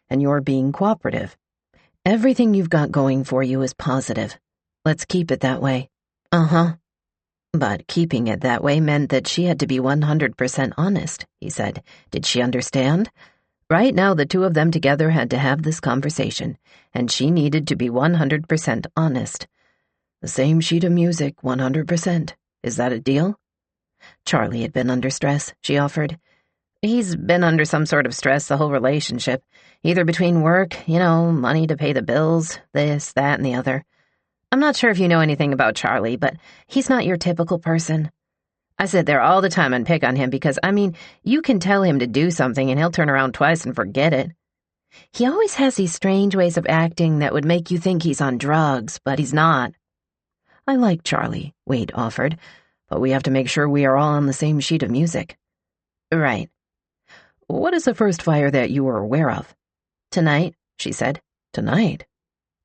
and you're being cooperative. Everything you've got going for you is positive. Let's keep it that way." "Uh-huh." But keeping it that way meant that she had to be 100% honest, he said. Did she understand? Right now, the two of them together had to have this conversation, and she needed to be 100% honest. "The same sheet of music, 100%. Is that a deal?" Charlie had been under stress, she offered. "He's been under some sort of stress the whole relationship, either between work, money to pay the bills, this, that, and the other. I'm not sure if you know anything about Charlie, but he's not your typical person. I sit there all the time and pick on him because, you can tell him to do something and he'll turn around twice and forget it. He always has these strange ways of acting that would make you think he's on drugs, but he's not." "I like Charlie," Wade offered, "but we have to make sure we are all on the same sheet of music." "Right." "What is the first fire that you were aware of?" "Tonight," she said. "Tonight?"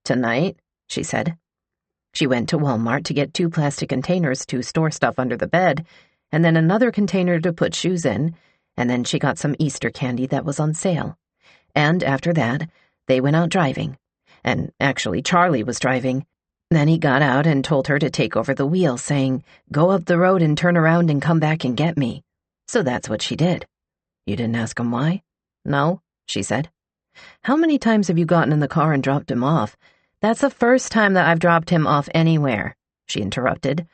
"Tonight," she said. She went to Walmart to get 2 plastic containers to store stuff under the bed, and then another container to put shoes in, and then she got some Easter candy that was on sale. And after that, they went out driving. And actually, Charlie was driving. Then he got out and told her to take over the wheel, saying, "Go up the road and turn around and come back and get me." So that's what she did. "You didn't ask him why?" "No," she said. "How many times have you gotten in the car and dropped him off?" "That's the first time that I've dropped him off anywhere," she interrupted.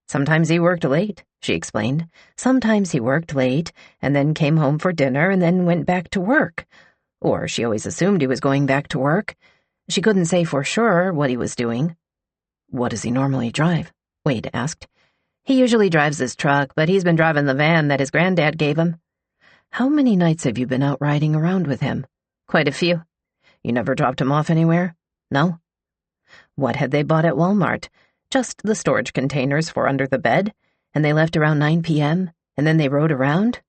"Sometimes he worked late," she explained. "Sometimes he worked late, and then came home for dinner, and then went back to work. Or she always assumed he was going back to work. She couldn't say for sure what he was doing." "What does he normally drive?" Wade asked. "He usually drives his truck, but he's been driving the van that his granddad gave him." "How many nights have you been out riding around with him?" "Quite a few." "You never dropped him off anywhere?" "No." What had they bought at Walmart? Just the storage containers for under the bed, and they left around 9 p.m., and then they rode around?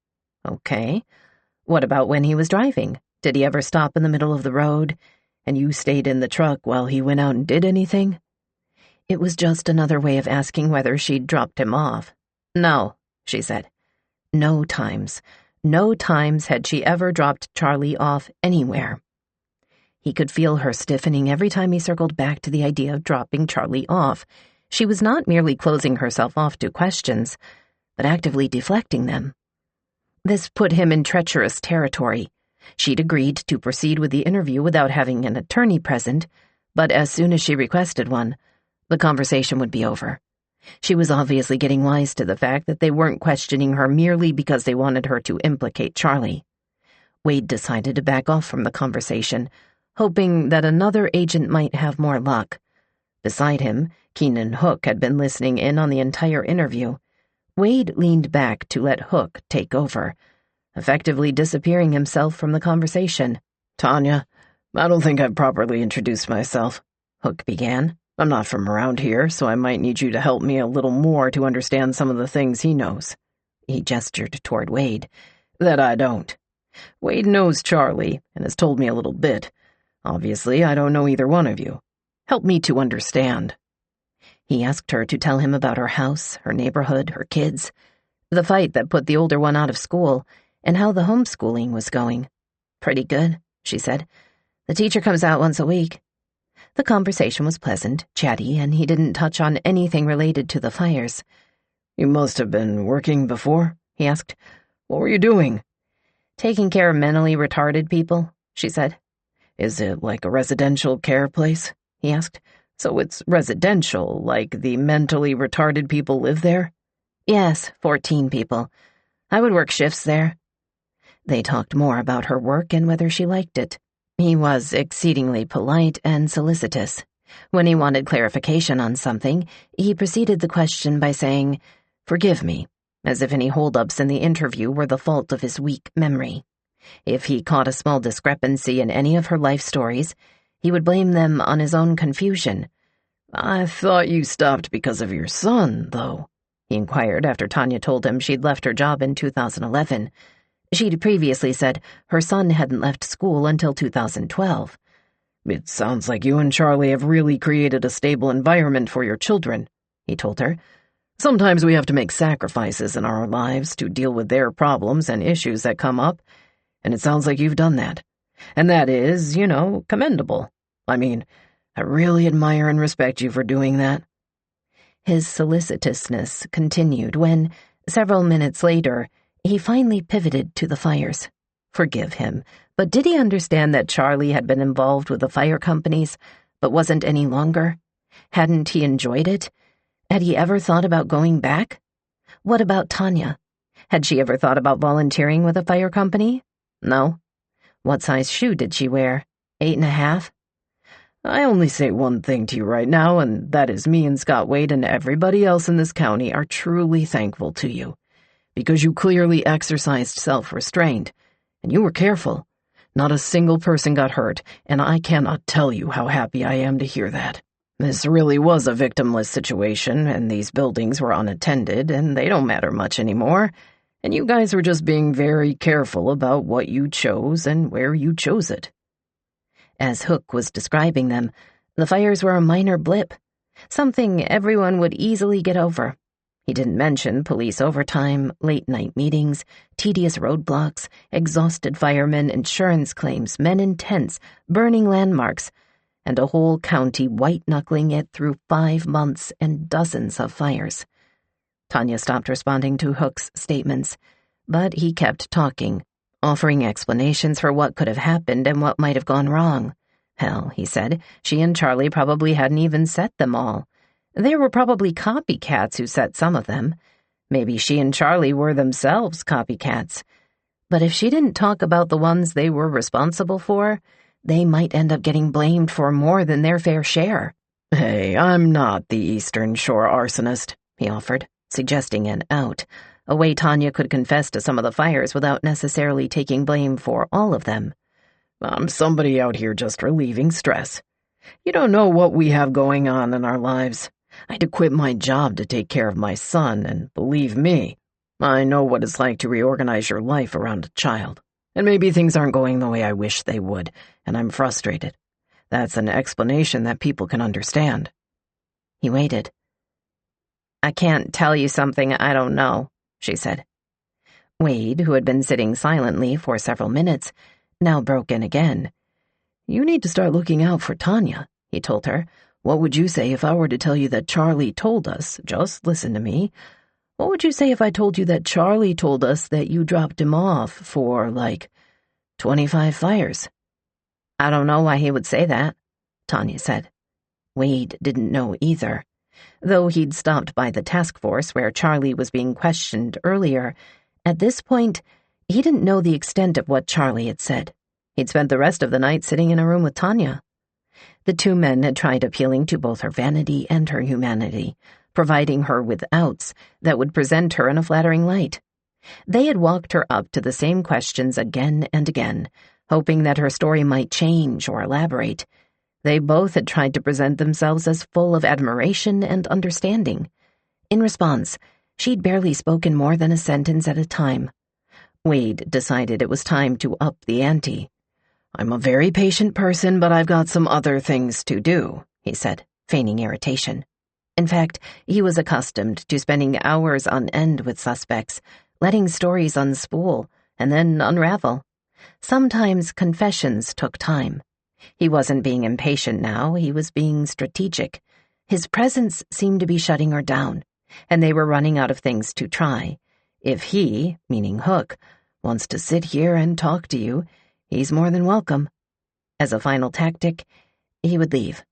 Okay. What about when he was driving? Did he ever stop in the middle of the road, and you stayed in the truck while he went out and did anything? It was just another way of asking whether she'd dropped him off. "No," she said. No times had she ever dropped Charlie off anywhere. He could feel her stiffening every time he circled back to the idea of dropping Charlie off. She was not merely closing herself off to questions, but actively deflecting them. This put him in treacherous territory. She'd agreed to proceed with the interview without having an attorney present, but as soon as she requested one, the conversation would be over. She was obviously getting wise to the fact that they weren't questioning her merely because they wanted her to implicate Charlie. Wade decided to back off from the conversation, hoping that another agent might have more luck. Beside him, Keenan Hook had been listening in on the entire interview. Wade leaned back to let Hook take over, effectively disappearing himself from the conversation. "Tanya, I don't think I've properly introduced myself," Hook began. "I'm not from around here, so I might need you to help me a little more to understand some of the things he knows." He gestured toward Wade. "That I don't. Wade knows Charlie and has told me a little bit. Obviously, I don't know either one of you. Help me to understand." He asked her to tell him about her house, her neighborhood, her kids, the fight that put the older one out of school, and how the homeschooling was going. "Pretty good," she said. "The teacher comes out once a week." The conversation was pleasant, chatty, and he didn't touch on anything related to the fires. "You must have been working before?" he asked. "What were you doing?" "Taking care of mentally retarded people," she said. "Is it like a residential care place?" he asked. "So it's residential, like the mentally retarded people live there?" "Yes, 14 people. I would work shifts there." They talked more about her work and whether she liked it. He was exceedingly polite and solicitous. When he wanted clarification on something, he preceded the question by saying, "Forgive me," as if any holdups in the interview were the fault of his weak memory. If he caught a small discrepancy in any of her life stories, he would blame them on his own confusion. "I thought you stopped because of your son, though," he inquired after Tanya told him she'd left her job in 2011. She'd previously said her son hadn't left school until 2012. "It sounds like you and Charlie have really created a stable environment for your children," he told her. "Sometimes we have to make sacrifices in our lives to deal with their problems and issues that come up, and it sounds like you've done that. And that is, commendable. I mean, I really admire and respect you for doing that." His solicitousness continued when, several minutes later, he finally pivoted to the fires. Forgive him, but did he understand that Charlie had been involved with the fire companies, but wasn't any longer? Hadn't he enjoyed it? Had he ever thought about going back? What about Tanya? Had she ever thought about volunteering with a fire company? No. What size shoe did she wear? 8.5? "I only say one thing to you right now, and that is me and Scott Wade and everybody else in this county are truly thankful to you, because you clearly exercised self-restraint, and you were careful. Not a single person got hurt, and I cannot tell you how happy I am to hear that. This really was a victimless situation, and these buildings were unattended, and they don't matter much anymore, and you guys were just being very careful about what you chose and where you chose it." As Hook was describing them, the fires were a minor blip, something everyone would easily get over. He didn't mention police overtime, late-night meetings, tedious roadblocks, exhausted firemen, insurance claims, men in tents, burning landmarks, and a whole county white-knuckling it through 5 months and dozens of fires. Tanya stopped responding to Hook's statements, but he kept talking, offering explanations for what could have happened and what might have gone wrong. Hell, he said, she and Charlie probably hadn't even set them all. There were probably copycats who set some of them. Maybe she and Charlie were themselves copycats. But if she didn't talk about the ones they were responsible for, they might end up getting blamed for more than their fair share. "Hey, I'm not the Eastern Shore arsonist," he offered, suggesting an out, a way Tanya could confess to some of the fires without necessarily taking blame for all of them. "I'm somebody out here just relieving stress. You don't know what we have going on in our lives. I had to quit my job to take care of my son, and believe me, I know what it's like to reorganize your life around a child. And maybe things aren't going the way I wish they would, and I'm frustrated. That's an explanation that people can understand." He waited. "I can't tell you something I don't know," she said. Wade, who had been sitting silently for several minutes, now broke in again. "You need to start looking out for Tanya," he told her. "What would you say if I were to tell you that Charlie told us, just listen to me, what would you say if I told you that Charlie told us that you dropped him off for, 25 fires?" "I don't know why he would say that," Tanya said. Wade didn't know either. Though he'd stopped by the task force where Charlie was being questioned earlier, at this point, he didn't know the extent of what Charlie had said. He'd spent the rest of the night sitting in a room with Tanya. The two men had tried appealing to both her vanity and her humanity, providing her with outs that would present her in a flattering light. They had walked her up to the same questions again and again, hoping that her story might change or elaborate. They both had tried to present themselves as full of admiration and understanding. In response, she'd barely spoken more than a sentence at a time. Wade decided it was time to up the ante. "I'm a very patient person, but I've got some other things to do," he said, feigning irritation. In fact, he was accustomed to spending hours on end with suspects, letting stories unspool and then unravel. Sometimes confessions took time. He wasn't being impatient now, he was being strategic. His presence seemed to be shutting her down, and they were running out of things to try. If he, meaning Hook, wants to sit here and talk to you, he's more than welcome. As a final tactic, he would leave.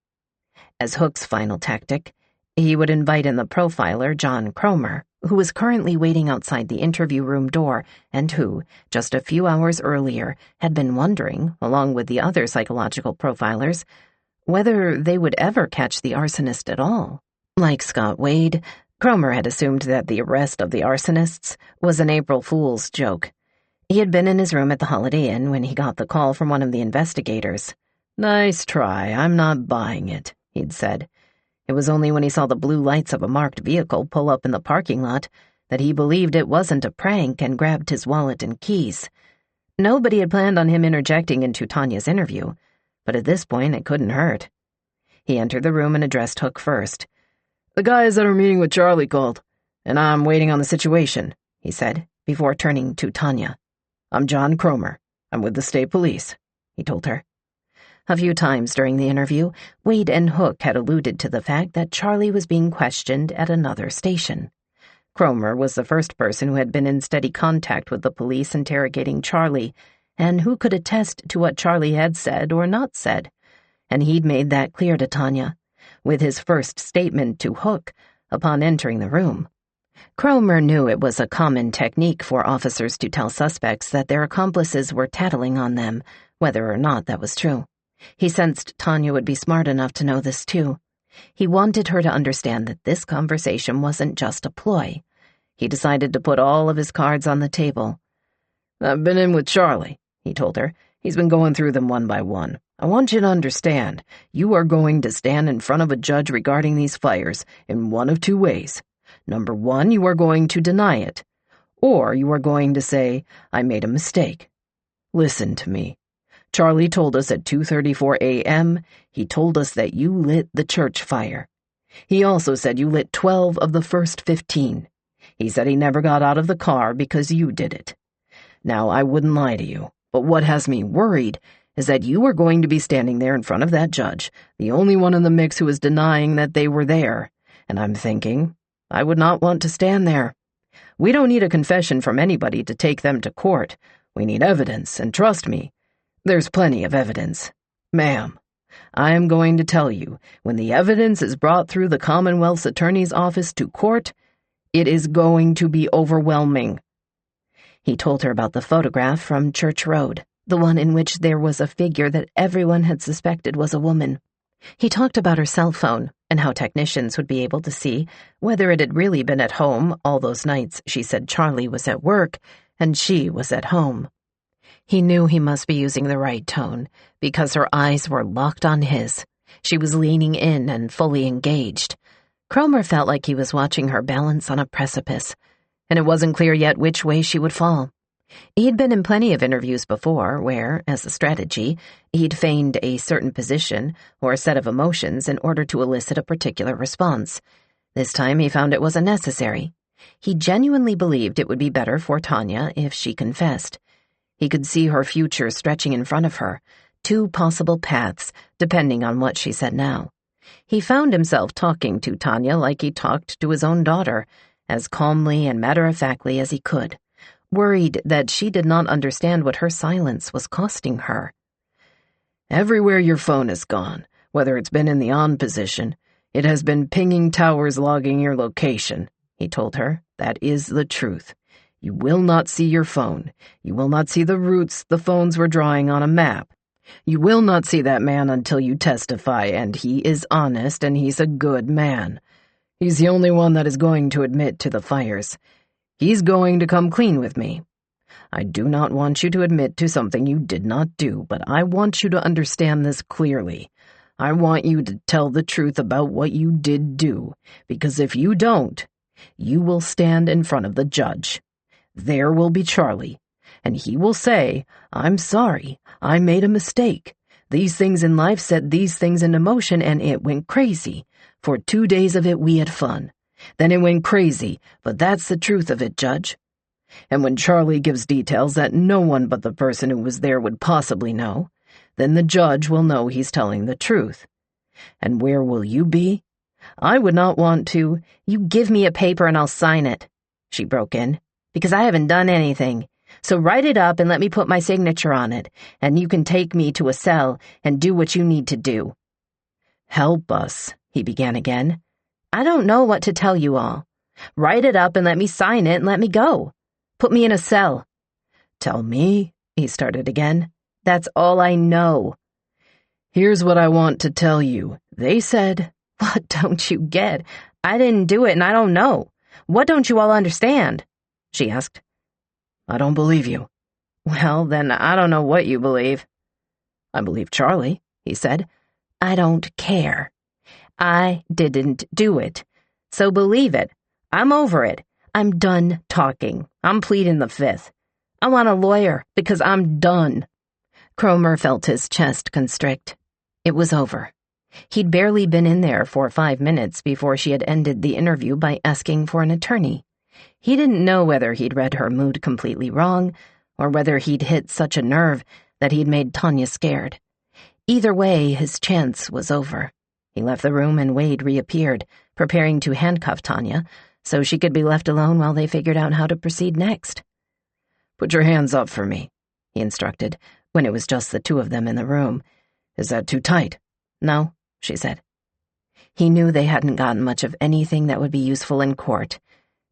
As Hook's final tactic, he would invite in the profiler, John Cromer, who was currently waiting outside the interview room door and who, just a few hours earlier, had been wondering, along with the other psychological profilers, whether they would ever catch the arsonist at all. Like Scott Wade, Cromer had assumed that the arrest of the arsonists was an April Fool's joke. He had been in his room at the Holiday Inn when he got the call from one of the investigators. "Nice try, I'm not buying it," he'd said. It was only when he saw the blue lights of a marked vehicle pull up in the parking lot that he believed it wasn't a prank and grabbed his wallet and keys. Nobody had planned on him interjecting into Tanya's interview, but at this point it couldn't hurt. He entered the room and addressed Hook first. "The guys that are meeting with Charlie called, and I'm waiting on the situation," he said, before turning to Tanya. "I'm John Cromer. I'm with the state police." he told her. A few times during the interview, Wade and Hook had alluded to the fact that Charlie was being questioned at another station. Cromer was the first person who had been in steady contact with the police interrogating Charlie, and who could attest to what Charlie had said or not said, and he'd made that clear to Tanya, with his first statement to Hook upon entering the room. Cromer knew it was a common technique for officers to tell suspects that their accomplices were tattling on them, whether or not that was true. He sensed Tanya would be smart enough to know this too. He wanted her to understand that this conversation wasn't just a ploy. He decided to put all of his cards on the table. "I've been in with Charlie," he told her. "He's been going through them one by one. I want you to understand, you are going to stand in front of a judge regarding these fires in one of two ways. Number one, you are going to deny it, or you are going to say, 'I made a mistake.' Listen to me. Charlie told us at 2:34 a.m., he told us that you lit the church fire. He also said you lit 12 of the first 15. He said he never got out of the car because you did it. Now, I wouldn't lie to you, but what has me worried is that you are going to be standing there in front of that judge, the only one in the mix who is denying that they were there, and I'm thinking, I would not want to stand there. We don't need a confession from anybody to take them to court. We need evidence, and trust me, there's plenty of evidence. Ma'am, I am going to tell you, when the evidence is brought through the Commonwealth's Attorney's Office to court, it is going to be overwhelming." He told her about the photograph from Church Road, the one in which there was a figure that everyone had suspected was a woman. He talked about her cell phone and how technicians would be able to see whether it had really been at home all those nights she said Charlie was at work and she was at home. He knew he must be using the right tone because her eyes were locked on his. She was leaning in and fully engaged. Cromer felt like he was watching her balance on a precipice, and it wasn't clear yet which way she would fall. He'd been in plenty of interviews before where, as a strategy, he'd feigned a certain position or a set of emotions in order to elicit a particular response. This time he found it wasn't necessary. He genuinely believed it would be better for Tanya if she confessed. He could see her future stretching in front of her, two possible paths, depending on what she said now. He found himself talking to Tanya like he talked to his own daughter, as calmly and matter-of-factly as he could, worried that she did not understand what her silence was costing her. "Everywhere your phone has gone, whether it's been in the on position, it has been pinging towers logging your location," he told her. "That is the truth. You will not see your phone. You will not see the routes the phones were drawing on a map. You will not see that man until you testify, and he is honest and he's a good man. He's the only one that is going to admit to the fires. He's going to come clean with me. I do not want you to admit to something you did not do, but I want you to understand this clearly. I want you to tell the truth about what you did do, because if you don't, you will stand in front of the judge. There will be Charlie, and he will say, 'I'm sorry, I made a mistake. These things in life set these things into motion, and it went crazy. For 2 days of it, we had fun. Then it went crazy, but that's the truth of it, Judge.' And when Charlie gives details that no one but the person who was there would possibly know, then the judge will know he's telling the truth. And where will you be? I would not want to—" "You give me a paper and I'll sign it," she broke in, "because I haven't done anything. So write it up and let me put my signature on it, and you can take me to a cell and do what you need to do." "Help us," he began again. "I don't know what to tell you all. Write it up and let me sign it and let me go. Put me in a cell." "Tell me," he started again. "That's all I know." "Here's what I want to tell you. They said—" "What don't you get? I didn't do it and I don't know. What don't you all understand?" she asked. "I don't believe you." "Well, then I don't know what you believe." "I believe Charlie," he said. "I don't care. I didn't do it. So believe it. I'm over it. I'm done talking. I'm pleading the fifth. I want a lawyer because I'm done." Cromer felt his chest constrict. It was over. He'd barely been in there for 5 minutes before she had ended the interview by asking for an attorney. He didn't know whether he'd read her mood completely wrong, or whether he'd hit such a nerve that he'd made Tanya scared. Either way, his chance was over. He left the room and Wade reappeared, preparing to handcuff Tanya so she could be left alone while they figured out how to proceed next. "Put your hands up for me," he instructed, when it was just the two of them in the room. "Is that too tight?" "No," she said. He knew they hadn't gotten much of anything that would be useful in court.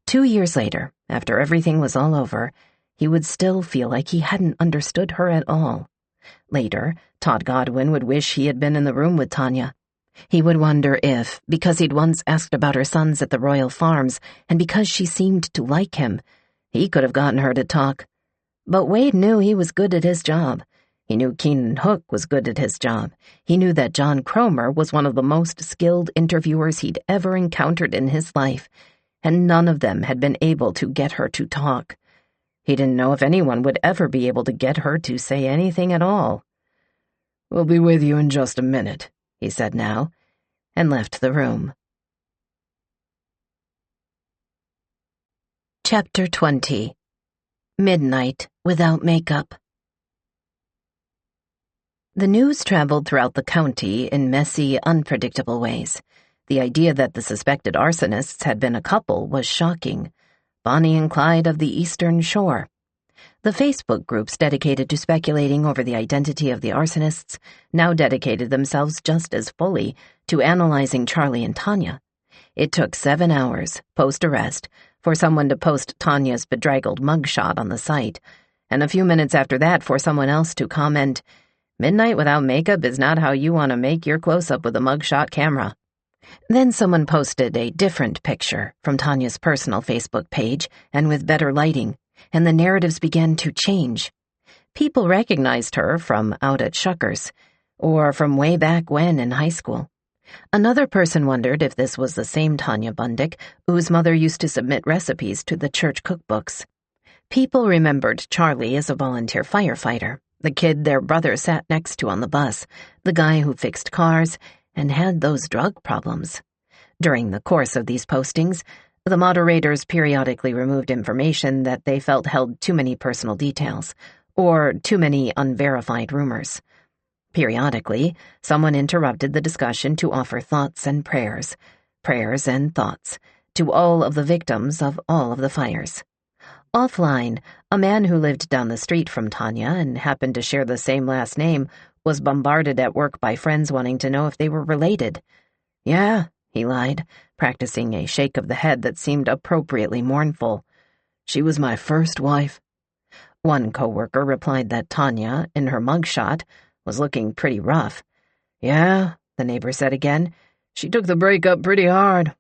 2 years later, after everything was all over, he would still feel like he hadn't understood her at all. Later, Todd Godwin would wish he had been in the room with Tanya. He would wonder if, because he'd once asked about her sons at the Royal Farms, and because she seemed to like him, he could have gotten her to talk. But Wade knew he was good at his job. He knew Keenan Hook was good at his job. He knew that John Cromer was one of the most skilled interviewers he'd ever encountered in his life, and none of them had been able to get her to talk. He didn't know if anyone would ever be able to get her to say anything at all. "We'll be with you in just a minute," he said now, and left the room. Chapter 20. Midnight Without Makeup. The news traveled throughout the county in messy, unpredictable ways. The idea that the suspected arsonists had been a couple was shocking. Bonnie and Clyde of the Eastern Shore. The Facebook groups dedicated to speculating over the identity of the arsonists now dedicated themselves just as fully to analyzing Charlie and Tanya. It took 7 hours, post-arrest, for someone to post Tanya's bedraggled mugshot on the site, and a few minutes after that for someone else to comment, "Midnight without makeup is not how you want to make your close-up with a mugshot camera." Then someone posted a different picture from Tanya's personal Facebook page and with better lighting, and the narratives began to change. People recognized her from out at Shuckers, or from way back when in high school. Another person wondered if this was the same Tanya Bundick whose mother used to submit recipes to the church cookbooks. People remembered Charlie as a volunteer firefighter, the kid their brother sat next to on the bus, the guy who fixed cars and had those drug problems. During the course of these postings, the moderators periodically removed information that they felt held too many personal details, or too many unverified rumors. Periodically, someone interrupted the discussion to offer thoughts and prayers and thoughts, to all of the victims of all of the fires. Offline, a man who lived down the street from Tanya and happened to share the same last name was bombarded at work by friends wanting to know if they were related. "Yeah," he lied, practicing a shake of the head that seemed appropriately mournful. "She was my first wife." One coworker replied that Tanya, in her mugshot, was looking pretty rough. "Yeah," the neighbor said again, "she took the breakup pretty hard."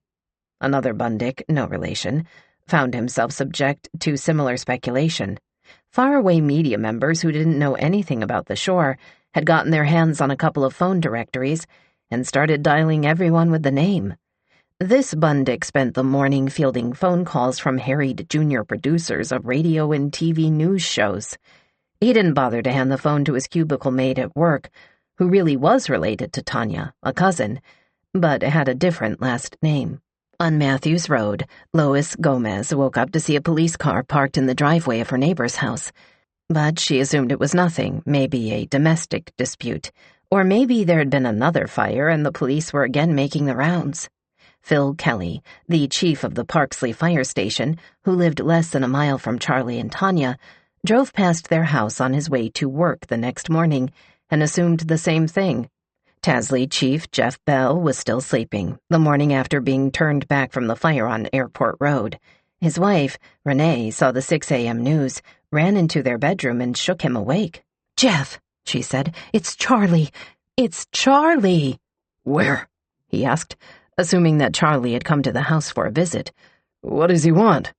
Another Bundick, no relation, found himself subject to similar speculation. Faraway media members who didn't know anything about the shore had gotten their hands on a couple of phone directories and started dialing everyone with the name. This Bundick spent the morning fielding phone calls from harried junior producers of radio and TV news shows. He didn't bother to hand the phone to his cubicle mate at work, who really was related to Tanya, a cousin, but had a different last name. On Matthews Road, Lois Gomez woke up to see a police car parked in the driveway of her neighbor's house. But she assumed it was nothing, maybe a domestic dispute, or maybe there had been another fire and the police were again making the rounds. Phil Kelly, the chief of the Parksley Fire Station, who lived less than a mile from Charlie and Tanya, drove past their house on his way to work the next morning and assumed the same thing. Tasley Chief Jeff Bell was still sleeping, the morning after being turned back from the fire on Airport Road. His wife, Renee, saw the 6 a.m. news, ran into their bedroom and shook him awake. "Jeff," she said, "it's Charlie. It's Charlie." "Where?" he asked, assuming that Charlie had come to the house for a visit. "What does he want?"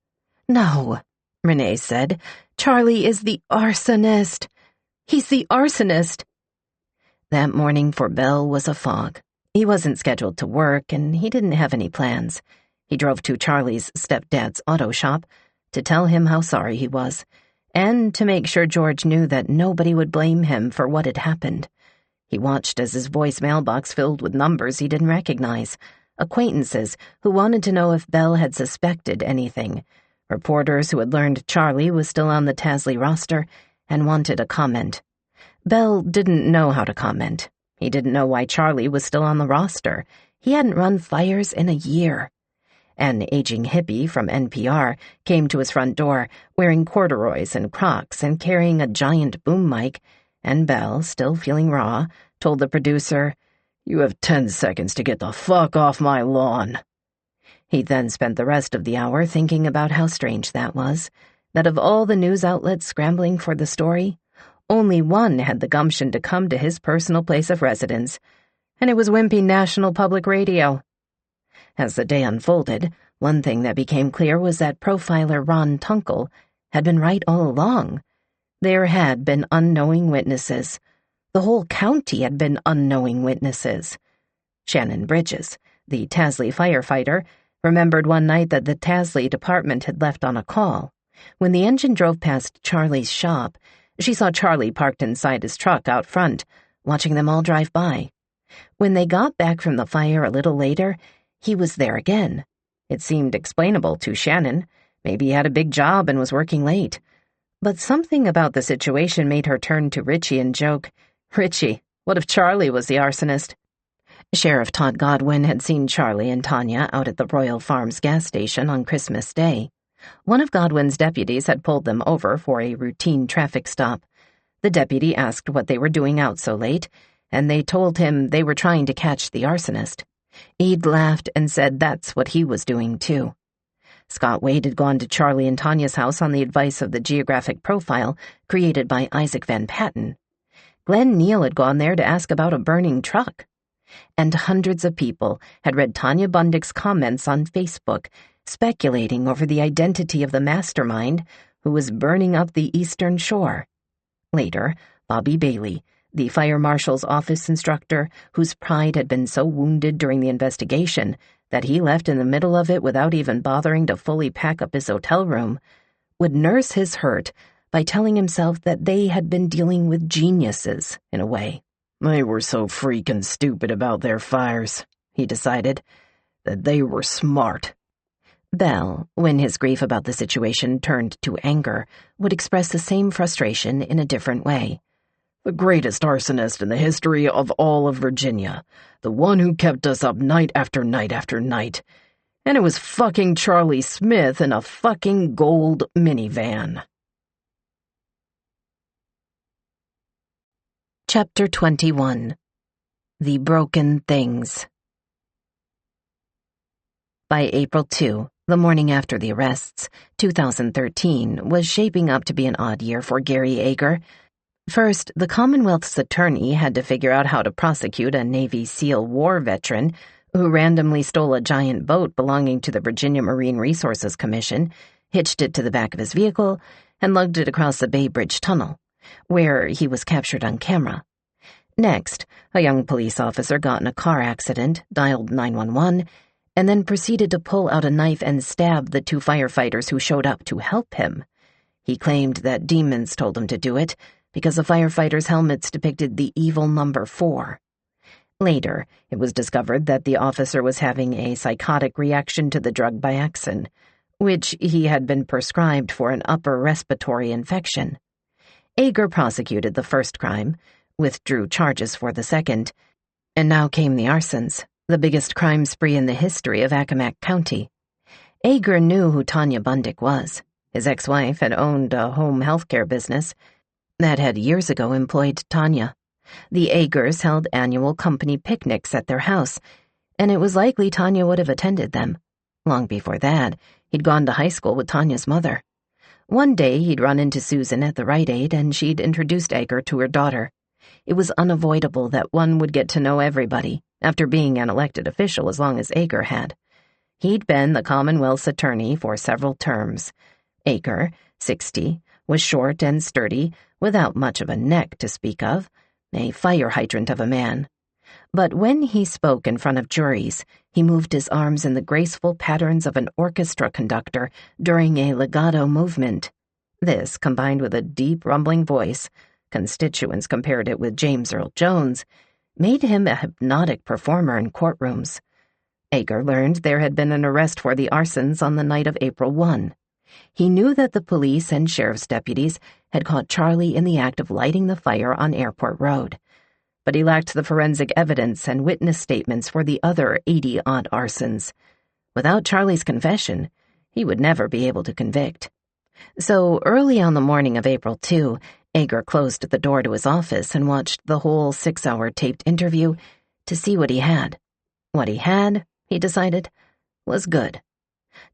"No," Renee said. "Charlie is the arsonist. He's the arsonist." That morning for Bell was a fog. He wasn't scheduled to work, and he didn't have any plans. He drove to Charlie's stepdad's auto shop to tell him how sorry he was, and to make sure George knew that nobody would blame him for what had happened. He watched as his voice mailbox filled with numbers he didn't recognize, acquaintances who wanted to know if Bell had suspected anything, reporters who had learned Charlie was still on the Tasley roster and wanted a comment. Bell didn't know how to comment. He didn't know why Charlie was still on the roster. He hadn't run fires in a year. An aging hippie from NPR came to his front door, wearing corduroys and Crocs and carrying a giant boom mic, and Bell, still feeling raw, told the producer, "You have 10 seconds to get the fuck off my lawn." He then spent the rest of the hour thinking about how strange that was, that of all the news outlets scrambling for the story, only one had the gumption to come to his personal place of residence, and it was Wimpy National Public Radio. As the day unfolded, one thing that became clear was that profiler Ron Tunkel had been right all along. There had been unknowing witnesses. The whole county had been unknowing witnesses. Shannon Bridges, the Tasley firefighter, remembered one night that the Tasley department had left on a call. When the engine drove past Charlie's shop, she saw Charlie parked inside his truck out front, watching them all drive by. When they got back from the fire a little later, he was there again. It seemed explainable to Shannon. Maybe he had a big job and was working late. But something about the situation made her turn to Richie and joke, "Richie, what if Charlie was the arsonist?" Sheriff Todd Godwin had seen Charlie and Tanya out at the Royal Farms gas station on Christmas Day. One of Godwin's deputies had pulled them over for a routine traffic stop. The deputy asked what they were doing out so late, and they told him they were trying to catch the arsonist. He'd laughed and said that's what he was doing, too. Scott Wade had gone to Charlie and Tanya's house on the advice of the geographic profile created by Isaac Van Patten. Glenn Neal had gone there to ask about a burning truck. And hundreds of people had read Tanya Bundick's comments on Facebook, speculating over the identity of the mastermind who was burning up the Eastern Shore. Later, Bobby Bailey, the fire marshal's office instructor, whose pride had been so wounded during the investigation that he left in the middle of it without even bothering to fully pack up his hotel room, would nurse his hurt by telling himself that they had been dealing with geniuses, in a way. They were so freaking stupid about their fires, he decided, that they were smart. Bell, when his grief about the situation turned to anger, would express the same frustration in a different way. "The greatest arsonist in the history of all of Virginia. The one who kept us up night after night after night. And it was fucking Charlie Smith in a fucking gold minivan." Chapter 21. The Broken Things. By April 2, the morning after the arrests, 2013 was shaping up to be an odd year for Gary Ager. First, the Commonwealth's attorney had to figure out how to prosecute a Navy SEAL war veteran who randomly stole a giant boat belonging to the Virginia Marine Resources Commission, hitched it to the back of his vehicle, and lugged it across the Bay Bridge Tunnel, where he was captured on camera. Next, a young police officer got in a car accident, dialed 911, and then proceeded to pull out a knife and stab the 2 firefighters who showed up to help him. He claimed that demons told him to do it, because the firefighters' helmets depicted the evil number 4. Later, it was discovered that the officer was having a psychotic reaction to the drug Biaxin, which he had been prescribed for an upper respiratory infection. Ager prosecuted the first crime, withdrew charges for the second, and now came the arsons, the biggest crime spree in the history of Accomack County. Ager knew who Tanya Bundick was. His ex-wife had owned a home healthcare business that had years ago employed Tanya. The Agers held annual company picnics at their house, and it was likely Tanya would have attended them. Long before that, he'd gone to high school with Tanya's mother. One day, he'd run into Susan at the Rite Aid, and she'd introduced Ager to her daughter. It was unavoidable that one would get to know everybody, after being an elected official as long as Ager had. He'd been the Commonwealth's attorney for several terms. Ager, 60, was short and sturdy, without much of a neck to speak of, a fire hydrant of a man. But when he spoke in front of juries, he moved his arms in the graceful patterns of an orchestra conductor during a legato movement. This, combined with a deep, rumbling voice, constituents compared it with James Earl Jones, made him a hypnotic performer in courtrooms. Ager learned there had been an arrest for the arsons on the night of April 1. He knew that the police and sheriff's deputies had caught Charlie in the act of lighting the fire on Airport Road, but he lacked the forensic evidence and witness statements for the other 80-odd arsons. Without Charlie's confession, he would never be able to convict. So early on the morning of April 2, Ager closed the door to his office and watched the whole 6-hour taped interview to see what he had. What he had, he decided, was good.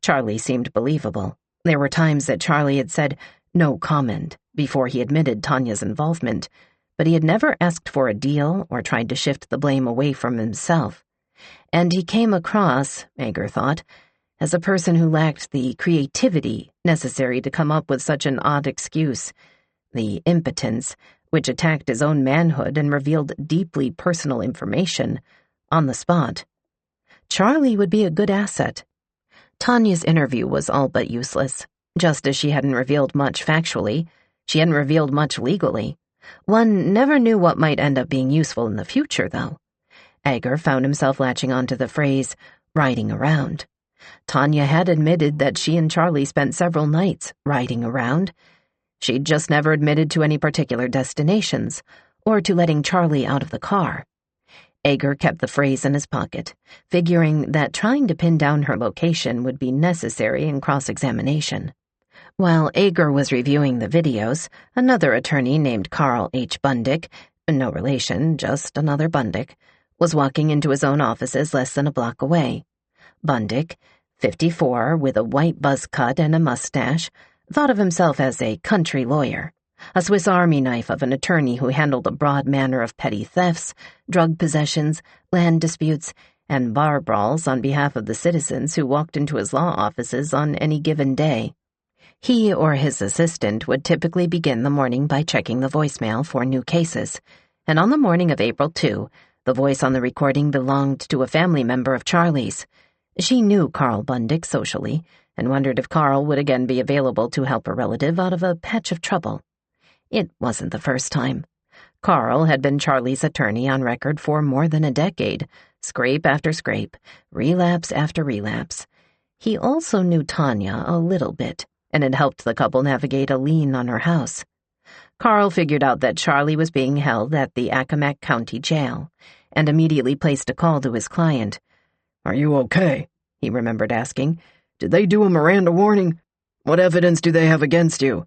Charlie seemed believable. There were times that Charlie had said no comment before he admitted Tanya's involvement, but he had never asked for a deal or tried to shift the blame away from himself. And he came across, Ager thought, as a person who lacked the creativity necessary to come up with such an odd excuse, the impotence which attacked his own manhood and revealed deeply personal information on the spot. Charlie would be a good asset. Tanya's interview was all but useless. Just as she hadn't revealed much factually, she hadn't revealed much legally. One never knew what might end up being useful in the future, though. Ager found himself latching onto the phrase, riding around. Tanya had admitted that she and Charlie spent several nights riding around. She'd just never admitted to any particular destinations, or to letting Charlie out of the car. Ager kept the phrase in his pocket, figuring that trying to pin down her location would be necessary in cross-examination. While Ager was reviewing the videos, another attorney named Carl H. Bundick, no relation, just another Bundick, was walking into his own offices less than a block away. Bundick, 54, with a white buzz cut and a mustache, thought of himself as a country lawyer, a Swiss Army knife of an attorney who handled a broad manner of petty thefts, drug possessions, land disputes, and bar brawls on behalf of the citizens who walked into his law offices on any given day. He or his assistant would typically begin the morning by checking the voicemail for new cases, and on the morning of April 2, the voice on the recording belonged to a family member of Charlie's. She knew Carl Bundick socially, and wondered if Carl would again be available to help a relative out of a patch of trouble. It wasn't the first time. Carl had been Charlie's attorney on record for more than a decade, scrape after scrape, relapse after relapse. He also knew Tanya a little bit, and had helped the couple navigate a lien on her house. Carl figured out that Charlie was being held at the Accomack County jail, and immediately placed a call to his client. "Are you okay?" he remembered asking. "Did they do a Miranda warning? What evidence do they have against you?"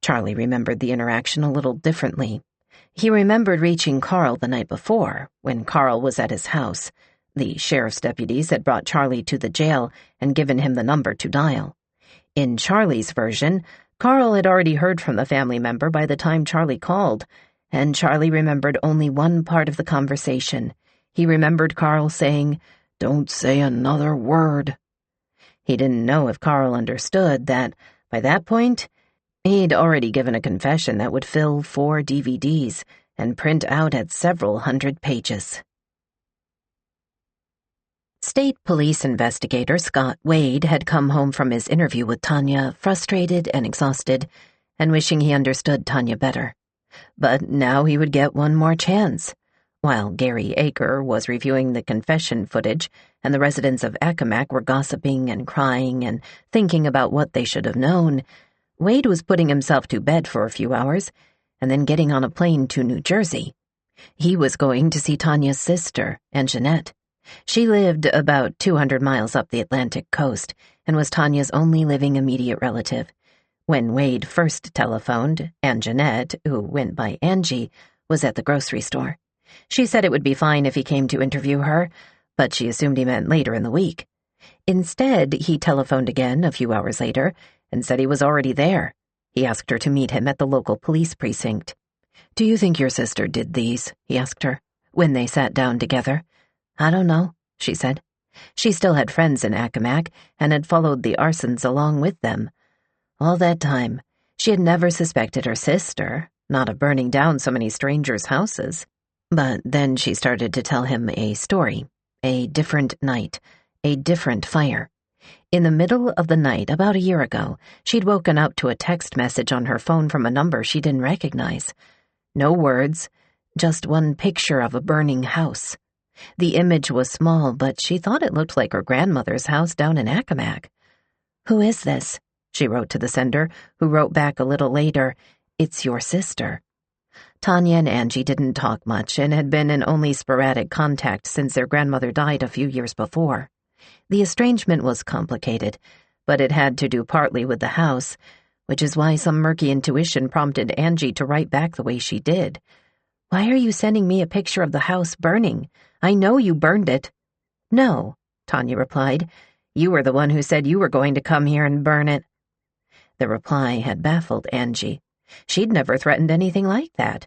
Charlie remembered the interaction a little differently. He remembered reaching Carl the night before, when Carl was at his house. The sheriff's deputies had brought Charlie to the jail and given him the number to dial. In Charlie's version, Carl had already heard from the family member by the time Charlie called, and Charlie remembered only one part of the conversation. He remembered Carl saying, "Don't say another word." He didn't know if Carl understood that, by that point, he'd already given a confession that would fill 4 DVDs and print out at several hundred pages. State Police investigator Scott Wade had come home from his interview with Tanya, frustrated and exhausted, and wishing he understood Tanya better. But now he would get one more chance. While Gary Ager was reviewing the confession footage and the residents of Accomack were gossiping and crying and thinking about what they should have known, Wade was putting himself to bed for a few hours and then getting on a plane to New Jersey. He was going to see Tanya's sister, Anjanette. She lived about 200 miles up the Atlantic coast and was Tanya's only living immediate relative. When Wade first telephoned, Anjanette, who went by Angie, was at the grocery store. She said it would be fine if he came to interview her, but she assumed he meant later in the week. Instead, he telephoned again a few hours later and said he was already there. He asked her to meet him at the local police precinct. "Do you think your sister did these?" he asked her, when they sat down together. "I don't know," she said. She still had friends in Accomack and had followed the arsons along with them. All that time, she had never suspected her sister, not of burning down so many strangers' houses. But then she started to tell him a story, a different night, a different fire. In the middle of the night, about a year ago, she'd woken up to a text message on her phone from a number she didn't recognize. No words, just one picture of a burning house. The image was small, but she thought it looked like her grandmother's house down in Accomack. "Who is this?" she wrote to the sender, who wrote back a little later, "It's your sister." Tanya and Angie didn't talk much and had been in only sporadic contact since their grandmother died a few years before. The estrangement was complicated, but it had to do partly with the house, which is why some murky intuition prompted Angie to write back the way she did. "Why are you sending me a picture of the house burning? I know you burned it." "No," Tanya replied. "You were the one who said you were going to come here and burn it." The reply had baffled Angie. She'd never threatened anything like that.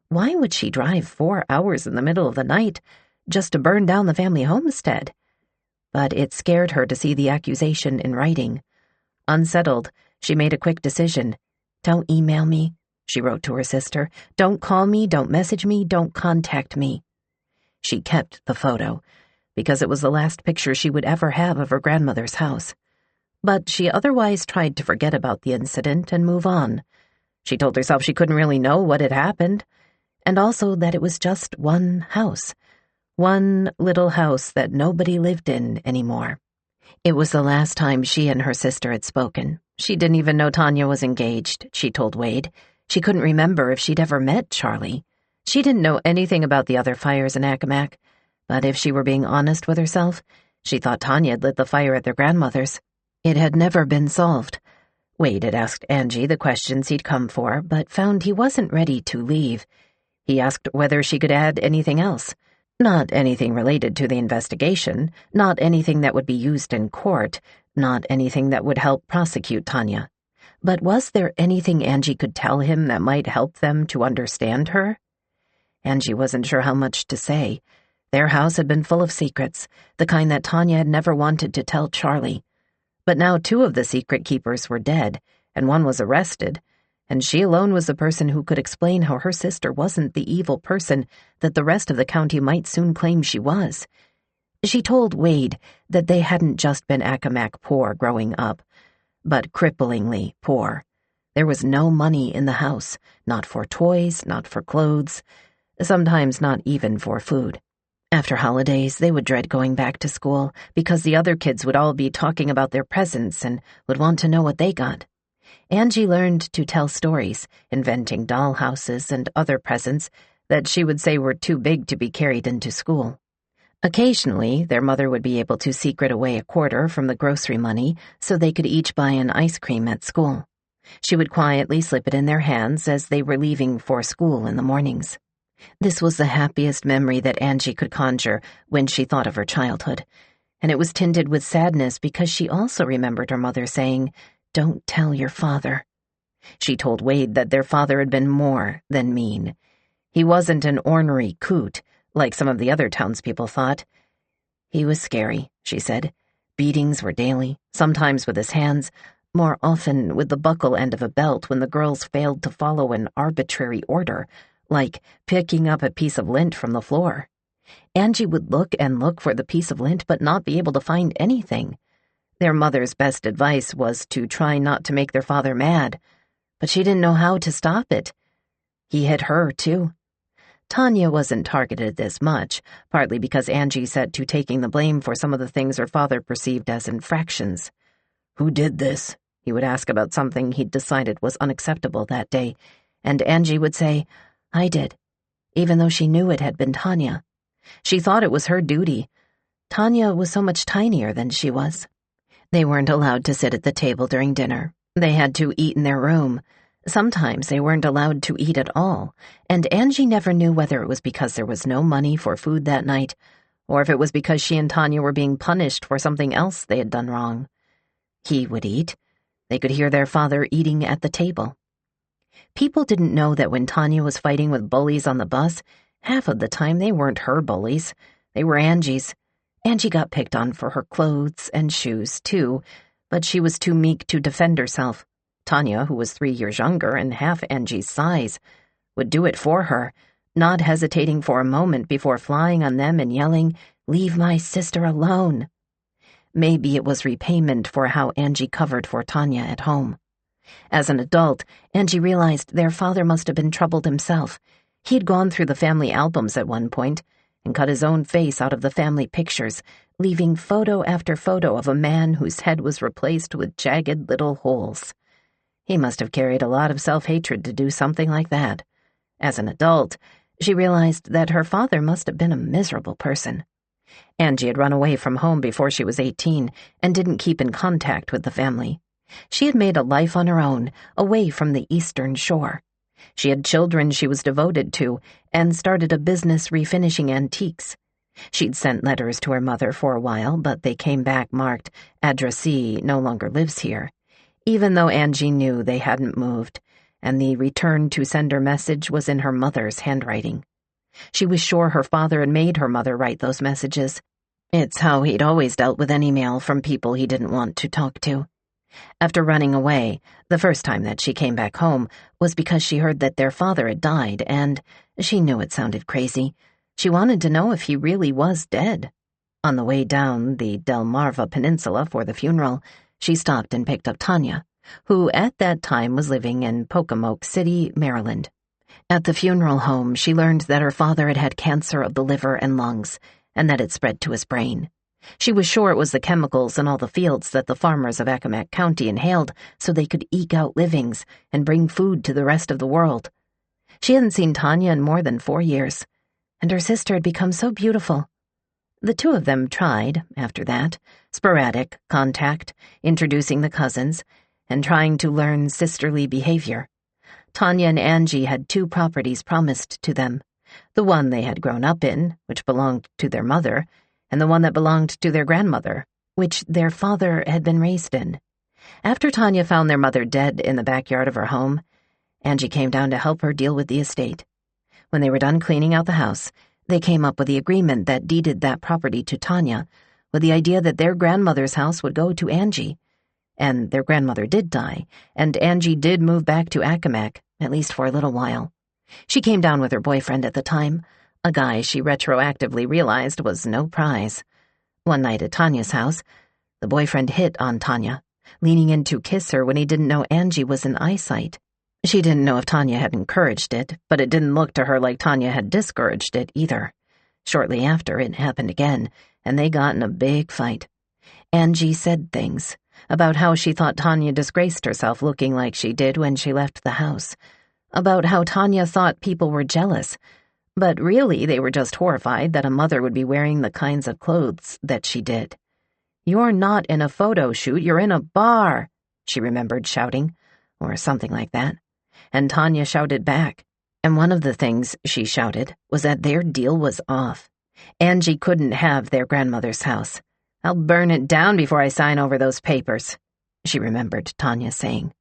Why would she drive 4 hours in the middle of the night just to burn down the family homestead? But it scared her to see the accusation in writing. Unsettled, she made a quick decision. "Don't email me," she wrote to her sister. "Don't call me, don't message me, don't contact me." She kept the photo, because it was the last picture she would ever have of her grandmother's house. But she otherwise tried to forget about the incident and move on. She told herself she couldn't really know what had happened, and also that it was just one house. One little house that nobody lived in anymore. It was the last time she and her sister had spoken. She didn't even know Tanya was engaged, she told Wade. She couldn't remember if she'd ever met Charlie. She didn't know anything about the other fires in Accomack, but if she were being honest with herself, she thought Tanya had lit the fire at their grandmother's. It had never been solved. Wade had asked Angie the questions he'd come for, but found he wasn't ready to leave. He asked whether she could add anything else. Not anything related to the investigation, not anything that would be used in court, not anything that would help prosecute Tanya. But was there anything Angie could tell him that might help them to understand her? Angie wasn't sure how much to say. Their house had been full of secrets, the kind that Tanya had never wanted to tell Charlie. But now 2 of the secret keepers were dead, and 1 was arrested, and she alone was the person who could explain how her sister wasn't the evil person that the rest of the county might soon claim she was. She told Wade that they hadn't just been Accomack poor growing up, but cripplingly poor. There was no money in the house, not for toys, not for clothes, sometimes not even for food. After holidays, they would dread going back to school because the other kids would all be talking about their presents and would want to know what they got. Angie learned to tell stories, inventing doll houses and other presents that she would say were too big to be carried into school. Occasionally, their mother would be able to secret away a quarter from the grocery money so they could each buy an ice cream at school. She would quietly slip it in their hands as they were leaving for school in the mornings. This was the happiest memory that Angie could conjure when she thought of her childhood, and it was tinted with sadness because she also remembered her mother saying, "Don't tell your father." She told Wade that their father had been more than mean. He wasn't an ornery coot, like some of the other townspeople thought. He was scary, she said. Beatings were daily, sometimes with his hands, more often with the buckle end of a belt when the girls failed to follow an arbitrary order, like picking up a piece of lint from the floor. Angie would look and look for the piece of lint but not be able to find anything. Their mother's best advice was to try not to make their father mad, but she didn't know how to stop it. He hit her, too. Tanya wasn't targeted as much, partly because Angie set to taking the blame for some of the things her father perceived as infractions. "Who did this?" he would ask about something he'd decided was unacceptable that day, and Angie would say, "I did," even though she knew it had been Tanya. She thought it was her duty. Tanya was so much tinier than she was. They weren't allowed to sit at the table during dinner. They had to eat in their room. Sometimes they weren't allowed to eat at all, and Angie never knew whether it was because there was no money for food that night, or if it was because she and Tanya were being punished for something else they had done wrong. He would eat. They could hear their father eating at the table. People didn't know that when Tanya was fighting with bullies on the bus, half of the time they weren't her bullies. They were Angie's. Angie got picked on for her clothes and shoes, too, but she was too meek to defend herself. Tanya, who was 3 years younger and half Angie's size, would do it for her, not hesitating for a moment before flying on them and yelling, "Leave my sister alone." Maybe it was repayment for how Angie covered for Tanya at home. As an adult, Angie realized their father must have been troubled himself. He'd gone through the family albums at one point, and cut his own face out of the family pictures, leaving photo after photo of a man whose head was replaced with jagged little holes. He must have carried a lot of self-hatred to do something like that. As an adult, she realized that her father must have been a miserable person. Angie had run away from home before she was 18 and didn't keep in contact with the family. She had made a life on her own, away from the Eastern Shore. She had children she was devoted to and started a business refinishing antiques. She'd sent letters to her mother for a while, but they came back marked, "Addressee no longer lives here," even though Angie knew they hadn't moved, and the return to sender message was in her mother's handwriting. She was sure her father had made her mother write those messages. It's how he'd always dealt with any mail from people he didn't want to talk to. After running away, the first time that she came back home was because she heard that their father had died, and she knew it sounded crazy. She wanted to know if he really was dead. On the way down the Delmarva Peninsula for the funeral, she stopped and picked up Tanya, who at that time was living in Pocomoke City, Maryland. At the funeral home, she learned that her father had had cancer of the liver and lungs, and that it spread to his brain. She was sure it was the chemicals in all the fields that the farmers of Accomack County inhaled so they could eke out livings and bring food to the rest of the world. She hadn't seen Tanya in more than 4 years, and her sister had become so beautiful. The two of them tried, after that, sporadic contact, introducing the cousins, and trying to learn sisterly behavior. Tanya and Angie had 2 properties promised to them, the one they had grown up in, which belonged to their mother, and the one that belonged to their grandmother, which their father had been raised in. After Tanya found their mother dead in the backyard of her home, Angie came down to help her deal with the estate. When they were done cleaning out the house, they came up with the agreement that deeded that property to Tanya, with the idea that their grandmother's house would go to Angie. And their grandmother did die, and Angie did move back to Accomack, at least for a little while. She came down with her boyfriend at the time, a guy she retroactively realized was no prize. One night at Tanya's house, the boyfriend hit on Tanya, leaning in to kiss her when he didn't know Angie was in eyesight. She didn't know if Tanya had encouraged it, but it didn't look to her like Tanya had discouraged it either. Shortly after, it happened again, and they got in a big fight. Angie said things about how she thought Tanya disgraced herself looking like she did when she left the house, about how Tanya thought people were jealous, but really they were just horrified that a mother would be wearing the kinds of clothes that she did. "You're not in a photo shoot, you're in a bar," she remembered shouting, or something like that. And Tanya shouted back, and one of the things she shouted was that their deal was off. Angie couldn't have their grandmother's house. "I'll burn it down before I sign over those papers," she remembered Tanya saying.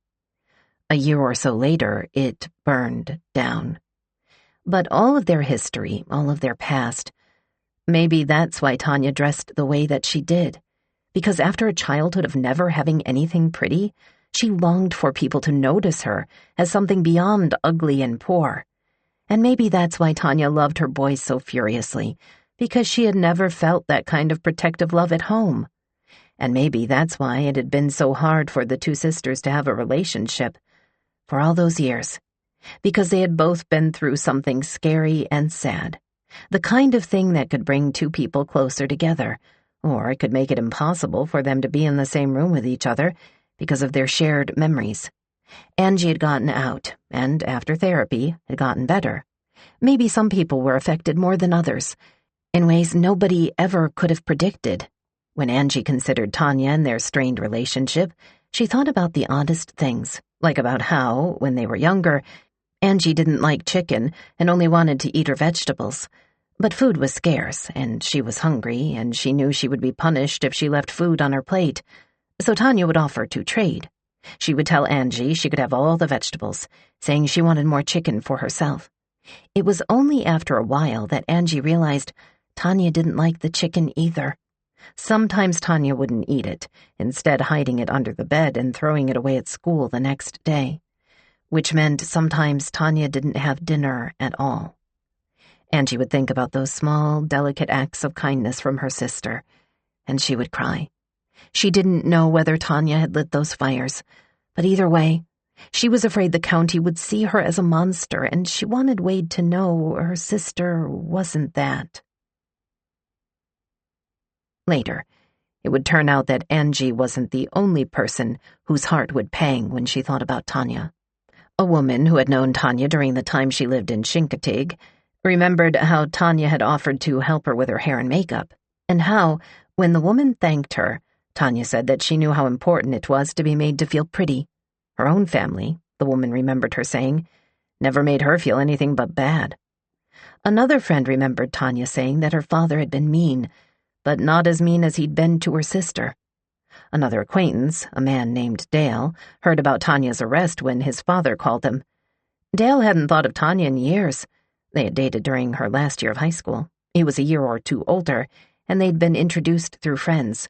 A year or so later, it burned down. But all of their history, all of their past, maybe that's why Tanya dressed the way that she did, because after a childhood of never having anything pretty, she longed for people to notice her as something beyond ugly and poor. And maybe that's why Tanya loved her boys so furiously, because she had never felt that kind of protective love at home. And maybe that's why it had been so hard for the 2 sisters to have a relationship for all those years, because they had both been through something scary and sad, the kind of thing that could bring 2 people closer together, or it could make it impossible for them to be in the same room with each other because of their shared memories. Angie had gotten out, and after therapy, had gotten better. Maybe some people were affected more than others, in ways nobody ever could have predicted. When Angie considered Tanya and their strained relationship, she thought about the oddest things, like about how, when they were younger, Angie didn't like chicken and only wanted to eat her vegetables. But food was scarce, and she was hungry, and she knew she would be punished if she left food on her plate. So Tanya would offer to trade. She would tell Angie she could have all the vegetables, saying she wanted more chicken for herself. It was only after a while that Angie realized Tanya didn't like the chicken either. Sometimes Tanya wouldn't eat it, instead hiding it under the bed and throwing it away at school the next day, which meant sometimes Tanya didn't have dinner at all. Angie would think about those small, delicate acts of kindness from her sister, and she would cry. She didn't know whether Tanya had lit those fires, but either way, she was afraid the county would see her as a monster, and she wanted Wade to know her sister wasn't that. Later, it would turn out that Angie wasn't the only person whose heart would pang when she thought about Tanya. A woman who had known Tanya during the time she lived in Chincoteague remembered how Tanya had offered to help her with her hair and makeup, and how, when the woman thanked her, Tanya said that she knew how important it was to be made to feel pretty. Her own family, the woman remembered her saying, never made her feel anything but bad. Another friend remembered Tanya saying that her father had been mean, but not as mean as he'd been to her sister. Another acquaintance, a man named Dale, heard about Tanya's arrest when his father called him. Dale hadn't thought of Tanya in years. They had dated during her last year of high school. He was a year or two older, and they'd been introduced through friends.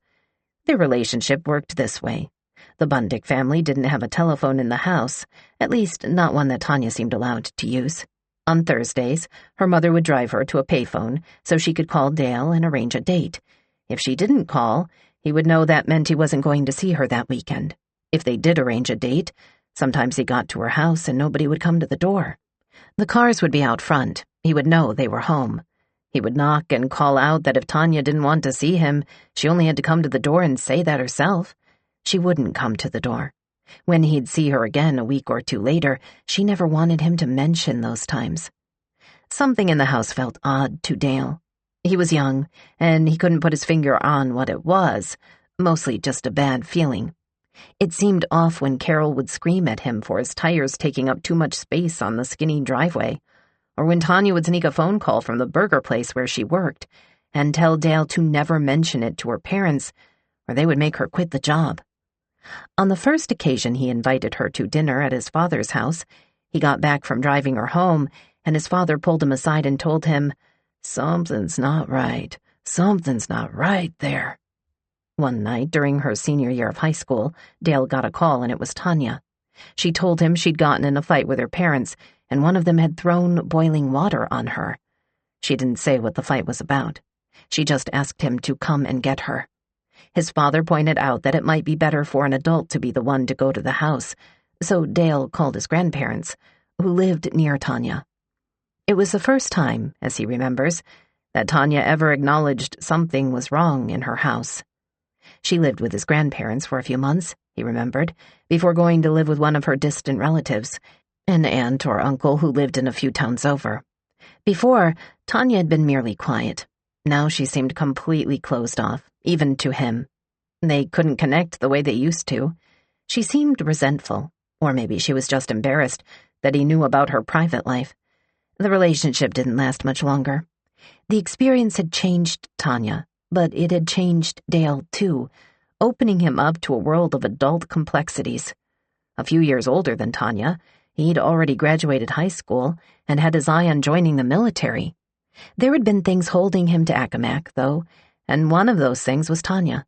Their relationship worked this way. The Bundick family didn't have a telephone in the house, at least not one that Tanya seemed allowed to use. On Thursdays, her mother would drive her to a payphone so she could call Dale and arrange a date. If she didn't call, he would know that meant he wasn't going to see her that weekend. If they did arrange a date, sometimes he got to her house and nobody would come to the door. The cars would be out front. He would know they were home. He would knock and call out that if Tanya didn't want to see him, she only had to come to the door and say that herself. She wouldn't come to the door. When he'd see her again a week or two later, she never wanted him to mention those times. Something in the house felt odd to Dale. He was young, and he couldn't put his finger on what it was, mostly just a bad feeling. It seemed off when Carol would scream at him for his tires taking up too much space on the skinny driveway, or when Tanya would sneak a phone call from the burger place where she worked and tell Dale to never mention it to her parents, or they would make her quit the job. On the first occasion he invited her to dinner at his father's house, he got back from driving her home, and his father pulled him aside and told him, "Something's not right. Something's not right there." One night during her senior year of high school, Dale got a call and it was Tanya. She told him she'd gotten in a fight with her parents, and one of them had thrown boiling water on her. She didn't say what the fight was about. She just asked him to come and get her. His father pointed out that it might be better for an adult to be the one to go to the house, so Dale called his grandparents, who lived near Tanya. It was the first time, as he remembers, that Tanya ever acknowledged something was wrong in her house. She lived with his grandparents for a few months, he remembered, before going to live with one of her distant relatives, an aunt or uncle who lived in a few towns over. Before, Tanya had been merely quiet. Now she seemed completely closed off, even to him. They couldn't connect the way they used to. She seemed resentful, or maybe she was just embarrassed that he knew about her private life. The relationship didn't last much longer. The experience had changed Tanya, but it had changed Dale too, opening him up to a world of adult complexities. A few years older than Tanya, he'd already graduated high school and had his eye on joining the military. There had been things holding him to Accomack, though, and one of those things was Tanya.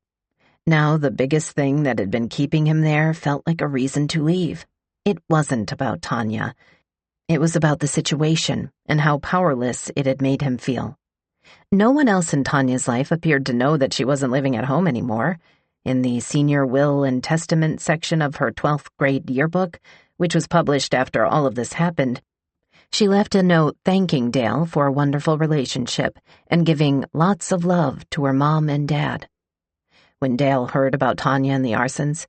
Now the biggest thing that had been keeping him there felt like a reason to leave. It wasn't about Tanya. It was about the situation and how powerless it had made him feel. No one else in Tanya's life appeared to know that she wasn't living at home anymore. In the senior will and testament section of her 12th grade yearbook, which was published after all of this happened, she left a note thanking Dale for a wonderful relationship and giving lots of love to her mom and dad. When Dale heard about Tanya and the arsons,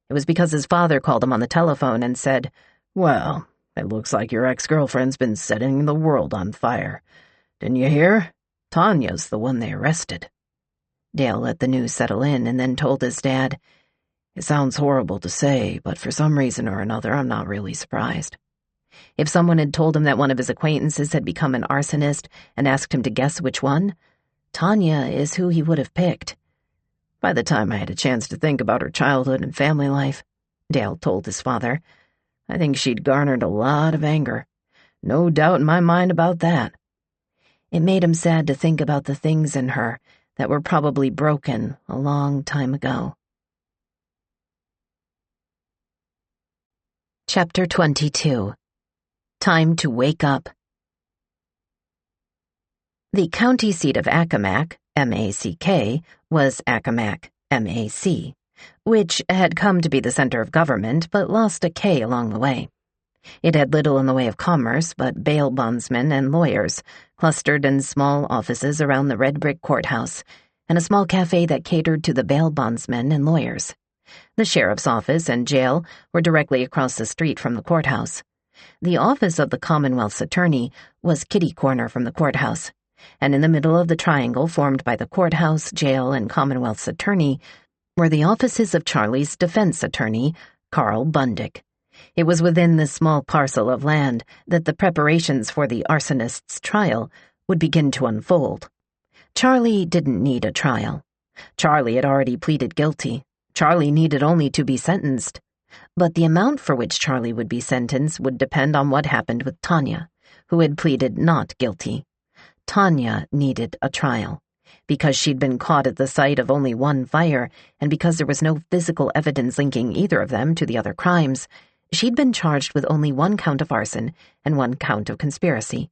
it was because his father called him on the telephone and said, "Well, it looks like your ex-girlfriend's been setting the world on fire. Didn't you hear? Tanya's the one they arrested." Dale let the news settle in and then told his dad, "It sounds horrible to say, but for some reason or another, I'm not really surprised." If someone had told him that one of his acquaintances had become an arsonist and asked him to guess which one, Tanya is who he would have picked. "By the time I had a chance to think about her childhood and family life," Dale told his father, "I think she'd garnered a lot of anger. No doubt in my mind about that." It made him sad to think about the things in her that were probably broken a long time ago. Chapter 22. Time to Wake Up. The county seat of Accomack, M-A-C-K, was Accomack, M-A-C, which had come to be the center of government but lost a K along the way. It had little in the way of commerce but bail bondsmen and lawyers clustered in small offices around the red brick courthouse, and a small cafe that catered to the bail bondsmen and lawyers. The sheriff's office and jail were directly across the street from the courthouse. The office of the Commonwealth's attorney was kitty corner from the courthouse, and in the middle of the triangle formed by the courthouse, jail, and Commonwealth's attorney were the offices of Charlie's defense attorney, Carl Bundick. It was within this small parcel of land that the preparations for the arsonist's trial would begin to unfold. Charlie didn't need a trial. Charlie had already pleaded guilty. Charlie needed only to be sentenced. But the amount for which Charlie would be sentenced would depend on what happened with Tanya, who had pleaded not guilty. Tanya needed a trial. Because she'd been caught at the site of only one fire, and because there was no physical evidence linking either of them to the other crimes, she'd been charged with only one count of arson and one count of conspiracy.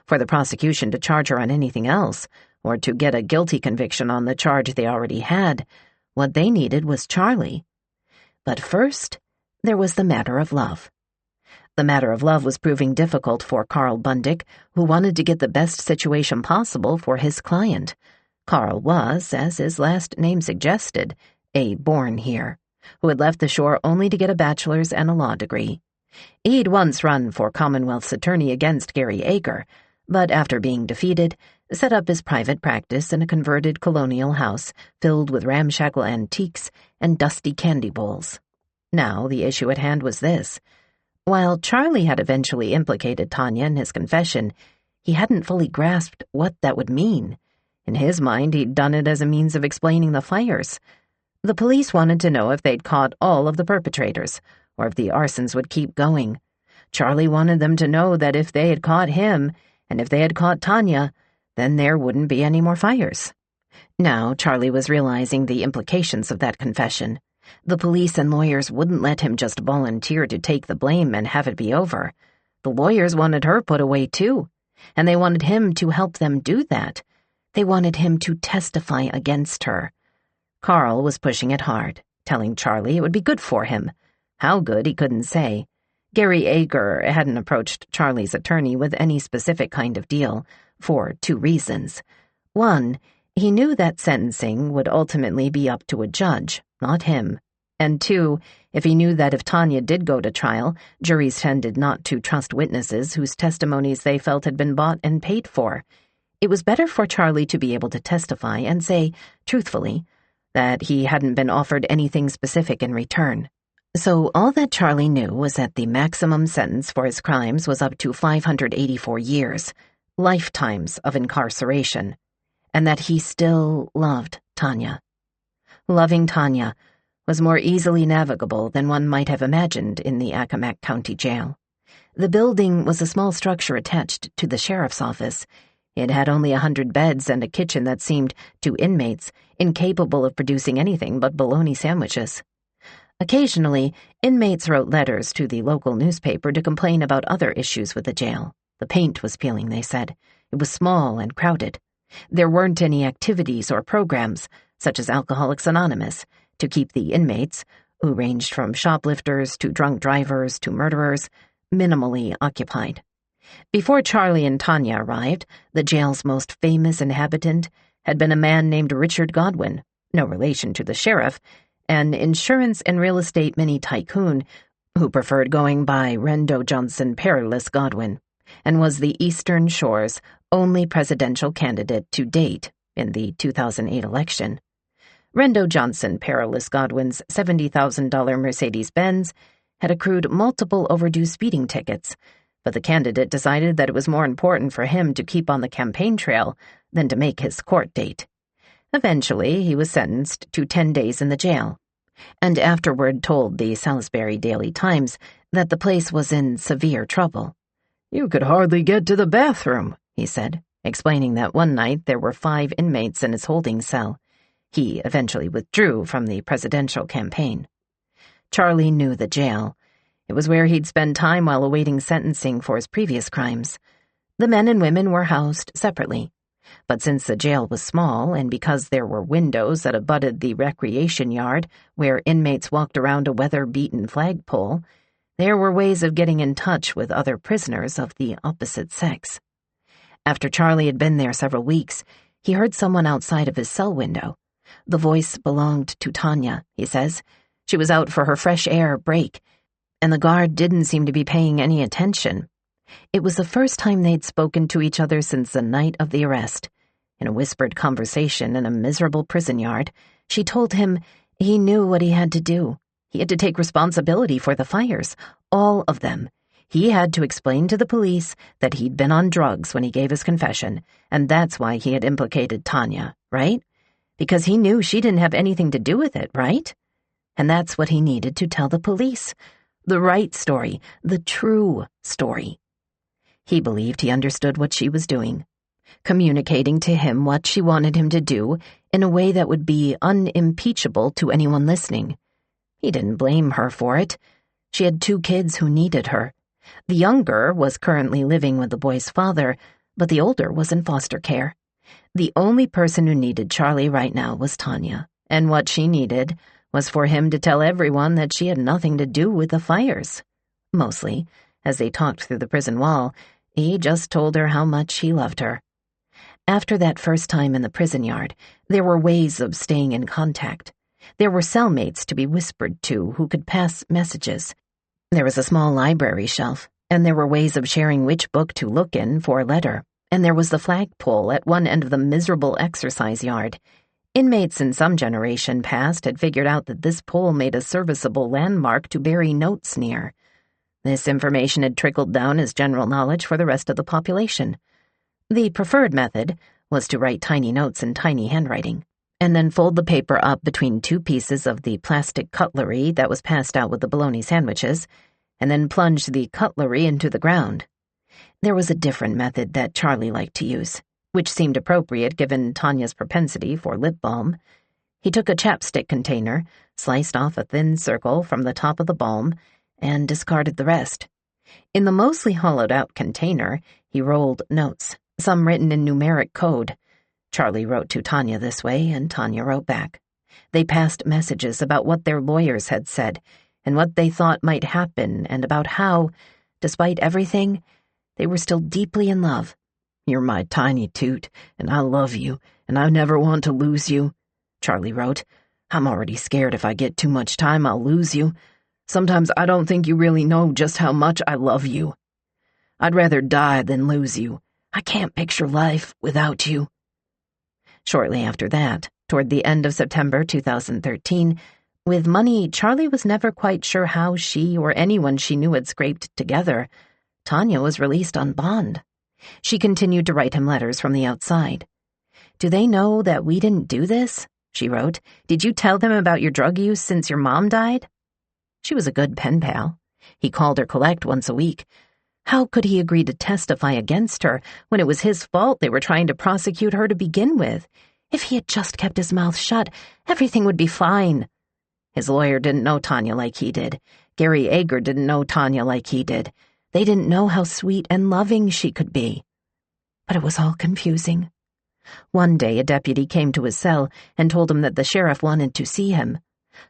For the prosecution to charge her on anything else, or to get a guilty conviction on the charge they already had, what they needed was Charlie. But first, there was the matter of love. The matter of love was proving difficult for Carl Bundick, who wanted to get the best situation possible for his client. Carl was, as his last name suggested, a born here, who had left the shore only to get a bachelor's and a law degree. He'd once run for Commonwealth's attorney against Gary Ager, but after being defeated, set up his private practice in a converted colonial house filled with ramshackle antiques and dusty candy bowls. Now the issue at hand was this. While Charlie had eventually implicated Tanya in his confession, he hadn't fully grasped what that would mean. In his mind, he'd done it as a means of explaining the fires. The police wanted to know if they'd caught all of the perpetrators, or if the arsons would keep going. Charlie wanted them to know that if they had caught him, and if they had caught Tanya, then there wouldn't be any more fires. Now Charlie was realizing the implications of that confession. The police and lawyers wouldn't let him just volunteer to take the blame and have it be over. The lawyers wanted her put away too, and they wanted him to help them do that. They wanted him to testify against her. Carl was pushing it hard, telling Charlie it would be good for him. How good, he couldn't say. Gary Ager hadn't approached Charlie's attorney with any specific kind of deal, for two reasons. One, he knew that sentencing would ultimately be up to a judge, not him. And two, if he knew that if Tanya did go to trial, juries tended not to trust witnesses whose testimonies they felt had been bought and paid for. It was better for Charlie to be able to testify and say, truthfully, that he hadn't been offered anything specific in return. So all that Charlie knew was that the maximum sentence for his crimes was up to 584 years, lifetimes of incarceration, and that he still loved Tanya. Loving Tanya was more easily navigable than one might have imagined in the Accomack County jail. The building was a small structure attached to the sheriff's office. It had only 100 beds and a kitchen that seemed, to inmates, incapable of producing anything but bologna sandwiches. Occasionally, inmates wrote letters to the local newspaper to complain about other issues with the jail. The paint was peeling, they said. It was small and crowded. There weren't any activities or programs, such as Alcoholics Anonymous, to keep the inmates, who ranged from shoplifters to drunk drivers to murderers, minimally occupied. Before Charlie and Tanya arrived, the jail's most famous inhabitant had been a man named Richard Godwin, no relation to the sheriff, an insurance and real estate mini-tycoon who preferred going by Rendo Johnson Perilous Godwin, and was the Eastern Shore's only presidential candidate to date in the 2008 election. Rendo Johnson Perilous Godwin's $70,000 Mercedes-Benz had accrued multiple overdue speeding tickets, but the candidate decided that it was more important for him to keep on the campaign trail than to make his court date. Eventually, he was sentenced to 10 days in the jail, and afterward told the Salisbury Daily Times that the place was in severe trouble. "You could hardly get to the bathroom," he said, explaining that one night there were 5 inmates in his holding cell. He eventually withdrew from the presidential campaign. Charlie knew the jail. It was where he'd spend time while awaiting sentencing for his previous crimes. The men and women were housed separately. But since the jail was small, and because there were windows that abutted the recreation yard where inmates walked around a weather-beaten flagpole, there were ways of getting in touch with other prisoners of the opposite sex. After Charlie had been there several weeks, He heard someone outside of his cell window. The voice belonged to Tanya, he says. She was out for her fresh air break, and the guard didn't seem to be paying any attention. It was the first time they'd spoken to each other since the night of the arrest. In a whispered conversation in a miserable prison yard, she told him he knew what he had to do. He had to take responsibility for the fires, all of them. He had to explain to the police that he'd been on drugs when he gave his confession, and that's why he had implicated Tanya, right? Because he knew she didn't have anything to do with it, right? And that's what he needed to tell the police. The right story, the true story. He believed he understood what she was doing, communicating to him what she wanted him to do in a way that would be unimpeachable to anyone listening. He didn't blame her for it. She had 2 kids who needed her. The younger was currently living with the boy's father, but the older was in foster care. The only person who needed Charlie right now was Tanya, and what she needed was for him to tell everyone that she had nothing to do with the fires. Mostly, as they talked through the prison wall, he just told her how much he loved her. After that first time in the prison yard, there were ways of staying in contact. There were cellmates to be whispered to who could pass messages. There was a small library shelf, and there were ways of sharing which book to look in for a letter, and there was the flagpole at one end of the miserable exercise yard. Inmates in some generation past had figured out that this pole made a serviceable landmark to bury notes near. This information had trickled down as general knowledge for the rest of the population. The preferred method was to write tiny notes in tiny handwriting, and then fold the paper up between 2 pieces of the plastic cutlery that was passed out with the bologna sandwiches, and then plunge the cutlery into the ground. There was a different method that Charlie liked to use, which seemed appropriate given Tanya's propensity for lip balm. He took a chapstick container, sliced off a thin circle from the top of the balm, and discarded the rest. In the mostly hollowed-out container, he rolled notes, some written in numeric code. Charlie wrote to Tanya this way, and Tanya wrote back. They passed messages about what their lawyers had said, and what they thought might happen, and about how, despite everything, they were still deeply in love. "You're my tiny toot, and I love you, and I never want to lose you," Charlie wrote. "I'm already scared if I get too much time I'll lose you. Sometimes I don't think you really know just how much I love you. I'd rather die than lose you. I can't picture life without you." Shortly after that, toward the end of September 2013, with money Charlie was never quite sure how she or anyone she knew had scraped together, Tanya was released on bond. She continued to write him letters from the outside. "Do they know that we didn't do this?" she wrote. "Did you tell them about your drug use since your mom died?" She was a good pen pal. He called her collect once a week. How could he agree to testify against her when it was his fault they were trying to prosecute her to begin with? If he had just kept his mouth shut, everything would be fine. His lawyer didn't know Tanya like he did. Gary Ager didn't know Tanya like he did. They didn't know how sweet and loving she could be. But it was all confusing. One day a deputy came to his cell and told him that the sheriff wanted to see him.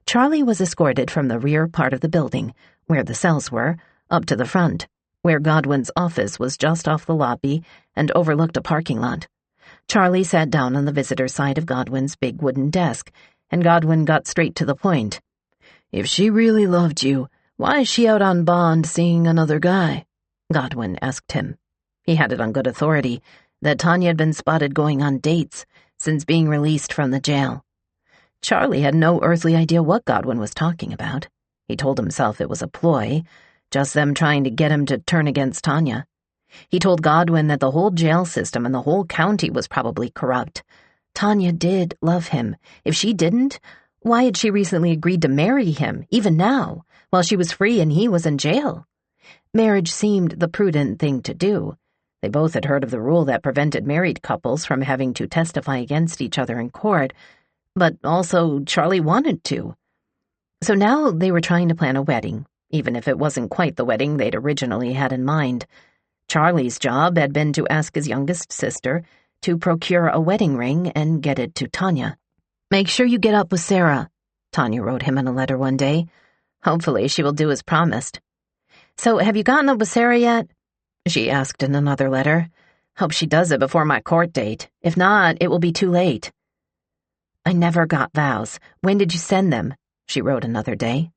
Charlie was escorted from the rear part of the building, where the cells were, up to the front, where Godwin's office was just off the lobby and overlooked a parking lot. Charlie sat down on the visitor's side of Godwin's big wooden desk, and Godwin got straight to the point. "If she really loved you, why is she out on bond seeing another guy?" Godwin asked him. He had it on good authority that Tanya had been spotted going on dates since being released from the jail. Charlie had no earthly idea what Godwin was talking about. He told himself it was a ploy, just them trying to get him to turn against Tanya. He told Godwin that the whole jail system and the whole county was probably corrupt. Tanya did love him. If she didn't, why had she recently agreed to marry him, even now, while she was free and he was in jail? Marriage seemed the prudent thing to do. They both had heard of the rule that prevented married couples from having to testify against each other in court, but also Charlie wanted to. So now they were trying to plan a wedding, even if it wasn't quite the wedding they'd originally had in mind. Charlie's job had been to ask his youngest sister to procure a wedding ring and get it to Tanya. "Make sure you get up with Sarah," Tanya wrote him in a letter one day. "Hopefully she will do as promised." "So have you gotten up with Sarah yet?" she asked in another letter. Hope she does it before my court date. If not, it will be too late. I never got vows. When did you send them? She wrote another day.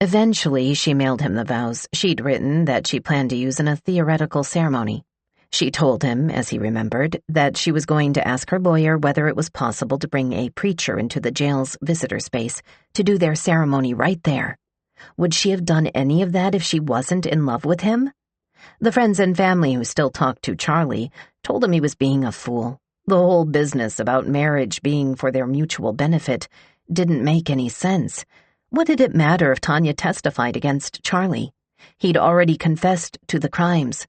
Eventually, she mailed him the vows she'd written that she planned to use in a theoretical ceremony. She told him, as he remembered, that she was going to ask her lawyer whether it was possible to bring a preacher into the jail's visitor space to do their ceremony right there. Would she have done any of that if she wasn't in love with him? The friends and family who still talked to Charlie told him he was being a fool. The whole business about marriage being for their mutual benefit didn't make any sense. What did it matter if Tanya testified against Charlie? He'd already confessed to the crimes.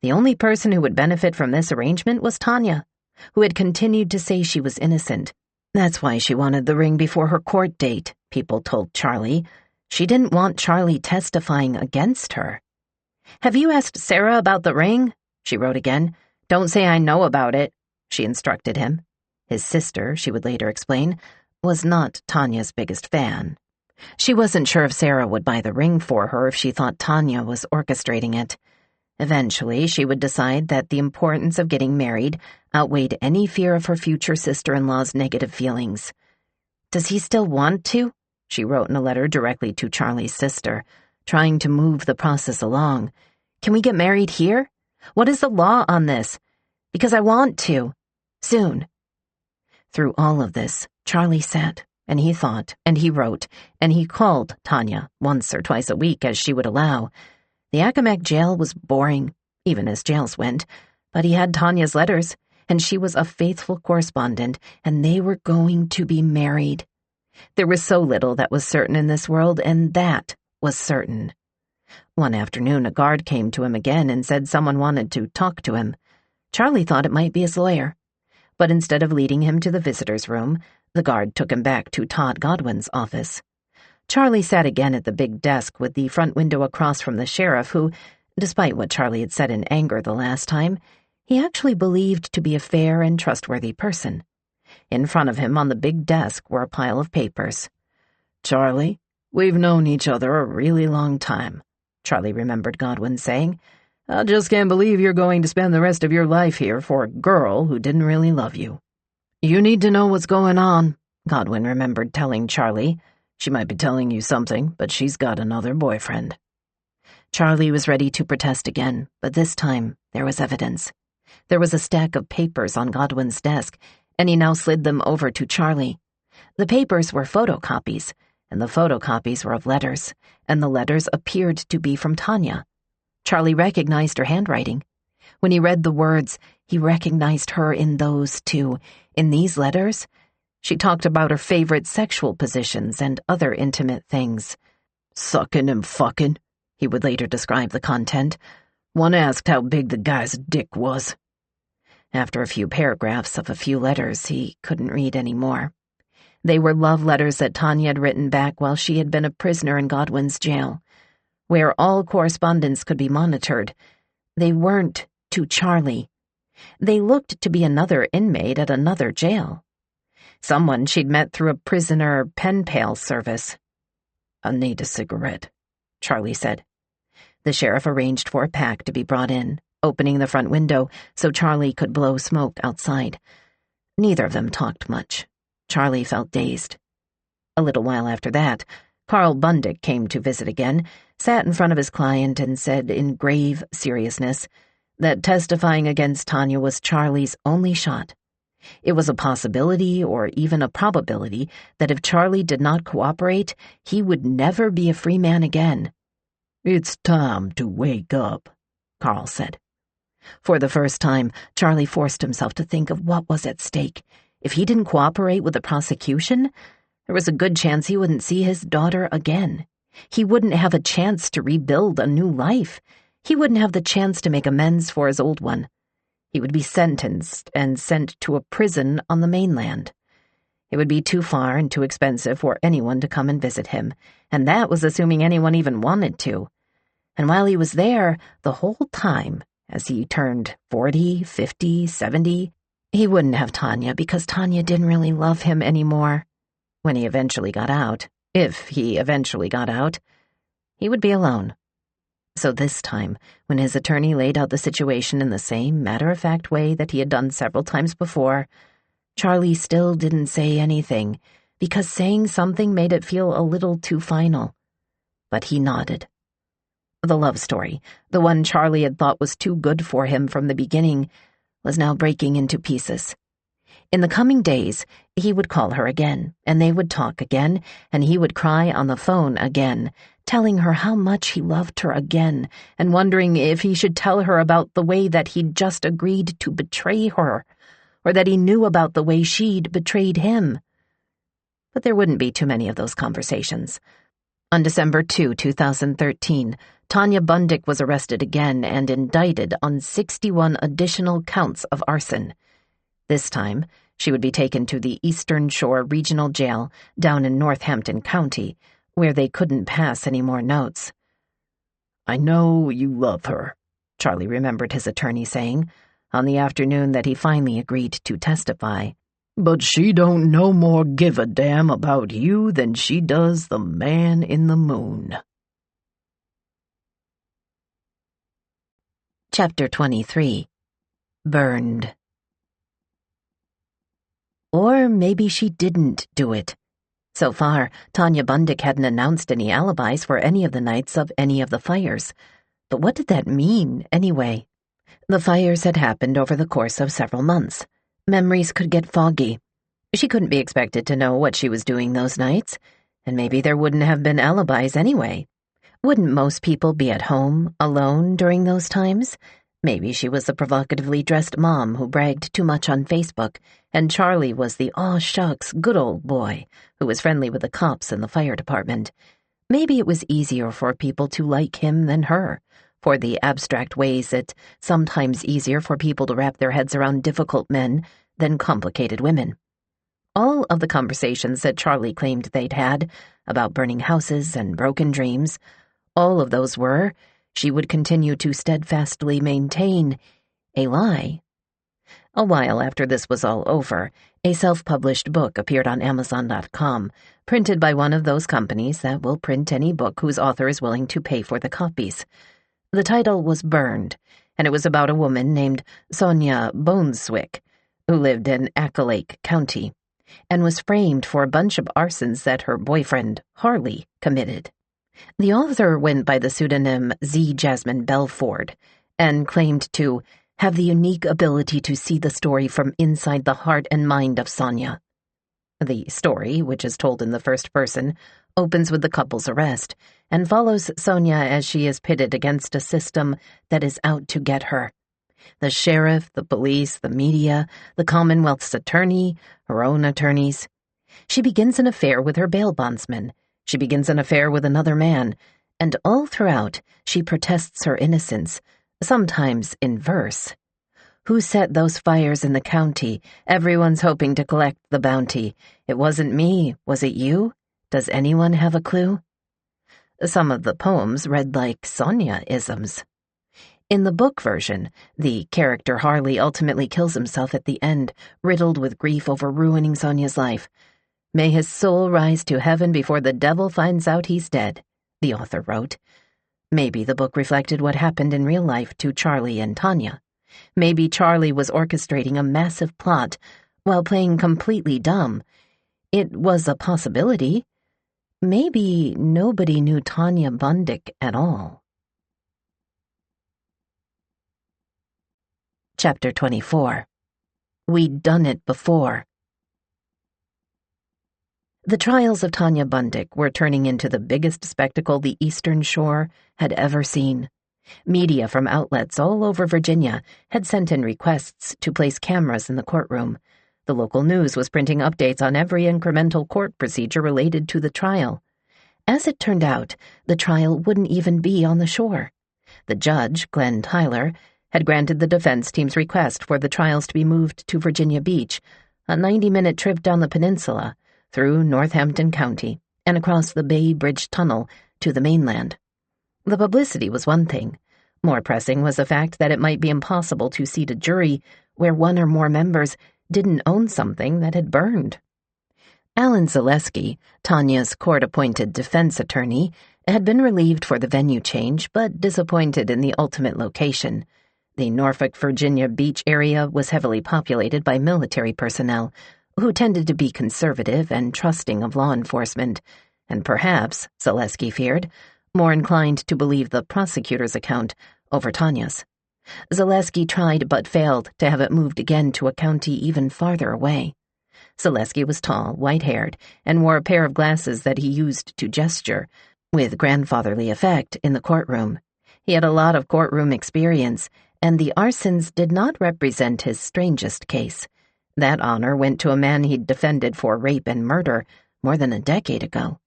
The only person who would benefit from this arrangement was Tanya, who had continued to say she was innocent. That's why she wanted the ring before her court date, people told Charlie. She didn't want Charlie testifying against her. Have you asked Sarah about the ring? She wrote again. Don't say I know about it, she instructed him. His sister, she would later explain, was not Tanya's biggest fan. She wasn't sure if Sarah would buy the ring for her if she thought Tanya was orchestrating it. Eventually, she would decide that the importance of getting married outweighed any fear of her future sister-in-law's negative feelings. Does he still want to? She wrote in a letter directly to Charlie's sister, trying to move the process along. Can we get married here? What is the law on this? Because I want to. Soon. Through all of this, Charlie sat, and he thought, and he wrote, and he called Tanya once or twice a week as she would allow. The Accomack jail was boring, even as jails went, but he had Tanya's letters, and she was a faithful correspondent, and they were going to be married. There was so little that was certain in this world, and that was certain. One afternoon, a guard came to him again and said someone wanted to talk to him. Charlie thought it might be his lawyer, but instead of leading him to the visitor's room, the guard took him back to Todd Godwin's office. Charlie sat again at the big desk with the front window across from the sheriff who, despite what Charlie had said in anger the last time, he actually believed to be a fair and trustworthy person. In front of him on the big desk were a pile of papers. Charlie, we've known each other a really long time, Charlie remembered Godwin saying. I just can't believe you're going to spend the rest of your life here for a girl who didn't really love you. You need to know what's going on, Godwin remembered telling Charlie. She might be telling you something, but she's got another boyfriend. Charlie was ready to protest again, but this time there was evidence. There was a stack of papers on Godwin's desk, and he now slid them over to Charlie. The papers were photocopies, and the photocopies were of letters, and the letters appeared to be from Tanya. Charlie recognized her handwriting. When he read the words, he recognized her in those too. In these letters, she talked about her favorite sexual positions and other intimate things. Sucking and fucking, he would later describe the content. One asked how big the guy's dick was. After a few paragraphs of a few letters, he couldn't read any more. They were love letters that Tanya had written back while she had been a prisoner in Godwin's jail, where all correspondence could be monitored. They weren't to Charlie. They looked to be another inmate at another jail. Someone she'd met through a prisoner pen pal service. I need a cigarette, Charlie said. The sheriff arranged for a pack to be brought in, opening the front window so Charlie could blow smoke outside. Neither of them talked much. Charlie felt dazed. A little while after that, Carl Bundick came to visit again, sat in front of his client, and said in grave seriousness that testifying against Tanya was Charlie's only shot. It was a possibility, or even a probability, that if Charlie did not cooperate, he would never be a free man again. It's time to wake up, Carl said. For the first time, Charlie forced himself to think of what was at stake. If he didn't cooperate with the prosecution, there was a good chance he wouldn't see his daughter again. He wouldn't have a chance to rebuild a new life. He wouldn't have the chance to make amends for his old one. He would be sentenced and sent to a prison on the mainland. It would be too far and too expensive for anyone to come and visit him, and that was assuming anyone even wanted to. And while he was there, the whole time, as he turned 40, 50, 70, he wouldn't have Tanya because Tanya didn't really love him anymore. When he eventually got out, if he eventually got out, he would be alone. So this time, when his attorney laid out the situation in the same matter-of-fact way that he had done several times before, Charlie still didn't say anything, because saying something made it feel a little too final. But he nodded. The love story, the one Charlie had thought was too good for him from the beginning, was now breaking into pieces. In the coming days, he would call her again, and they would talk again, and he would cry on the phone again, telling her how much he loved her again, and wondering if he should tell her about the way that he'd just agreed to betray her, or that he knew about the way she'd betrayed him. But there wouldn't be too many of those conversations. On December 2, 2013, Tanya Bundick was arrested again and indicted on 61 additional counts of arson. This time, she would be taken to the Eastern Shore Regional Jail down in Northampton County, where they couldn't pass any more notes. "I know you love her," Charlie remembered his attorney saying, on the afternoon that he finally agreed to testify. "But she don't no more give a damn about you than she does the man in the moon." Chapter 23. Burned. Or maybe she didn't do it. So far, Tanya Bundick hadn't announced any alibis for any of the nights of any of the fires. But what did that mean, anyway? The fires had happened over the course of several months. Memories could get foggy. She couldn't be expected to know what she was doing those nights, and maybe there wouldn't have been alibis anyway. Wouldn't most people be at home, alone, during those times? Maybe she was the provocatively dressed mom who bragged too much on Facebook, and Charlie was the aw-shucks good old boy who was friendly with the cops and the fire department. Maybe it was easier for people to like him than her, for the abstract ways it's sometimes easier for people to wrap their heads around difficult men than complicated women. All of the conversations that Charlie claimed they'd had about burning houses and broken dreams, all of those were, she would continue to steadfastly maintain, a lie. A while after this was all over, a self-published book appeared on Amazon.com, printed by one of those companies that will print any book whose author is willing to pay for the copies. The title was Burned, and it was about a woman named Sonia Boneswick, who lived in Accomack County, and was framed for a bunch of arsons that her boyfriend, Harley, committed. The author went by the pseudonym Z. Jasmine Belford, and claimed to have the unique ability to see the story from inside the heart and mind of Sonia. The story, which is told in the first person, opens with the couple's arrest, and follows Sonia as she is pitted against a system that is out to get her. The sheriff, the police, the media, the Commonwealth's attorney, her own attorneys. She begins an affair with her bail bondsman. She begins an affair with another man, and all throughout she protests her innocence, sometimes in verse. Who set those fires in the county? Everyone's hoping to collect the bounty. It wasn't me, was it you? Does anyone have a clue? Some of the poems read like Sonia-isms. In the book version, the character Harley ultimately kills himself at the end, riddled with grief over ruining Sonia's life. May his soul rise to heaven before the devil finds out he's dead, the author wrote. Maybe the book reflected what happened in real life to Charlie and Tanya. Maybe Charlie was orchestrating a massive plot while playing completely dumb. It was a possibility. Maybe nobody knew Tanya Bundick at all. Chapter 24. We'd done it before. The trials of Tanya Bundick were turning into the biggest spectacle the Eastern Shore had ever seen. Media from outlets all over Virginia had sent in requests to place cameras in the courtroom. The local news was printing updates on every incremental court procedure related to the trial. As it turned out, the trial wouldn't even be on the shore. The judge, Glenn Tyler, had granted the defense team's request for the trials to be moved to Virginia Beach, a 90-minute trip down the peninsula, through Northampton County, and across the Bay Bridge Tunnel to the mainland. The publicity was one thing. More pressing was the fact that it might be impossible to seat a jury where one or more members didn't own something that had burned. Alan Zaleski, Tanya's court-appointed defense attorney, had been relieved for the venue change, but disappointed in the ultimate location. The Norfolk, Virginia beach area was heavily populated by military personnel, who tended to be conservative and trusting of law enforcement, and perhaps, Zaleski feared, more inclined to believe the prosecutor's account over Tanya's. Zaleski tried but failed to have it moved again to a county even farther away. Zaleski was tall, white-haired, and wore a pair of glasses that he used to gesture, with grandfatherly effect, in the courtroom. He had a lot of courtroom experience, and the arsons did not represent his strangest case. That honor went to a man he'd defended for rape and murder more than a decade ago.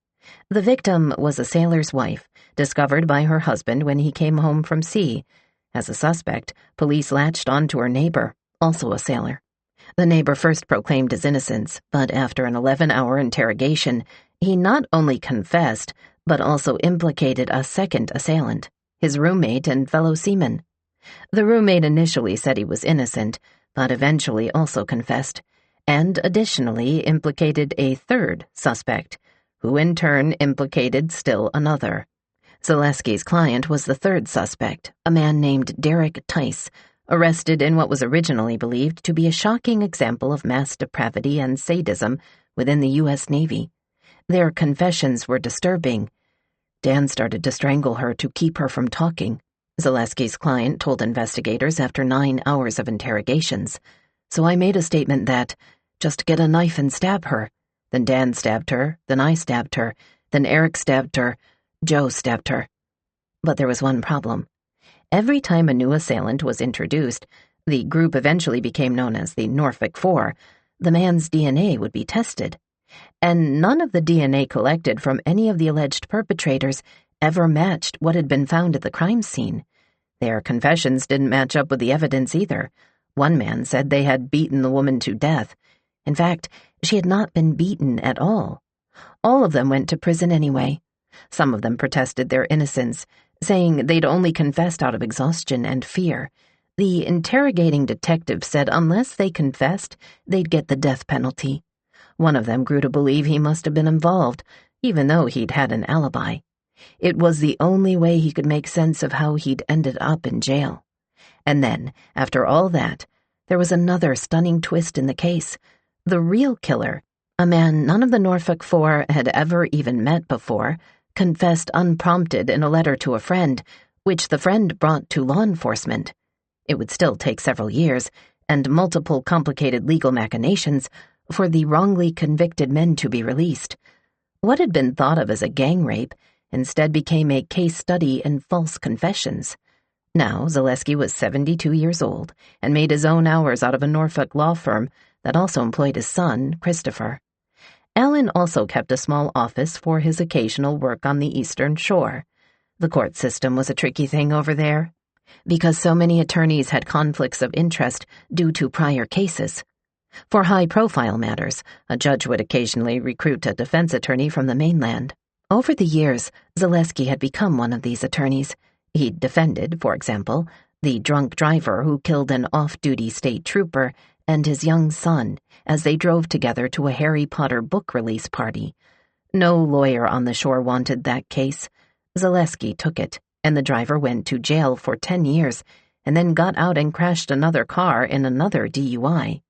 The victim was a sailor's wife, discovered by her husband when he came home from sea. As a suspect, police latched onto her neighbor, also a sailor. The neighbor first proclaimed his innocence, but after an 11-hour interrogation, he not only confessed, but also implicated a second assailant, his roommate and fellow seaman. The roommate initially said he was innocent, but eventually also confessed, and additionally implicated a third suspect, who in turn implicated still another. Zaleski's client was the third suspect, a man named Derek Tice, arrested in what was originally believed to be a shocking example of mass depravity and sadism within the U.S. Navy. Their confessions were disturbing. Dan started to strangle her to keep her from talking, Zaleski's client told investigators after 9 hours of interrogations. So I made a statement that, just get a knife and stab her. Then Dan stabbed her, then I stabbed her, then Eric stabbed her, Joe stabbed her. But there was one problem. Every time a new assailant was introduced, the group eventually became known as the Norfolk Four, the man's DNA would be tested. And none of the DNA collected from any of the alleged perpetrators ever matched what had been found at the crime scene. Their confessions didn't match up with the evidence either. One man said they had beaten the woman to death. In fact, she had not been beaten at all. All of them went to prison anyway. Some of them protested their innocence, saying they'd only confessed out of exhaustion and fear. The interrogating detective said unless they confessed, they'd get the death penalty. One of them grew to believe he must have been involved, even though he'd had an alibi. It was the only way he could make sense of how he'd ended up in jail. And then, after all that, there was another stunning twist in the case. The real killer, a man none of the Norfolk Four had ever even met before, confessed unprompted in a letter to a friend, which the friend brought to law enforcement. It would still take several years, and multiple complicated legal machinations, for the wrongly convicted men to be released. What had been thought of as a gang rape instead became a case study in false confessions. Now, Zaleski was 72 years old and made his own hours out of a Norfolk law firm that also employed his son, Christopher. Alan also kept a small office for his occasional work on the Eastern Shore. The court system was a tricky thing over there, because so many attorneys had conflicts of interest due to prior cases. For high-profile matters, a judge would occasionally recruit a defense attorney from the mainland. Over the years, Zaleski had become one of these attorneys. He'd defended, for example, the drunk driver who killed an off-duty state trooper and his young son as they drove together to a Harry Potter book release party. No lawyer on the shore wanted that case. Zaleski took it, and the driver went to jail for 10 years and then got out and crashed another car in another DUI.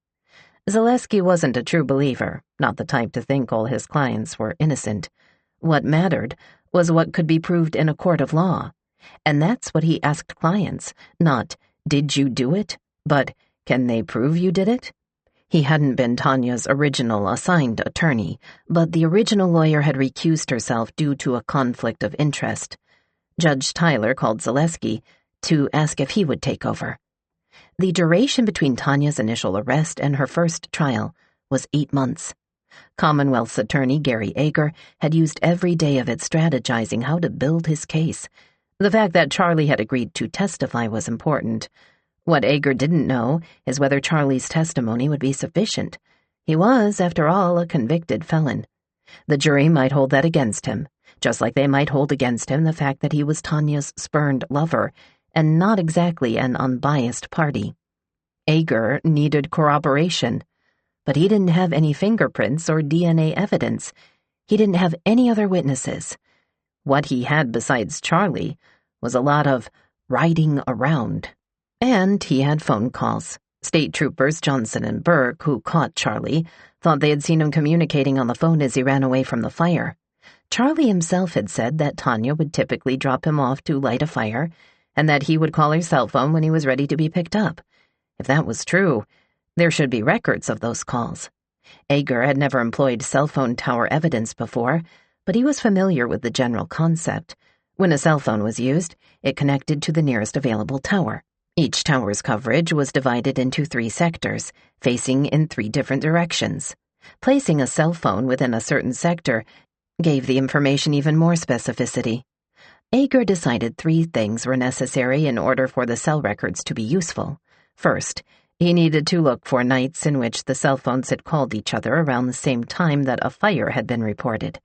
Zaleski wasn't a true believer, not the type to think all his clients were innocent. What mattered was what could be proved in a court of law. And that's what he asked clients, not, did you do it, but, can they prove you did it? He hadn't been Tanya's original assigned attorney, but the original lawyer had recused herself due to a conflict of interest. Judge Tyler called Zaleski to ask if he would take over. The duration between Tanya's initial arrest and her first trial was 8 months. Commonwealth's attorney Gary Ager had used every day of it strategizing how to build his case. The fact that Charlie had agreed to testify was important. What Ager didn't know is whether Charlie's testimony would be sufficient. He was, after all, a convicted felon. The jury might hold that against him, just like they might hold against him the fact that he was Tanya's spurned lover, and not exactly an unbiased party. Ager needed corroboration, but he didn't have any fingerprints or DNA evidence. He didn't have any other witnesses. What he had besides Charlie was a lot of riding around. And he had phone calls. State troopers Johnson and Burke, who caught Charlie, thought they had seen him communicating on the phone as he ran away from the fire. Charlie himself had said that Tanya would typically drop him off to light a fire, and that he would call her cell phone when he was ready to be picked up. If that was true, there should be records of those calls. Ager had never employed cell phone tower evidence before, but he was familiar with the general concept. When a cell phone was used, it connected to the nearest available tower. Each tower's coverage was divided into 3 sectors, facing in 3 different directions. Placing a cell phone within a certain sector gave the information even more specificity. Ager decided 3 things were necessary in order for the cell records to be useful. First, he needed to look for nights in which the cell phones had called each other around the same time that a fire had been reported.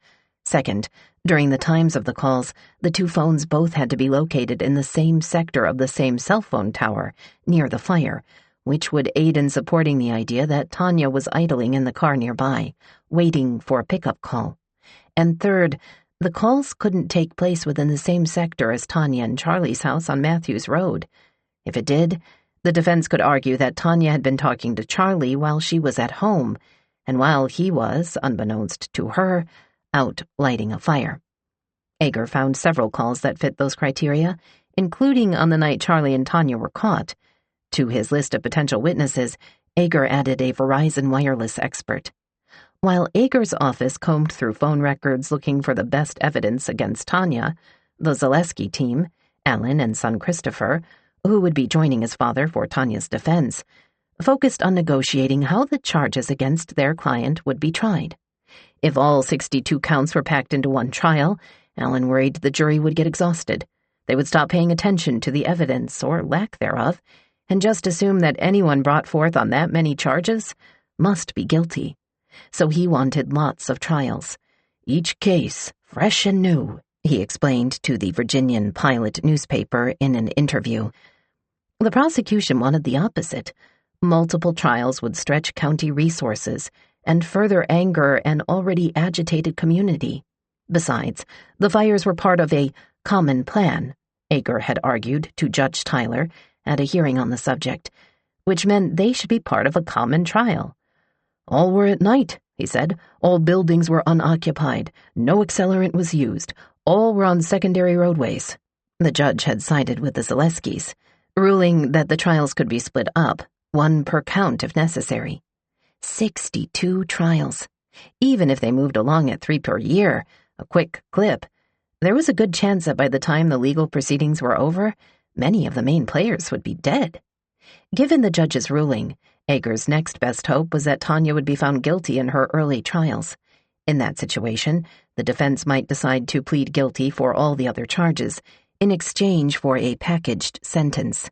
Second, during the times of the calls, the 2 phones both had to be located in the same sector of the same cell phone tower, near the fire, which would aid in supporting the idea that Tanya was idling in the car nearby, waiting for a pickup call. And third, the calls couldn't take place within the same sector as Tanya and Charlie's house on Matthews Road. If it did, the defense could argue that Tanya had been talking to Charlie while she was at home, and while he was, unbeknownst to her, out lighting a fire. Ager found several calls that fit those criteria, including on the night Charlie and Tanya were caught. To his list of potential witnesses, Ager added a Verizon wireless expert. While Ager's office combed through phone records looking for the best evidence against Tanya, the Zaleski team, Alan and son Christopher, who would be joining his father for Tanya's defense, focused on negotiating how the charges against their client would be tried. If all 62 counts were packed into one trial, Alan worried the jury would get exhausted. They would stop paying attention to the evidence, or lack thereof, and just assume that anyone brought forth on that many charges must be guilty. So he wanted lots of trials. Each case fresh and new, he explained to the Virginian Pilot newspaper in an interview. The prosecution wanted the opposite. Multiple trials would stretch county resources and further anger an already agitated community. Besides, the fires were part of a common plan, Ager had argued to Judge Tyler at a hearing on the subject, which meant they should be part of a common trial. All were at night, he said. All buildings were unoccupied. No accelerant was used. All were on secondary roadways. The judge had sided with the Zaleskis, ruling that the trials could be split up, 1 per count if necessary. 62 trials. Even if they moved along at 3 per year, a quick clip, there was a good chance that by the time the legal proceedings were over, many of the main players would be dead. Given the judge's ruling, Ager's next best hope was that Tanya would be found guilty in her early trials. In that situation, the defense might decide to plead guilty for all the other charges, in exchange for a packaged sentence.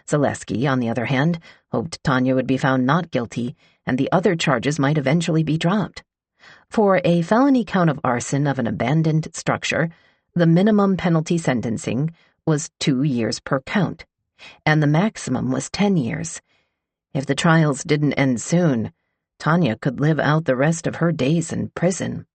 Zaleski, on the other hand, hoped Tanya would be found not guilty, and the other charges might eventually be dropped. For a felony count of arson of an abandoned structure, the minimum penalty sentencing was 2 years per count, and the maximum was 10 years. If the trials didn't end soon, Tanya could live out the rest of her days in prison.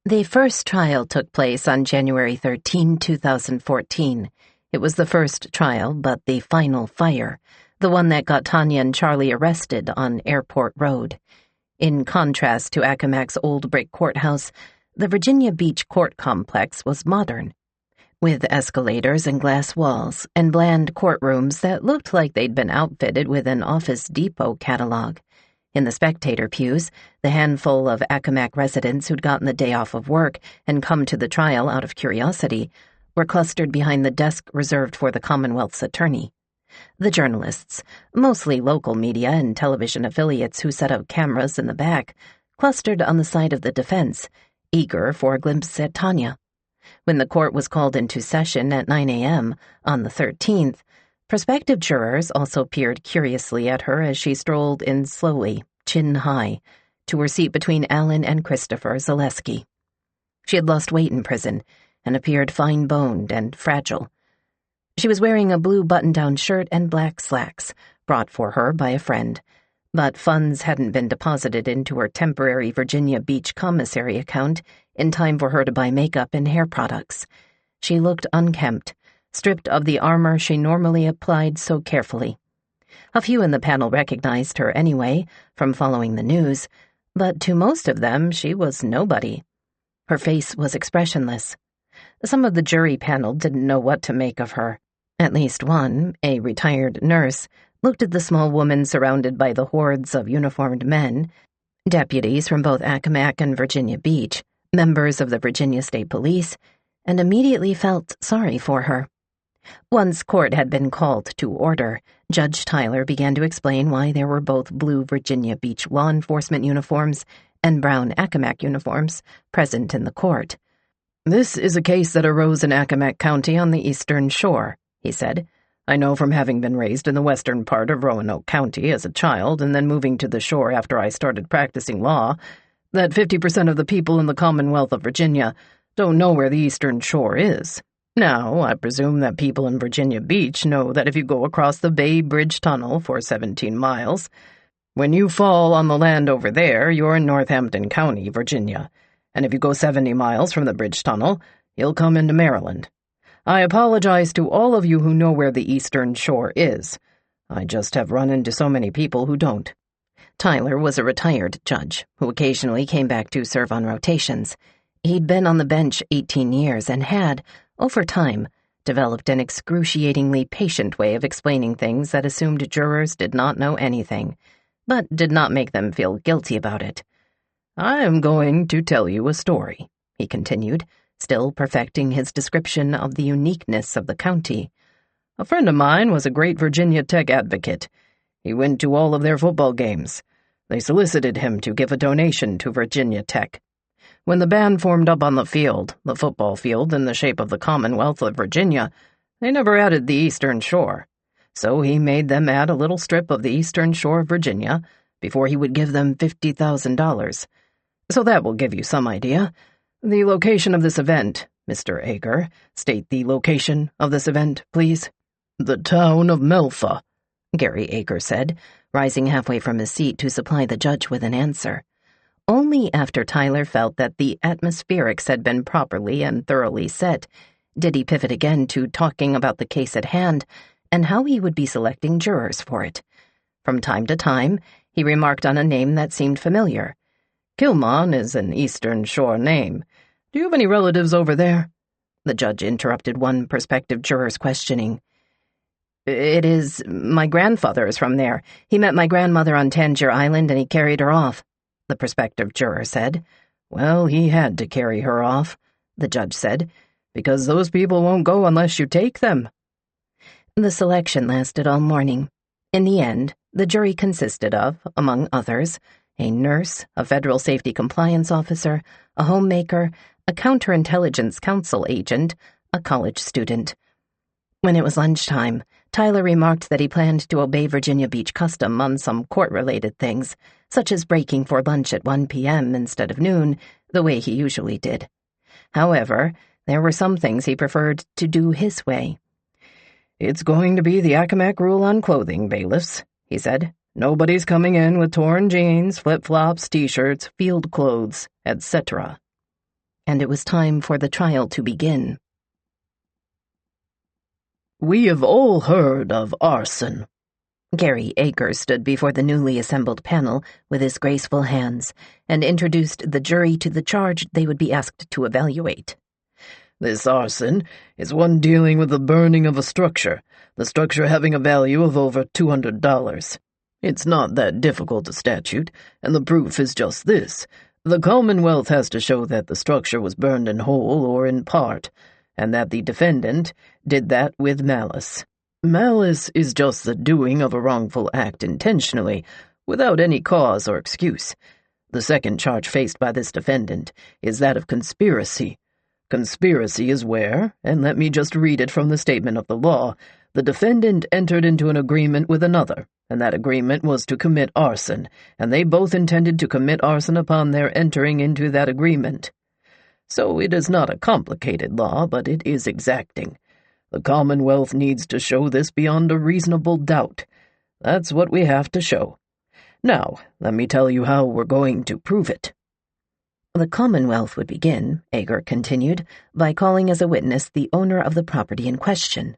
The first trial took place on January 13, 2014. It was the first trial, but the final fire, the one that got Tanya and Charlie arrested on Airport Road. In contrast to Accomack's old brick courthouse, the Virginia Beach court complex was modern, with escalators and glass walls and bland courtrooms that looked like they'd been outfitted with an Office Depot catalog. In the spectator pews, the handful of Accomack residents who'd gotten the day off of work and come to the trial out of curiosity were clustered behind the desk reserved for the Commonwealth's attorney. The journalists, mostly local media and television affiliates who set up cameras in the back, clustered on the side of the defense, eager for a glimpse at Tanya. When the court was called into session at 9 a.m. on the 13th, prospective jurors also peered curiously at her as she strolled in slowly, chin high, to her seat between Alan and Christopher Zaleski. She had lost weight in prison and appeared fine-boned and fragile. She was wearing a blue button-down shirt and black slacks, brought for her by a friend, but funds hadn't been deposited into her temporary Virginia Beach commissary account in time for her to buy makeup and hair products. She looked unkempt, stripped of the armor she normally applied so carefully. A few in the panel recognized her anyway, from following the news, but to most of them she was nobody. Her face was expressionless. Some of the jury panel didn't know what to make of her. At least one, a retired nurse, looked at the small woman surrounded by the hordes of uniformed men, deputies from both Accomack and Virginia Beach, members of the Virginia State Police, and immediately felt sorry for her. Once court had been called to order, Judge Tyler began to explain why there were both blue Virginia Beach law enforcement uniforms and brown Accomack uniforms present in the court. "This is a case that arose in Accomack County on the eastern shore," he said. "I know from having been raised in the western part of Roanoke County as a child and then moving to the shore after I started practicing law, that 50% of the people in the Commonwealth of Virginia don't know where the eastern shore is. Now, I presume that people in Virginia Beach know that if you go across the Bay Bridge Tunnel for 17 miles, when you fall on the land over there, you're in Northampton County, Virginia, and if you go 70 miles from the bridge tunnel, you'll come into Maryland. I apologize to all of you who know where the eastern shore is. I just have run into so many people who don't." Tyler was a retired judge who occasionally came back to serve on rotations. He'd been on the bench 18 years and had, over time, developed an excruciatingly patient way of explaining things that assumed jurors did not know anything, but did not make them feel guilty about it. "I am going to tell you a story," he continued, still perfecting his description of the uniqueness of the county. "A friend of mine was a great Virginia Tech advocate. He went to all of their football games. They solicited him to give a donation to Virginia Tech. When the band formed up on the field, the football field in the shape of the Commonwealth of Virginia, they never added the eastern shore. So he made them add a little strip of the eastern shore of Virginia before he would give them $50,000. So that will give you some idea. The location of this event, Mr. Ager, state the location of this event, please." "The town of Melfa," Gary Ager said, rising halfway from his seat to supply the judge with an answer. Only after Tyler felt that the atmospherics had been properly and thoroughly set did he pivot again to talking about the case at hand and how he would be selecting jurors for it. From time to time, he remarked on a name that seemed familiar. "Kilmon is an Eastern Shore name. Do you have any relatives over there?" The judge interrupted one prospective juror's questioning. "It is. My grandfather is from there. He met my grandmother on Tangier Island and he carried her off," the prospective juror said. "Well, he had to carry her off," the judge said, "because those people won't go unless you take them." The selection lasted all morning. In the end, the jury consisted of, among others, a nurse, a federal safety compliance officer, a homemaker, a counterintelligence council agent, a college student. When it was lunchtime, Tyler remarked that he planned to obey Virginia Beach custom on some court-related things, such as breaking for lunch at 1 p.m. instead of noon, the way he usually did. However, there were some things he preferred to do his way. "It's going to be the Accomack rule on clothing, bailiffs," he said. "Nobody's coming in with torn jeans, flip-flops, t-shirts, field clothes, etc." And it was time for the trial to begin. "We have all heard of arson." Gary Ager stood before the newly assembled panel with his graceful hands and introduced the jury to the charge they would be asked to evaluate. "This arson is one dealing with the burning of a structure, the structure having a value of over $200. It's not that difficult a statute, and the proof is just this. The Commonwealth has to show that the structure was burned in whole or in part, and that the defendant did that with malice. Malice is just the doing of a wrongful act intentionally, without any cause or excuse. The second charge faced by this defendant is that of conspiracy. Conspiracy is where, and let me just read it from the statement of the law, the defendant entered into an agreement with another, and that agreement was to commit arson, and they both intended to commit arson upon their entering into that agreement. So it is not a complicated law, but it is exacting. The Commonwealth needs to show this beyond a reasonable doubt. That's what we have to show. Now, let me tell you how we're going to prove it." The Commonwealth would begin, Ager continued, by calling as a witness the owner of the property in question.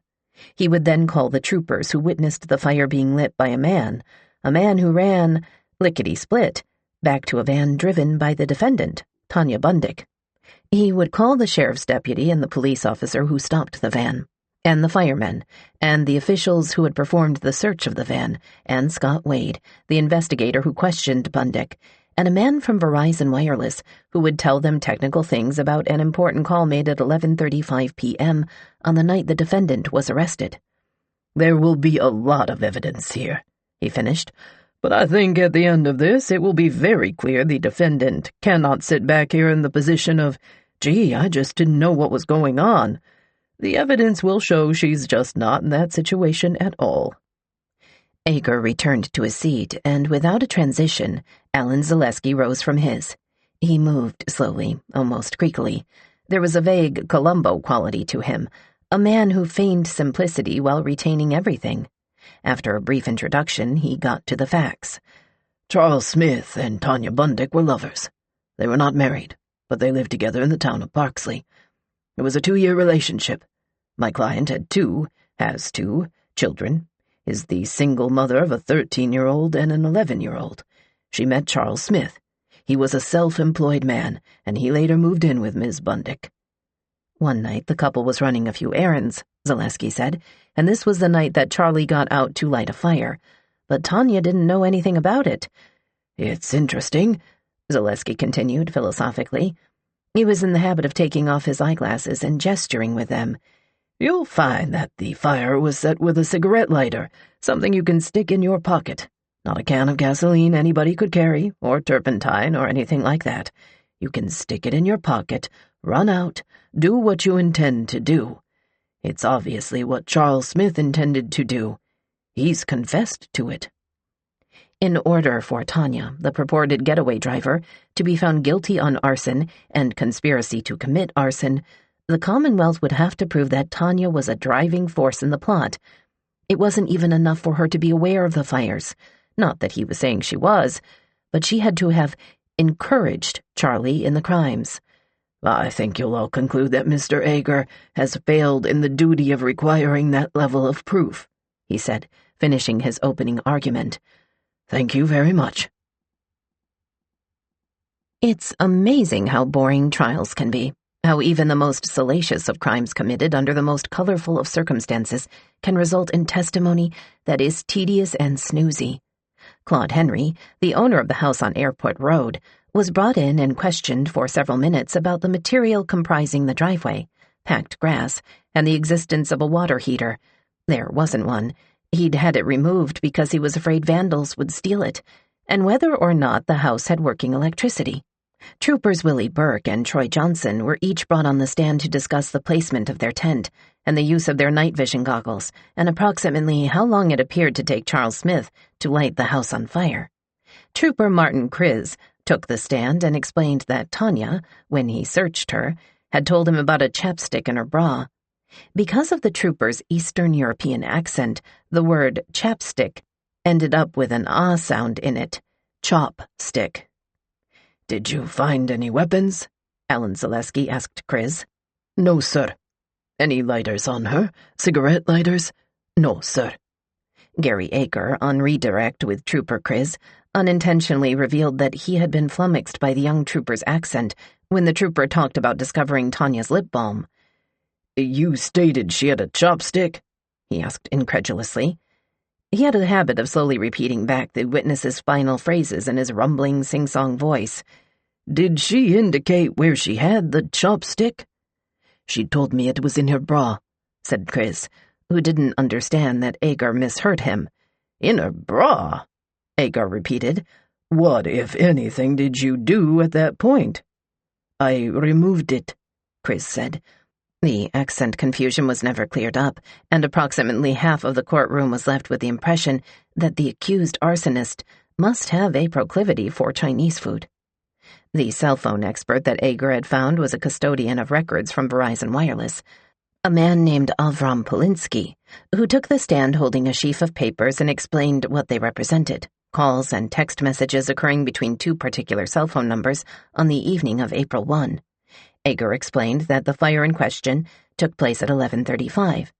He would then call the troopers who witnessed the fire being lit by a man who ran, lickety-split, back to a van driven by the defendant, Tanya Bundick. He would call the sheriff's deputy and the police officer who stopped the van, and the firemen, and the officials who had performed the search of the van, and Scott Wade, the investigator who questioned Bundick, and a man from Verizon Wireless who would tell them technical things about an important call made at 11:35 p.m. on the night the defendant was arrested. "There will be a lot of evidence here," he finished, "but I think at the end of this it will be very clear the defendant cannot sit back here in the position of, 'Gee, I just didn't know what was going on.' The evidence will show she's just not in that situation at all." Ager returned to his seat, and without a transition, Alan Zaleski rose from his. He moved slowly, almost creakily. There was a vague Columbo quality to him, a man who feigned simplicity while retaining everything. After a brief introduction, he got to the facts. "Charles Smith and Tanya Bundick were lovers. They were not married, but they lived together in the town of Parksley. It was a 2-year relationship. My client has two children, is the single mother of a 13-year-old and an 11-year-old. She met Charles Smith. He was a self-employed man, and he later moved in with Ms. Bundick." One night the couple was running a few errands, Zaleski said, and this was the night that Charlie got out to light a fire. But Tanya didn't know anything about it. "It's interesting," Zaleski continued philosophically. He was in the habit of taking off his eyeglasses and gesturing with them. "You'll find that the fire was set with a cigarette lighter, something you can stick in your pocket. Not a can of gasoline anybody could carry, or turpentine, or anything like that. You can stick it in your pocket, run out, do what you intend to do. It's obviously what Charles Smith intended to do. He's confessed to it." In order for Tanya, the purported getaway driver, to be found guilty on arson and conspiracy to commit arson, the Commonwealth would have to prove that Tanya was a driving force in the plot. It wasn't even enough for her to be aware of the fires. Not that he was saying she was, but she had to have encouraged Charlie in the crimes. "I think you'll all conclude that Mr. Ager has failed in the duty of requiring that level of proof," he said, finishing his opening argument. "Thank you very much." It's amazing how boring trials can be, how even the most salacious of crimes committed under the most colorful of circumstances can result in testimony that is tedious and snoozy. Claude Henry, the owner of the house on Airport Road, was brought in and questioned for several minutes about the material comprising the driveway, packed grass, and the existence of a water heater. There wasn't one. He'd had it removed because he was afraid vandals would steal it, and whether or not the house had working electricity. Troopers Willie Burke and Troy Johnson were each brought on the stand to discuss the placement of their tent and the use of their night vision goggles, and approximately how long it appeared to take Charles Smith to light the house on fire. Trooper Martin Kriz took the stand and explained that Tanya, when he searched her, had told him about a chapstick in her bra. Because of the trooper's Eastern European accent, the word chapstick ended up with an ah sound in it. Chop-stick. "Did you find any weapons?" Alan Zaleski asked Kriz. "No, sir." "Any lighters on her? Cigarette lighters?" "No, sir." Gary Aker, on redirect with Trooper Kriz, unintentionally revealed that he had been flummoxed by the young trooper's accent when the trooper talked about discovering Tanya's lip balm. "You stated she had a chopstick?" he asked incredulously. He had a habit of slowly repeating back the witness's final phrases in his rumbling, sing-song voice. "Did she indicate where she had the chopstick?" "She told me it was in her bra," said Kriz, who didn't understand that Agar misheard him. "In her bra?" Agar repeated. "What, if anything, did you do at that point?" "I removed it," Kriz said. The accent confusion was never cleared up, and approximately half of the courtroom was left with the impression that the accused arsonist must have a proclivity for Chinese food. The cell phone expert that Ager had found was a custodian of records from Verizon Wireless, a man named Avram Polinsky, who took the stand holding a sheaf of papers and explained what they represented. calls and text messages occurring between two particular cell phone numbers on the evening of April 1. Ager explained that the fire in question took place at 11:35.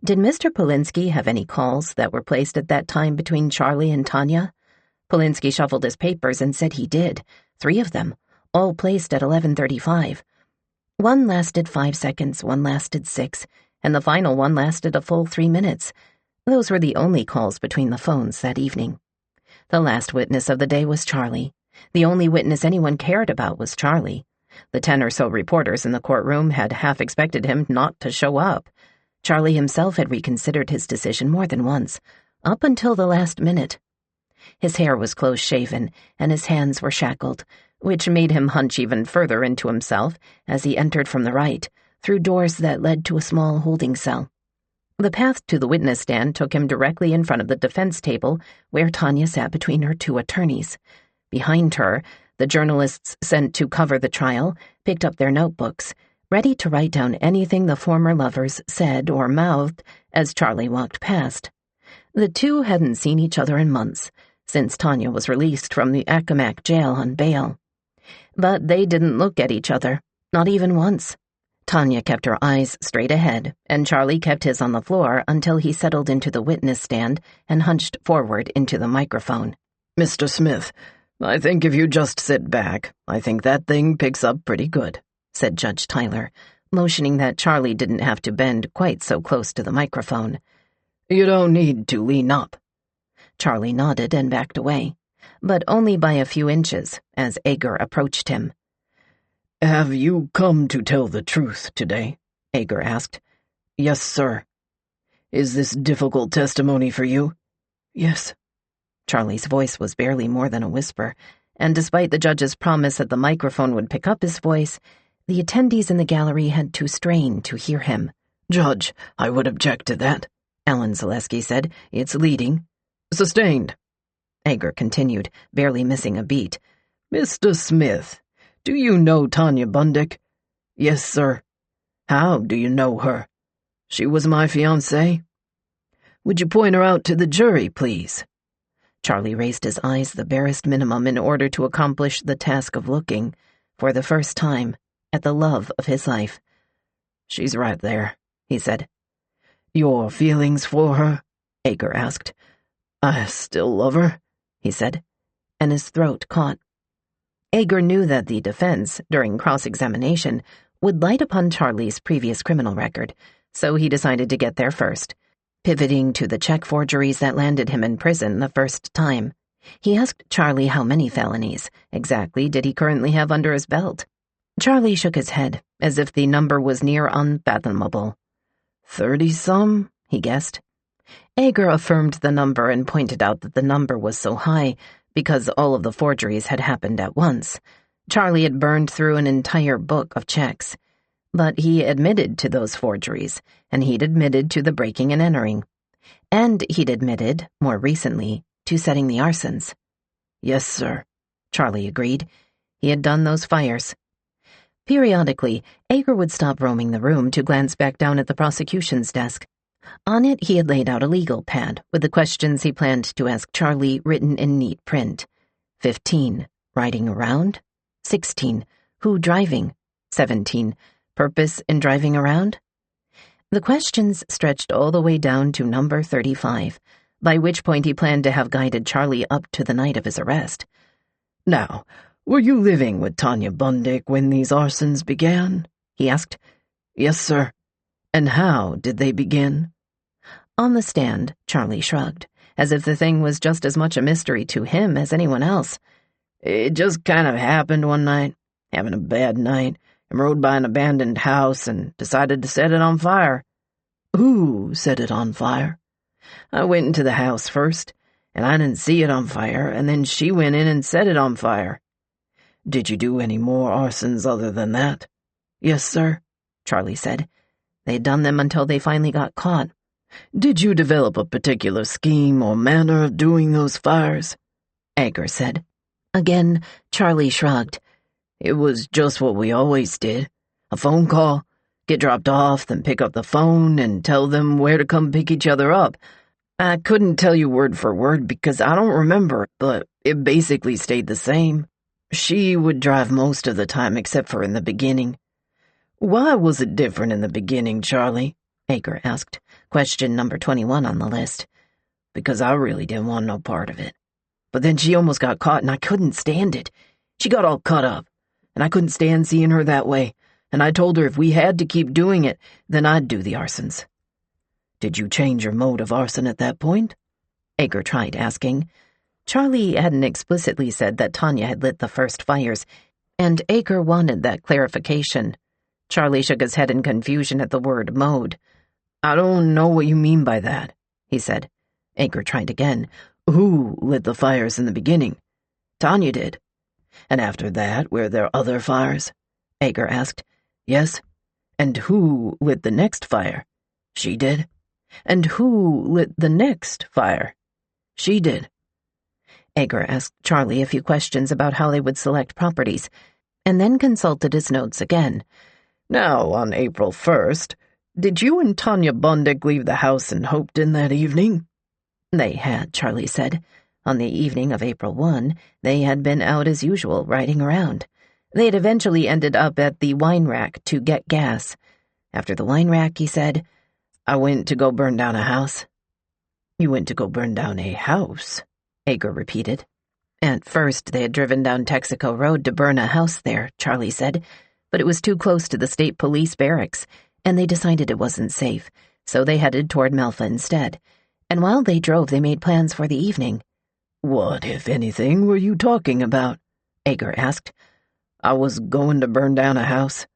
Did Mr. Polinsky have any calls that were placed at that time between Charlie and Tanya? Polinsky shuffled his papers and said he did, 3 of them, all placed at 11:35. One lasted 5 seconds, one lasted 6, and the final one lasted a full 3 minutes. Those were the only calls between the phones that evening. The last witness of the day was Charlie. The only witness anyone cared about was Charlie. The 10 or so reporters in the courtroom had half expected him not to show up. Charlie himself had reconsidered his decision more than once, up until the last minute. His hair was close-shaven, and his hands were shackled, which made him hunch even further into himself as he entered from the right, through doors that led to a small holding cell. The path to the witness stand took him directly in front of the defense table, where Tanya sat between her 2 attorneys. Behind her, the journalists sent to cover the trial picked up their notebooks, ready to write down anything the former lovers said or mouthed as Charlie walked past. The 2 hadn't seen each other in months, since Tanya was released from the Accomack jail on bail. But they didn't look at each other, not even once. Tanya kept her eyes straight ahead, and Charlie kept his on the floor until he settled into the witness stand and hunched forward into the microphone. "Mr. Smith, I think if you just sit back, I think that thing picks up pretty good," said Judge Tyler, motioning that Charlie didn't have to bend quite so close to the microphone. "You don't need to lean up." Charlie nodded and backed away, but only by a few inches as Ager approached him. "Have you come to tell the truth today?" Ager asked. "Yes, sir." "Is this difficult testimony for you?" "Yes." Charlie's voice was barely more than a whisper, and despite the judge's promise that the microphone would pick up his voice, the attendees in the gallery had to strain to hear him. "Judge, I would object to that," Alan Zaleski said. "It's leading." "Sustained." Ager continued, barely missing a beat. "Mr. Smith, do you know Tanya Bundick?" "Yes, sir." "How do you know her?" "She was my fiancée." "Would you point her out to the jury, please?" Charlie raised his eyes the barest minimum in order to accomplish the task of looking, for the first time, at the love of his life. "She's right there," he said. "Your feelings for her?" Ager asked. "I still love her," he said, and his throat caught. Ager knew that the defense, during cross-examination, would light upon Charlie's previous criminal record, so he decided to get there first, pivoting to the check forgeries that landed him in prison the first time. He asked Charlie how many felonies exactly did he currently have under his belt. Charlie shook his head, as if the number was near unfathomable. 30-some, he guessed. Ager affirmed the number and pointed out that the number was so high because all of the forgeries had happened at once. Charlie had burned through an entire book of checks. But he admitted to those forgeries, and he'd admitted to the breaking and entering. And he'd admitted, more recently, to setting the arsons. "Yes, sir," Charlie agreed. He had done those fires. Periodically, Ager would stop roaming the room to glance back down at the prosecution's desk. On it, he had laid out a legal pad with the questions he planned to ask Charlie written in neat print. 15. Riding around? 16. Who driving? 17. Purpose in driving around? The questions stretched all the way down to number 35, by which point he planned to have guided Charlie up to the night of his arrest. "Now, were you living with Tanya Bundick when these arsons began?" he asked. "Yes, sir." "And how did they begin?" On the stand, Charlie shrugged, as if the thing was just as much a mystery to him as anyone else. "It just kind of happened one night, having a bad night, and rode by an abandoned house and decided to set it on fire." "Who set it on fire?" "I went into the house first, and I didn't see it on fire, and then she went in and set it on fire." "Did you do any more arsons other than that?" "Yes, sir," Charlie said. They'd done them until they finally got caught. "Did you develop a particular scheme or manner of doing those fires?" Ager said. Again, Charlie shrugged. "It was just what we always did. A phone call, get dropped off, then pick up the phone and tell them where to come pick each other up. I couldn't tell you word for word because I don't remember, but it basically stayed the same. She would drive most of the time except for in the beginning. Why was it different in the beginning, Charlie? Ager asked, question number 21 on the list. Because I really didn't want no part of it. But then she almost got caught and I couldn't stand it. She got all cut up, and I couldn't stand seeing her that way, and I told her if we had to keep doing it, then I'd do the arsons. Did you change your mode of arson at that point? Ager tried asking. Charlie hadn't explicitly said that Tanya had lit the first fires, and Ager wanted that clarification. Charlie shook his head in confusion at the word mode. I don't know what you mean by that, he said. Ager tried again. Who lit the fires in the beginning? Tanya did. And after that, were there other fires? Ager asked. Yes. And who lit the next fire? She did. And who lit the next fire? She did. Ager asked Charlie a few questions about how they would select properties, and then consulted his notes again. Now, on April 1st, did you and Tanya Bundick leave the house in Hopeton that evening? They had, Charlie said. On the evening of April 1, they had been out as usual, riding around. They had eventually ended up at the wine rack to get gas. After the wine rack, he said, I went to go burn down a house. You went to go burn down a house? Ager repeated. At first, they had driven down Texaco Road to burn a house there, Charlie said, but it was too close to the state police barracks, and they decided it wasn't safe, so they headed toward Melfa instead. And while they drove, they made plans for the evening. What, if anything, were you talking about? Ager asked. I was going to burn down a house.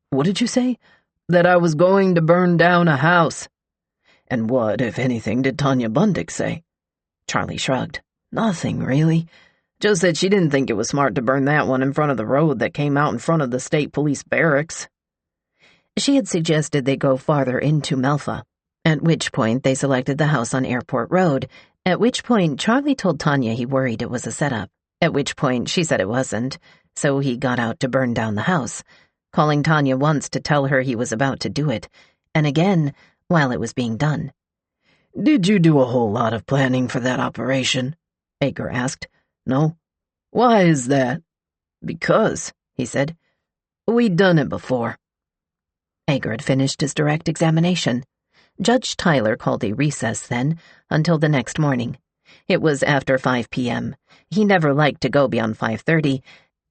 What did you say? That I was going to burn down a house. And what, if anything, did Tanya Bundick say? Charlie shrugged. Nothing, really. Just that she didn't think it was smart to burn that one in front of the road that came out in front of the state police barracks. She had suggested they go farther into Melfa, at which point they selected the house on Airport Road, at which point Charlie told Tanya he worried it was a setup, at which point she said it wasn't, so he got out to burn down the house, calling Tanya once to tell her he was about to do it, and again while it was being done. Did you do a whole lot of planning for that operation? Ager asked. No. Why is that? Because, he said, we'd done it before. Ager had finished his direct examination. Judge Tyler called a recess then, until the next morning. It was after 5 p.m. He never liked to go beyond 5:30,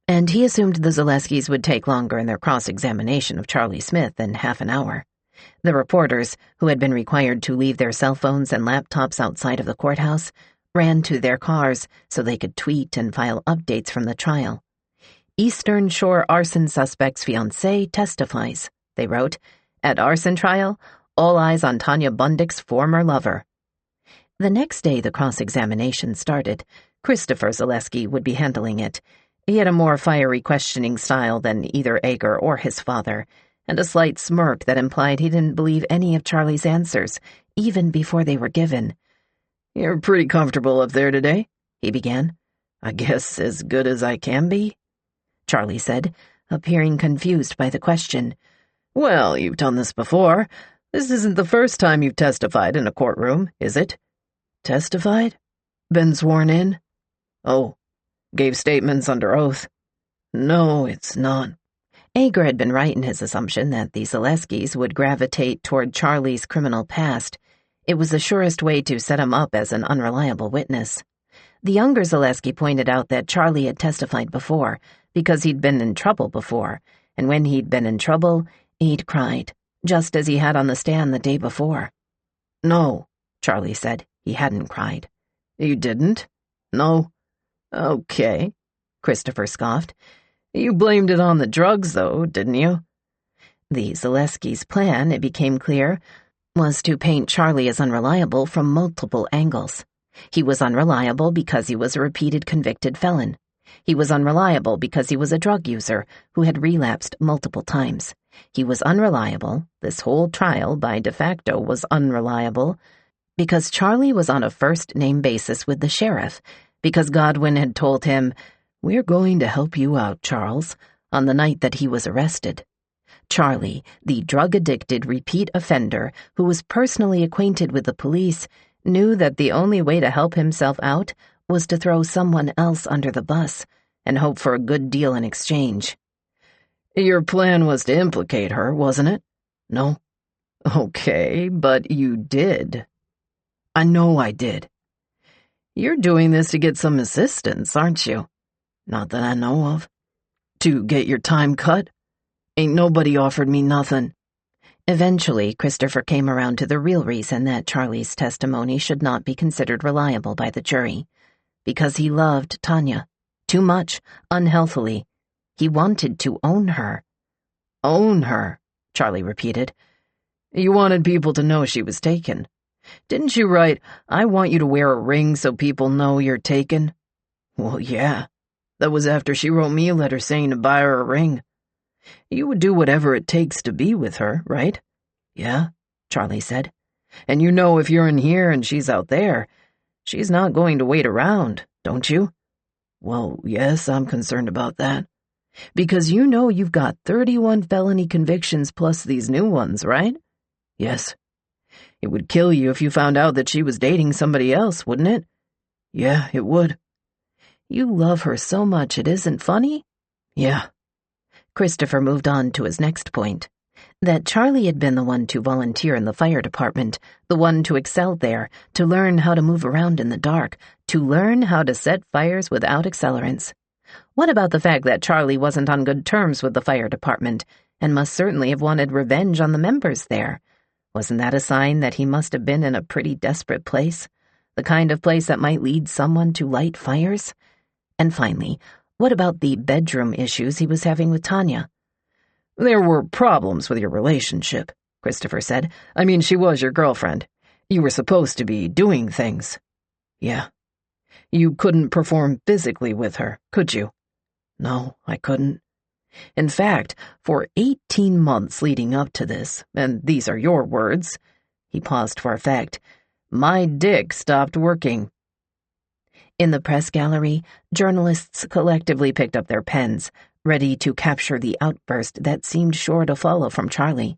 and he assumed the Zaleskis would take longer in their cross-examination of Charlie Smith than half an hour. The reporters, who had been required to leave their cell phones and laptops outside of the courthouse, ran to their cars so they could tweet and file updates from the trial. Eastern Shore arson suspect's fiancé testifies, they wrote. At arson trial, all eyes on Tanya Bundick's former lover. The next day the cross-examination started. Christopher Zaleski would be handling it. He had a more fiery questioning style than either Ager or his father, and a slight smirk that implied he didn't believe any of Charlie's answers, even before they were given. You're pretty comfortable up there today, he began. I guess as good as I can be, Charlie said, appearing confused by the question. Well, you've done this before. This isn't the first time you've testified in a courtroom, is it? Testified? Been sworn in? Oh, gave statements under oath. No, it's not. Ager had been right in his assumption that the Zaleskis would gravitate toward Charlie's criminal past. It was the surest way to set him up as an unreliable witness. The younger Zaleski pointed out that Charlie had testified before, because he'd been in trouble before, and when he'd been in trouble, he'd cried, just as he had on the stand the day before. No, Charlie said. He hadn't cried. You didn't? No. Okay, Christopher scoffed. You blamed it on the drugs, though, didn't you? The Zaleskis' plan, it became clear, was to paint Charlie as unreliable from multiple angles. He was unreliable because he was a repeated convicted felon. He was unreliable because he was a drug user who had relapsed multiple times. He was unreliable, this whole trial by de facto was unreliable, because Charlie was on a first-name basis with the sheriff, because Godwin had told him, "We're going to help you out, Charles," on the night that he was arrested. Charlie, the drug-addicted repeat offender who was personally acquainted with the police, knew that the only way to help himself out was to throw someone else under the bus and hope for a good deal in exchange. Your plan was to implicate her, wasn't it? No? Okay, but you did. I know I did. You're doing this to get some assistance, aren't you? Not that I know of. To get your time cut? Ain't nobody offered me nothing. Eventually, Christopher came around to the real reason that Charlie's testimony should not be considered reliable by the jury. Because he loved Tanya. Too much, unhealthily. He wanted to own her. Own her, Charlie repeated. You wanted people to know she was taken. Didn't you write, I want you to wear a ring so people know you're taken? Well, yeah. That was after she wrote me a letter saying to buy her a ring. You would do whatever it takes to be with her, right? Yeah, Charlie said. And you know if you're in here and she's out there, she's not going to wait around, don't you? Well, yes, I'm concerned about that. Because you know you've got 31 felony convictions plus these new ones, right? Yes. It would kill you if you found out that she was dating somebody else, wouldn't it? Yeah, it would. You love her so much it isn't funny? Yeah. Christopher moved on to his next point, that Charlie had been the one to volunteer in the fire department, the one to excel there, to learn how to move around in the dark, to learn how to set fires without accelerants. What about the fact that Charlie wasn't on good terms with the fire department, and must certainly have wanted revenge on the members there? Wasn't that a sign that he must have been in a pretty desperate place? The kind of place that might lead someone to light fires? And finally, what about the bedroom issues he was having with Tanya? There were problems with your relationship, Christopher said. I mean, she was your girlfriend. You were supposed to be doing things. Yeah. You couldn't perform physically with her, could you? No, I couldn't. In fact, for 18 months leading up to this, and these are your words, he paused for effect, my dick stopped working. In the press gallery, journalists collectively picked up their pens, ready to capture the outburst that seemed sure to follow from Charlie.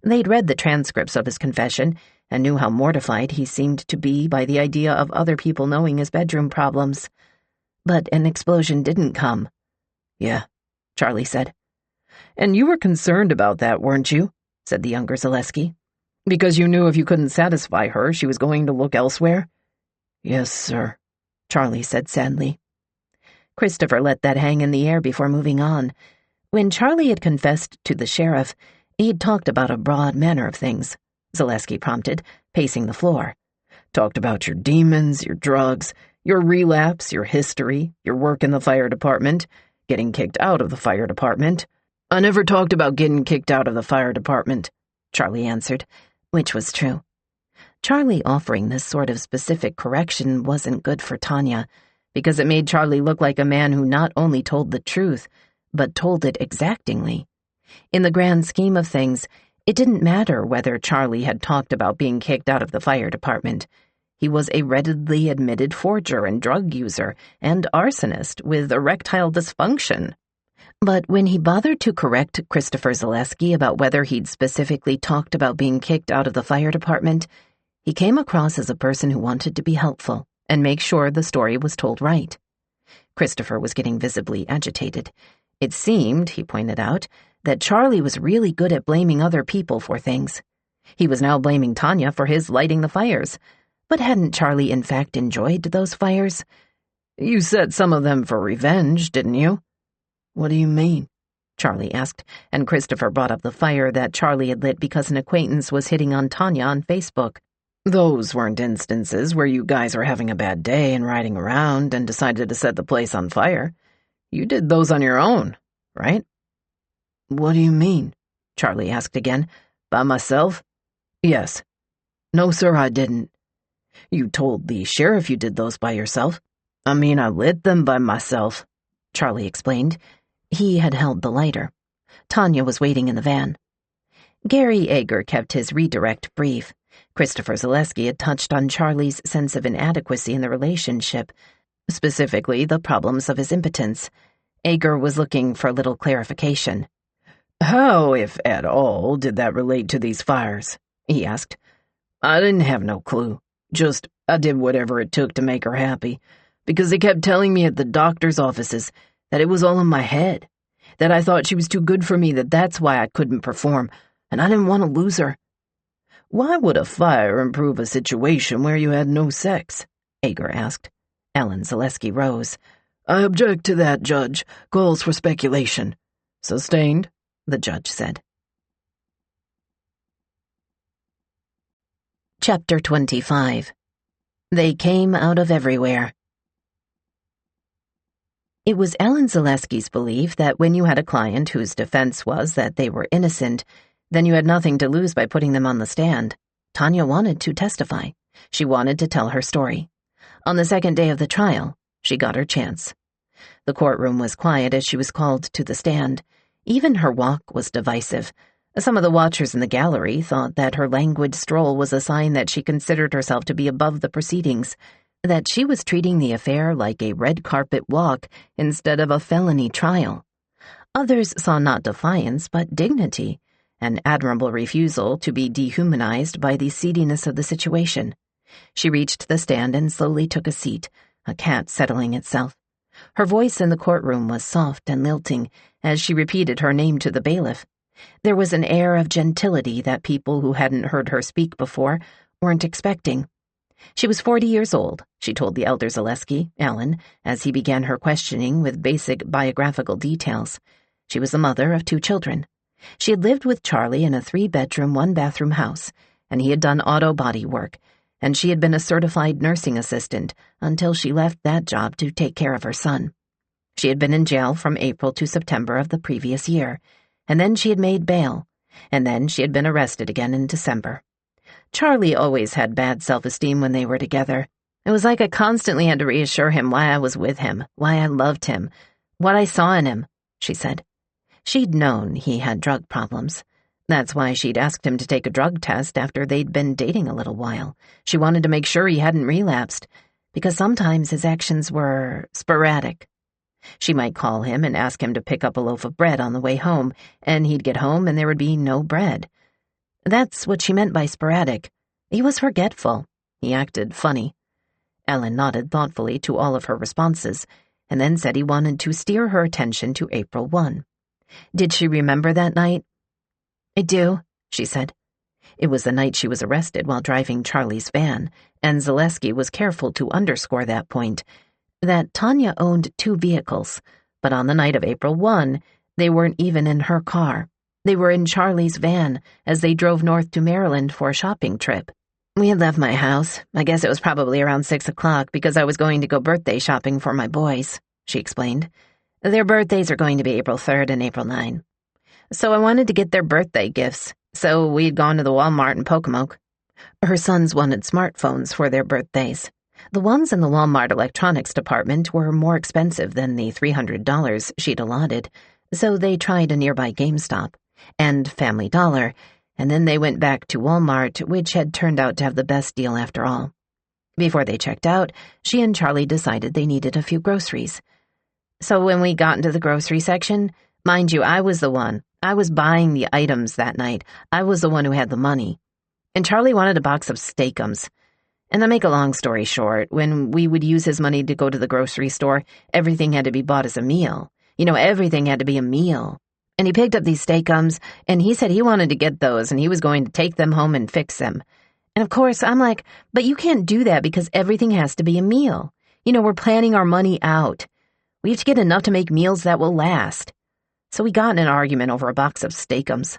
They'd read the transcripts of his confession and knew how mortified he seemed to be by the idea of other people knowing his bedroom problems. But an explosion didn't come. Yeah, Charlie said. And you were concerned about that, weren't you? Said the younger Zaleski. Because you knew if you couldn't satisfy her, she was going to look elsewhere? Yes, sir, Charlie said sadly. Christopher let that hang in the air before moving on. When Charlie had confessed to the sheriff, he'd talked about a broad manner of things, Zaleski prompted, pacing the floor. Talked about your demons, your drugs, your relapse, your history, your work in the fire department, getting kicked out of the fire department. I never talked about getting kicked out of the fire department, Charlie answered, which was true. Charlie offering this sort of specific correction wasn't good for Tanya, because it made Charlie look like a man who not only told the truth, but told it exactingly. In the grand scheme of things, it didn't matter whether Charlie had talked about being kicked out of the fire department. He was a readily admitted forger and drug user and arsonist with erectile dysfunction. But when he bothered to correct Christopher Zaleski about whether he'd specifically talked about being kicked out of the fire department, he came across as a person who wanted to be helpful and make sure the story was told right. Christopher was getting visibly agitated. It seemed, he pointed out, that Charlie was really good at blaming other people for things. He was now blaming Tanya for his lighting the fires. But hadn't Charlie in fact enjoyed those fires? You set some of them for revenge, didn't you? What do you mean? Charlie asked, and Christopher brought up the fire that Charlie had lit because an acquaintance was hitting on Tanya on Facebook. Those weren't instances where you guys were having a bad day and riding around and decided to set the place on fire. You did those on your own, right? What do you mean? Charlie asked again. By myself? Yes. No, sir, I didn't. You told the sheriff you did those by yourself. I mean, I lit them by myself, Charlie explained. He had held the lighter. Tanya was waiting in the van. Gary Ager kept his redirect brief. Christopher Zaleski had touched on Charlie's sense of inadequacy in the relationship, specifically the problems of his impotence. Ager was looking for a little clarification. How, if at all, did that relate to these fires? He asked. I didn't have no clue. I did whatever it took to make her happy, because they kept telling me at the doctor's offices that it was all in my head, that I thought she was too good for me, that's why I couldn't perform, and I didn't want to lose her." "Why would a fire improve a situation where you had no sex?" Ager asked. Alan Zaleski rose. "I object to that, Judge. Calls for speculation." "Sustained," the judge said. Chapter 25. They Came Out of Everywhere. It was Alan Zaleski's belief that when you had a client whose defense was that they were innocent, then you had nothing to lose by putting them on the stand. Tanya wanted to testify. She wanted to tell her story. On the second day of the trial, she got her chance. The courtroom was quiet as she was called to the stand. Even her walk was divisive. Some of the watchers in the gallery thought that her languid stroll was a sign that she considered herself to be above the proceedings, that she was treating the affair like a red carpet walk instead of a felony trial. Others saw not defiance but dignity, an admirable refusal to be dehumanized by the seediness of the situation. She reached the stand and slowly took a seat, a cat settling itself. Her voice in the courtroom was soft and lilting as she repeated her name to the bailiff. There was an air of gentility that people who hadn't heard her speak before weren't expecting. She was 40 years old, she told the elder Zaleski, Alan, as he began her questioning with basic biographical details. She was the mother of 2 children. She had lived with Charlie in a 3-bedroom, 1-bathroom house, and he had done auto body work, and she had been a certified nursing assistant until she left that job to take care of her son. She had been in jail from April to September of the previous year, and then she had made bail, and then she had been arrested again in December. Charlie always had bad self-esteem when they were together. It was like I constantly had to reassure him why I was with him, why I loved him, what I saw in him, she said. She'd known he had drug problems. That's why she'd asked him to take a drug test after they'd been dating a little while. She wanted to make sure he hadn't relapsed, because sometimes his actions were sporadic. She might call him and ask him to pick up a loaf of bread on the way home, and he'd get home and there would be no bread. That's what she meant by sporadic. He was forgetful. He acted funny. Ellen nodded thoughtfully to all of her responses, and then said he wanted to steer her attention to April 1. Did she remember that night? "I do," she said. It was the night she was arrested while driving Charlie's van, and Zaleski was careful to underscore that point, that Tanya owned 2 vehicles, but on the night of April 1, they weren't even in her car. They were in Charlie's van as they drove north to Maryland for a shopping trip. "We had left my house. I guess it was probably around 6 o'clock because I was going to go birthday shopping for my boys," she explained. "Their birthdays are going to be April 3rd and April 9. So I wanted to get their birthday gifts, so we'd gone to the Walmart in Pocomoke." Her sons wanted smartphones for their birthdays. The ones in the Walmart electronics department were more expensive than the $300 she'd allotted, so they tried a nearby GameStop and Family Dollar, and then they went back to Walmart, which had turned out to have the best deal after all. Before they checked out, she and Charlie decided they needed a few groceries. So when we got into the grocery section, mind you, I was buying the items that night. I was the one who had the money. And Charlie wanted a box of Steakums. And to make a long story short, when we would use his money to go to the grocery store, everything had to be bought as a meal. Everything had to be a meal. And he picked up these Steakums, and he said he wanted to get those, and he was going to take them home and fix them. And of course, I'm like, but you can't do that because everything has to be a meal. We're planning our money out. We have to get enough to make meals that will last. So we got in an argument over a box of Steakums.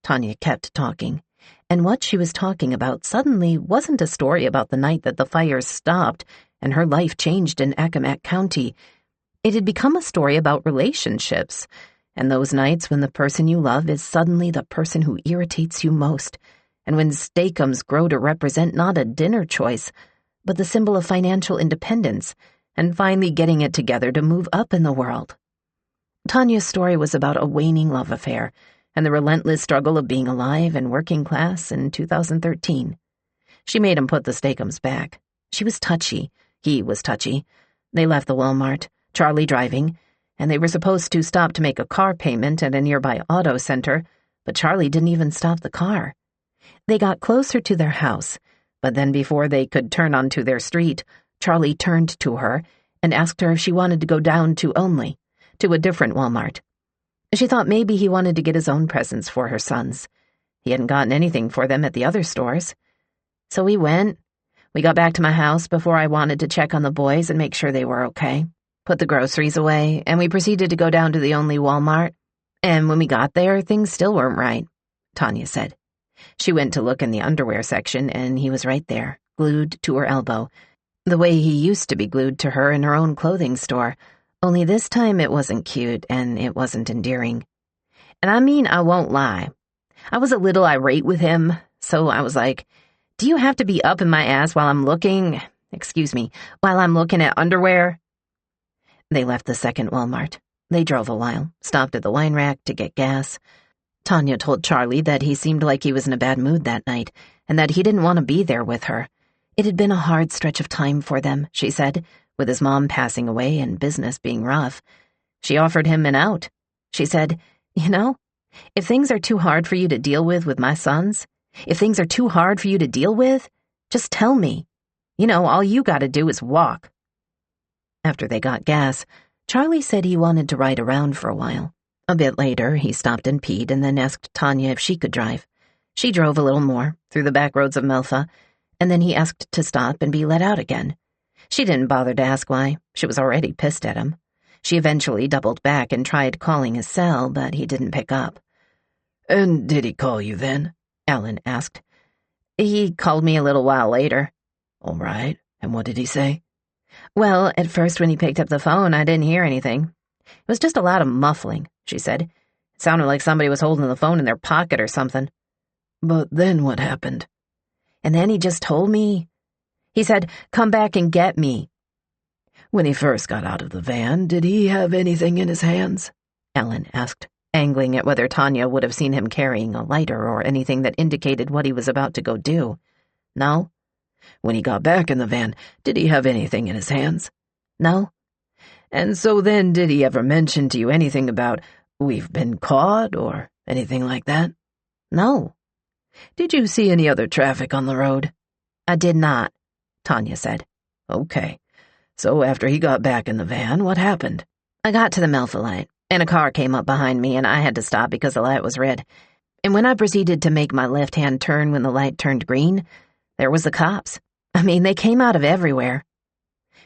Tanya kept talking, and what she was talking about suddenly wasn't a story about the night that the fires stopped and her life changed in Accomack County. It had become a story about relationships, and those nights when the person you love is suddenly the person who irritates you most, and when Steakums grow to represent not a dinner choice, but the symbol of financial independence, and finally getting it together to move up in the world. Tanya's story was about a waning love affair, and the relentless struggle of being alive and working class in 2013. She made him put the Steakums back. She was touchy. He was touchy. They left the Walmart, Charlie driving, and they were supposed to stop to make a car payment at a nearby auto center, but Charlie didn't even stop the car. They got closer to their house, But then before they could turn onto their street, Charlie turned to her and asked her if she wanted to go down to a different Walmart. She thought maybe he wanted to get his own presents for her sons. He hadn't gotten anything for them at the other stores. So we went. We got back to my house before I wanted to check on the boys and make sure they were okay. Put the groceries away, and we proceeded to go down to the only Walmart. And when we got there, things still weren't right, Tanya said. She went to look in the underwear section, and he was right there, glued to her elbow, the way he used to be glued to her in her own clothing store, only this time it wasn't cute and it wasn't endearing. And I mean, I won't lie. I was a little irate with him, so I was like, do you have to be up in my ass while I'm looking at underwear? They left the second Walmart. They drove a while, stopped at the wine rack to get gas. Tanya told Charlie that he seemed like he was in a bad mood that night, and that he didn't want to be there with her. It had been a hard stretch of time for them, she said, with his mom passing away and business being rough. She offered him an out. She said, if things are too hard for you to deal with my sons, if things are too hard for you to deal with, just tell me. All you gotta do is walk. After they got gas, Charlie said he wanted to ride around for a while. A bit later, he stopped and peed and then asked Tanya if she could drive. She drove a little more, through the back roads of Melfa, and then he asked to stop and be let out again. She didn't bother to ask why. She was already pissed at him. She eventually doubled back and tried calling his cell, but he didn't pick up. And did he call you then? Ellen asked. He called me a little while later. All right. And what did he say? Well, at first when he picked up the phone, I didn't hear anything. It was just a lot of muffling, she said. It sounded like somebody was holding the phone in their pocket or something. But then what happened? And then he just told me. He said, come back and get me. When he first got out of the van, did he have anything in his hands? Ellen asked, angling at whether Tanya would have seen him carrying a lighter or anything that indicated what he was about to go do. No. When he got back in the van, did he have anything in his hands? No. And so then did he ever mention to you anything about, we've been caught, or anything like that? No. Did you see any other traffic on the road? I did not, Tanya said. Okay. So after he got back in the van, what happened? I got to the Melfa light, and a car came up behind me, and I had to stop because the light was red. And when I proceeded to make my left-hand turn when the light turned green, there was the cops. I mean, they came out of everywhere.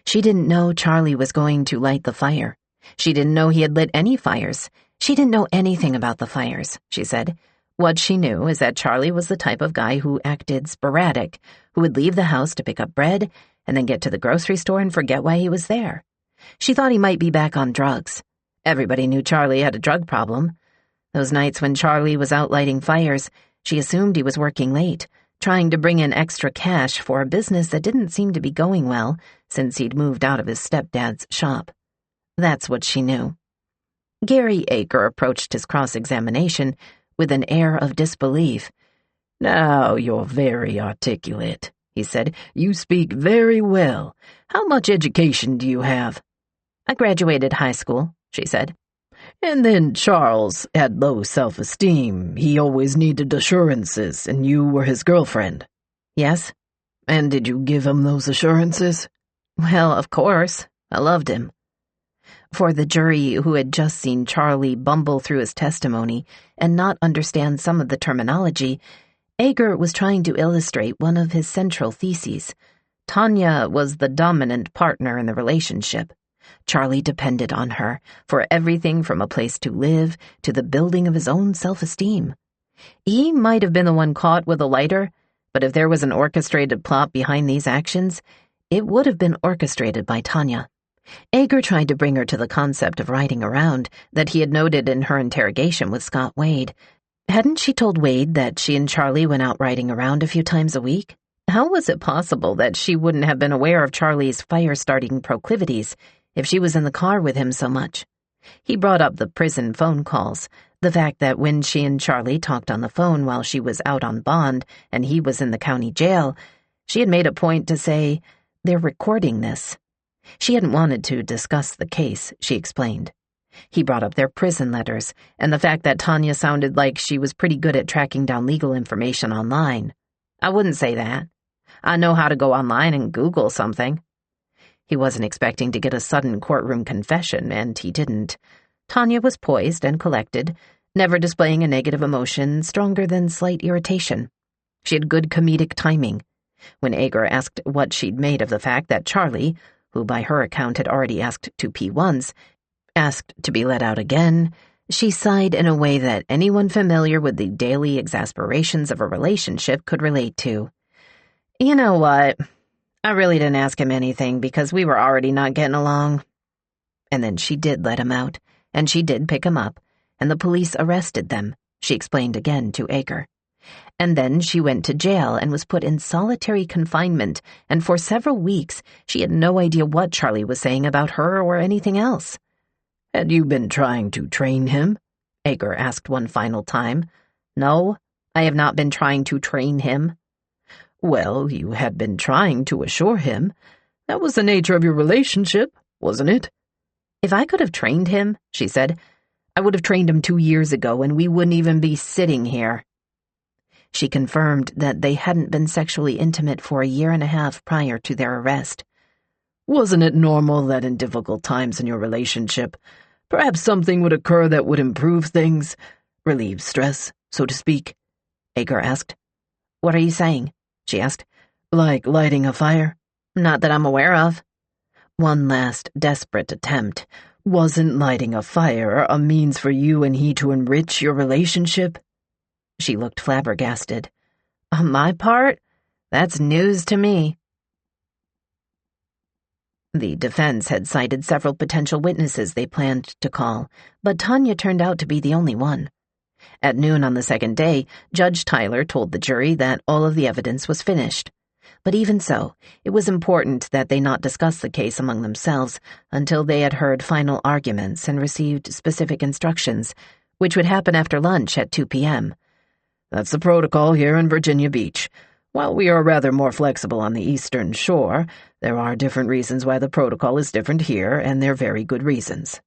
She didn't know Charlie was going to light the fire. She didn't know he had lit any fires. She didn't know anything about the fires, she said. What she knew is that Charlie was the type of guy who acted sporadic, who would leave the house to pick up bread and then get to the grocery store and forget why he was there. She thought he might be back on drugs. Everybody knew Charlie had a drug problem. Those nights when Charlie was out lighting fires, she assumed he was working late, trying to bring in extra cash for a business that didn't seem to be going well since he'd moved out of his stepdad's shop. That's what she knew. Gary Aker approached his cross-examination with an air of disbelief. Now you're very articulate, he said. You speak very well. How much education do you have? I graduated high school, she said. And then Charles had low self-esteem. He always needed assurances, and you were his girlfriend. Yes. And did you give him those assurances? Well, of course. I loved him. For the jury who had just seen Charlie bumble through his testimony and not understand some of the terminology, Ager was trying to illustrate one of his central theses. Tanya was the dominant partner in the relationship. Charlie depended on her for everything from a place to live to the building of his own self-esteem. He might have been the one caught with a lighter, but if there was an orchestrated plot behind these actions, it would have been orchestrated by Tanya. Ager tried to bring her to the concept of riding around that he had noted in her interrogation with Scott Wade. Hadn't she told Wade that she and Charlie went out riding around a few times a week? How was it possible that she wouldn't have been aware of Charlie's fire-starting proclivities if she was in the car with him so much? He brought up the prison phone calls, the fact that when she and Charlie talked on the phone while she was out on bond and he was in the county jail, she had made a point to say, "They're recording this." She hadn't wanted to discuss the case, she explained. He brought up their prison letters and the fact that Tanya sounded like she was pretty good at tracking down legal information online. I wouldn't say that. I know how to go online and Google something." He wasn't expecting to get a sudden courtroom confession, and he didn't. Tanya was poised and collected, never displaying a negative emotion stronger than slight irritation. She had good comedic timing. When Agar asked what she'd made of the fact that Charlie, who by her account had already asked to pee once, asked to be let out again, she sighed in a way that anyone familiar with the daily exasperations of a relationship could relate to. "You know what? I really didn't ask him anything because we were already not getting along." And then she did let him out, and she did pick him up, and the police arrested them, she explained again to Agar. And then she went to jail and was put in solitary confinement, and for several weeks she had no idea what Charlie was saying about her or anything else. "Had you been trying to train him?" Agar asked one final time. "No, I have not been trying to train him." "Well, you had been trying to assure him. That was the nature of your relationship, wasn't it?" "If I could have trained him," she said, "I would have trained him 2 years ago, and we wouldn't even be sitting here." She confirmed that they hadn't been sexually intimate for a year and a half prior to their arrest. "Wasn't it normal that in difficult times in your relationship, perhaps something would occur that would improve things, relieve stress, so to speak?" Agar asked. "What are you saying?" she asked. "Like lighting a fire?" "Not that I'm aware of." One last desperate attempt. Wasn't lighting a fire a means for you and he to enrich your relationship? She looked flabbergasted. "On my part? That's news to me." The defense had cited several potential witnesses they planned to call, but Tanya turned out to be the only one. At noon on the second day, Judge Tyler told the jury that all of the evidence was finished. But even so, it was important that they not discuss the case among themselves until they had heard final arguments and received specific instructions, which would happen after lunch at 2 p.m. "That's the protocol here in Virginia Beach. While we are rather more flexible on the Eastern Shore, there are different reasons why the protocol is different here, and they're very good reasons."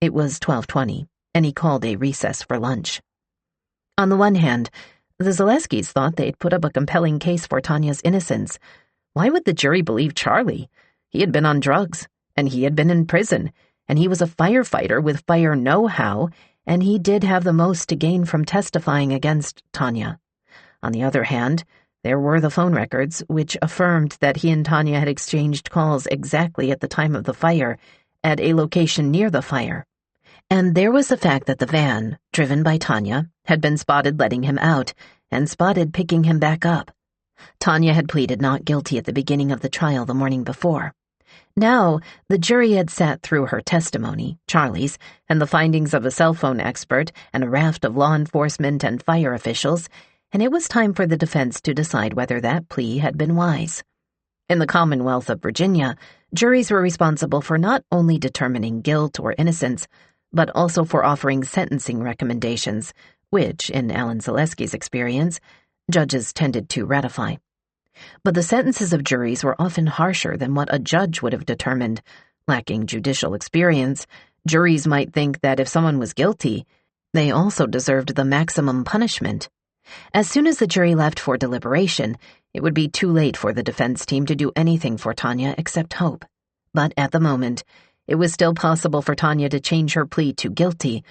It was 12:20, and he called a recess for lunch. On the one hand, the Zaleskis thought they'd put up a compelling case for Tanya's innocence. Why would the jury believe Charlie? He had been on drugs, and he had been in prison, and he was a firefighter with fire know-how, and he did have the most to gain from testifying against Tanya. On the other hand, there were the phone records, which affirmed that he and Tanya had exchanged calls exactly at the time of the fire, at a location near the fire. And there was the fact that the van, driven by Tanya, had been spotted letting him out, and spotted picking him back up. Tanya had pleaded not guilty at the beginning of the trial the morning before. Now, the jury had sat through her testimony, Charlie's, and the findings of a cell phone expert and a raft of law enforcement and fire officials, and it was time for the defense to decide whether that plea had been wise. In the Commonwealth of Virginia, juries were responsible for not only determining guilt or innocence, but also for offering sentencing recommendations, which, in Alan Zalesky's experience, judges tended to ratify. But the sentences of juries were often harsher than what a judge would have determined. Lacking judicial experience, juries might think that if someone was guilty, they also deserved the maximum punishment. As soon as the jury left for deliberation, it would be too late for the defense team to do anything for Tanya except hope. But at the moment, it was still possible for Tanya to change her plea to guilty,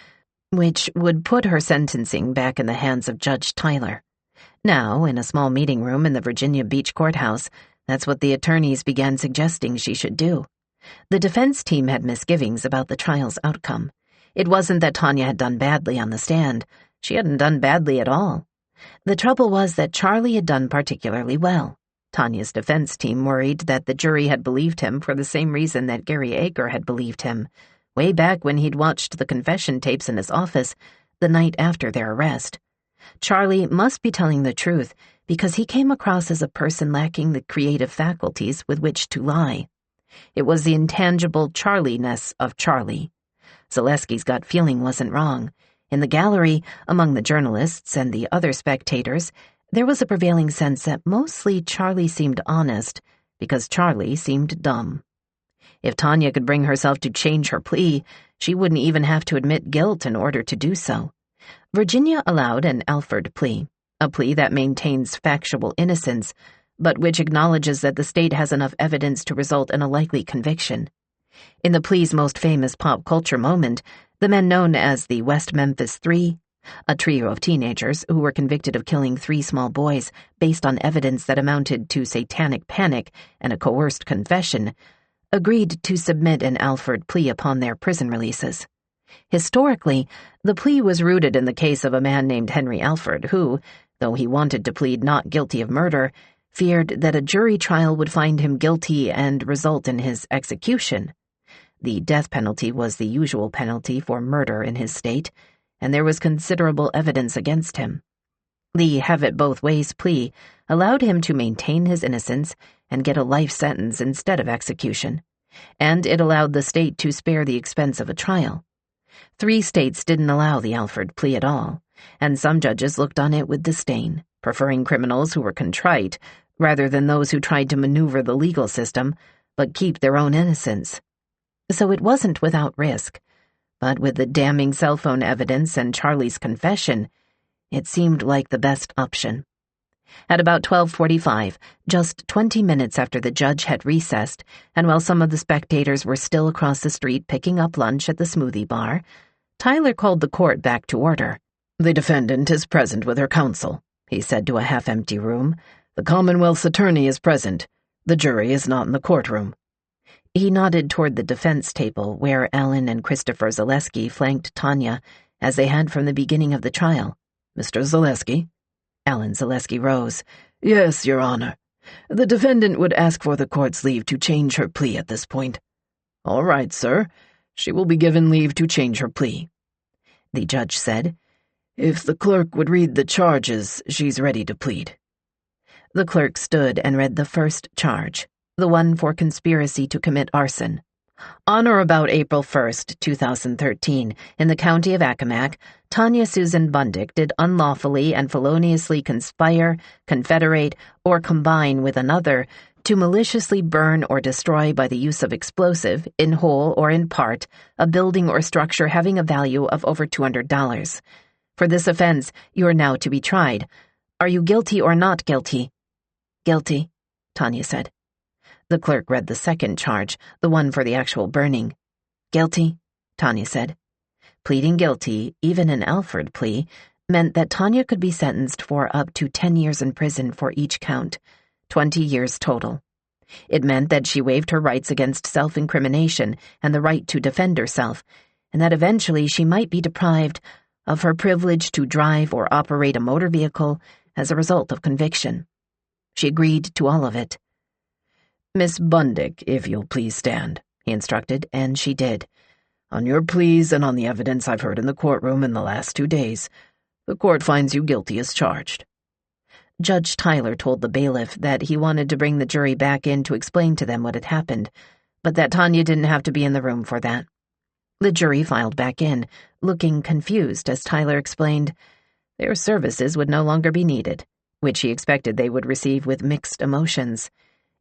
which would put her sentencing back in the hands of Judge Tyler. Now, in a small meeting room in the Virginia Beach courthouse, that's what the attorneys began suggesting she should do. The defense team had misgivings about the trial's outcome. It wasn't that Tanya had done badly on the stand. She hadn't done badly at all. The trouble was that Charlie had done particularly well. Tanya's defense team worried that the jury had believed him for the same reason that Gary Agar had believed him, way back when he'd watched the confession tapes in his office the night after their arrest. Charlie must be telling the truth because he came across as a person lacking the creative faculties with which to lie. It was the intangible Charlie-ness of Charlie. Zalesky's gut feeling wasn't wrong. In the gallery, among the journalists and the other spectators, there was a prevailing sense that mostly Charlie seemed honest because Charlie seemed dumb. If Tanya could bring herself to change her plea, she wouldn't even have to admit guilt in order to do so. Virginia allowed an Alford plea, a plea that maintains factual innocence, but which acknowledges that the state has enough evidence to result in a likely conviction. In the plea's most famous pop culture moment, the men known as the West Memphis Three, a trio of teenagers who were convicted of killing 3 small boys based on evidence that amounted to satanic panic and a coerced confession, agreed to submit an Alford plea upon their prison releases. Historically, the plea was rooted in the case of a man named Henry Alford who, though he wanted to plead not guilty of murder, feared that a jury trial would find him guilty and result in his execution. The death penalty was the usual penalty for murder in his state, and there was considerable evidence against him. The have-it-both-ways plea allowed him to maintain his innocence and get a life sentence instead of execution, and it allowed the state to spare the expense of a trial. 3 states didn't allow the Alford plea at all, and some judges looked on it with disdain, preferring criminals who were contrite rather than those who tried to maneuver the legal system but keep their own innocence. So it wasn't without risk, but with the damning cell phone evidence and Charlie's confession, it seemed like the best option. At about 12:45, just 20 minutes after the judge had recessed, and while some of the spectators were still across the street picking up lunch at the smoothie bar, Tyler called the court back to order. "The defendant is present with her counsel," he said to a half-empty room. "The Commonwealth's attorney is present. The jury is not in the courtroom." He nodded toward the defense table where Alan and Christopher Zaleski flanked Tanya, as they had from the beginning of the trial. "Mr. Zaleski?" Alan Zaleski rose. "Yes, Your Honor. The defendant would ask for the court's leave to change her plea at this point." "All right, sir. She will be given leave to change her plea." The judge said, "If the clerk would read the charges, she's ready to plead." The clerk stood and read the first charge, the one for conspiracy to commit arson. On or about April 1st, 2013, in the county of Accomack, Tanya Susan Bundick did unlawfully and feloniously conspire, confederate, or combine with another to maliciously burn or destroy by the use of explosive, in whole or in part, a building or structure having a value of over $200. For this offense, you are now to be tried. Are you guilty or not guilty? Guilty, Tanya said. The clerk read the second charge, the one for the actual burning. Guilty, Tanya said. Pleading guilty, even an Alford plea, meant that Tanya could be sentenced for up to 10 years in prison for each count, 20 years total. It meant that she waived her rights against self-incrimination and the right to defend herself, and that eventually she might be deprived of her privilege to drive or operate a motor vehicle as a result of conviction. She agreed to all of it. "Miss Bundick, if you'll please stand," he instructed, and she did. "On your pleas and on the evidence I've heard in the courtroom in the last 2 days, the court finds you guilty as charged." Judge Tyler told the bailiff that he wanted to bring the jury back in to explain to them what had happened, but that Tanya didn't have to be in the room for that. The jury filed back in, looking confused as Tyler explained their services would no longer be needed, which he expected they would receive with mixed emotions.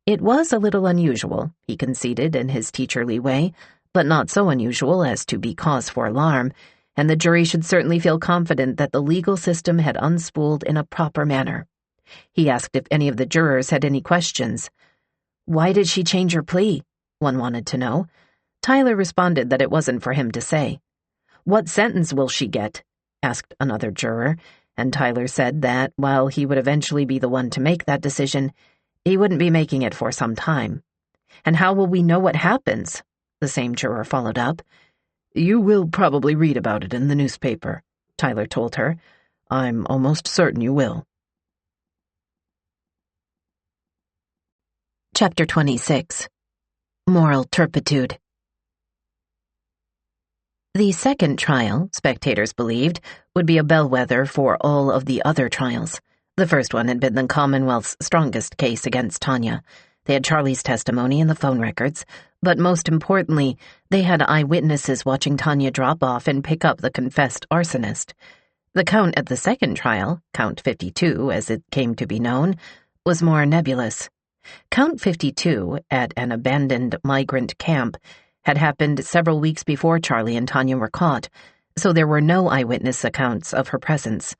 It was a little unusual, he conceded in his teacherly way, but not so unusual as to be cause for alarm, and the jury should certainly feel confident that the legal system had unspooled in a proper manner. He asked if any of the jurors had any questions. Why did she change her plea? One wanted to know. Tyler responded that it wasn't for him to say. What sentence will she get? Asked another juror, and Tyler said that, while he would eventually be the one to make that decision, he wouldn't be making it for some time. And how will we know what happens? The same juror followed up. You will probably read about it in the newspaper, Tyler told her. I'm almost certain you will. Chapter 26. Moral Turpitude. The second trial, spectators believed, would be a bellwether for all of the other trials. The first one had been the Commonwealth's strongest case against Tanya. They had Charlie's testimony and the phone records, but most importantly, they had eyewitnesses watching Tanya drop off and pick up the confessed arsonist. The count at the second trial, Count 52 as it came to be known, was more nebulous. Count 52, at an abandoned migrant camp, had happened several weeks before Charlie and Tanya were caught, so there were no eyewitness accounts of her presence.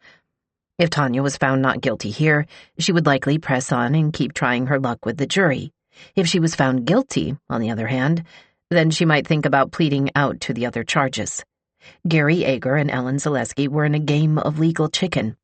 If Tanya was found not guilty here, she would likely press on and keep trying her luck with the jury. If she was found guilty, on the other hand, then she might think about pleading out to the other charges. Gary Ager and Ellen Zaleski were in a game of legal chicken.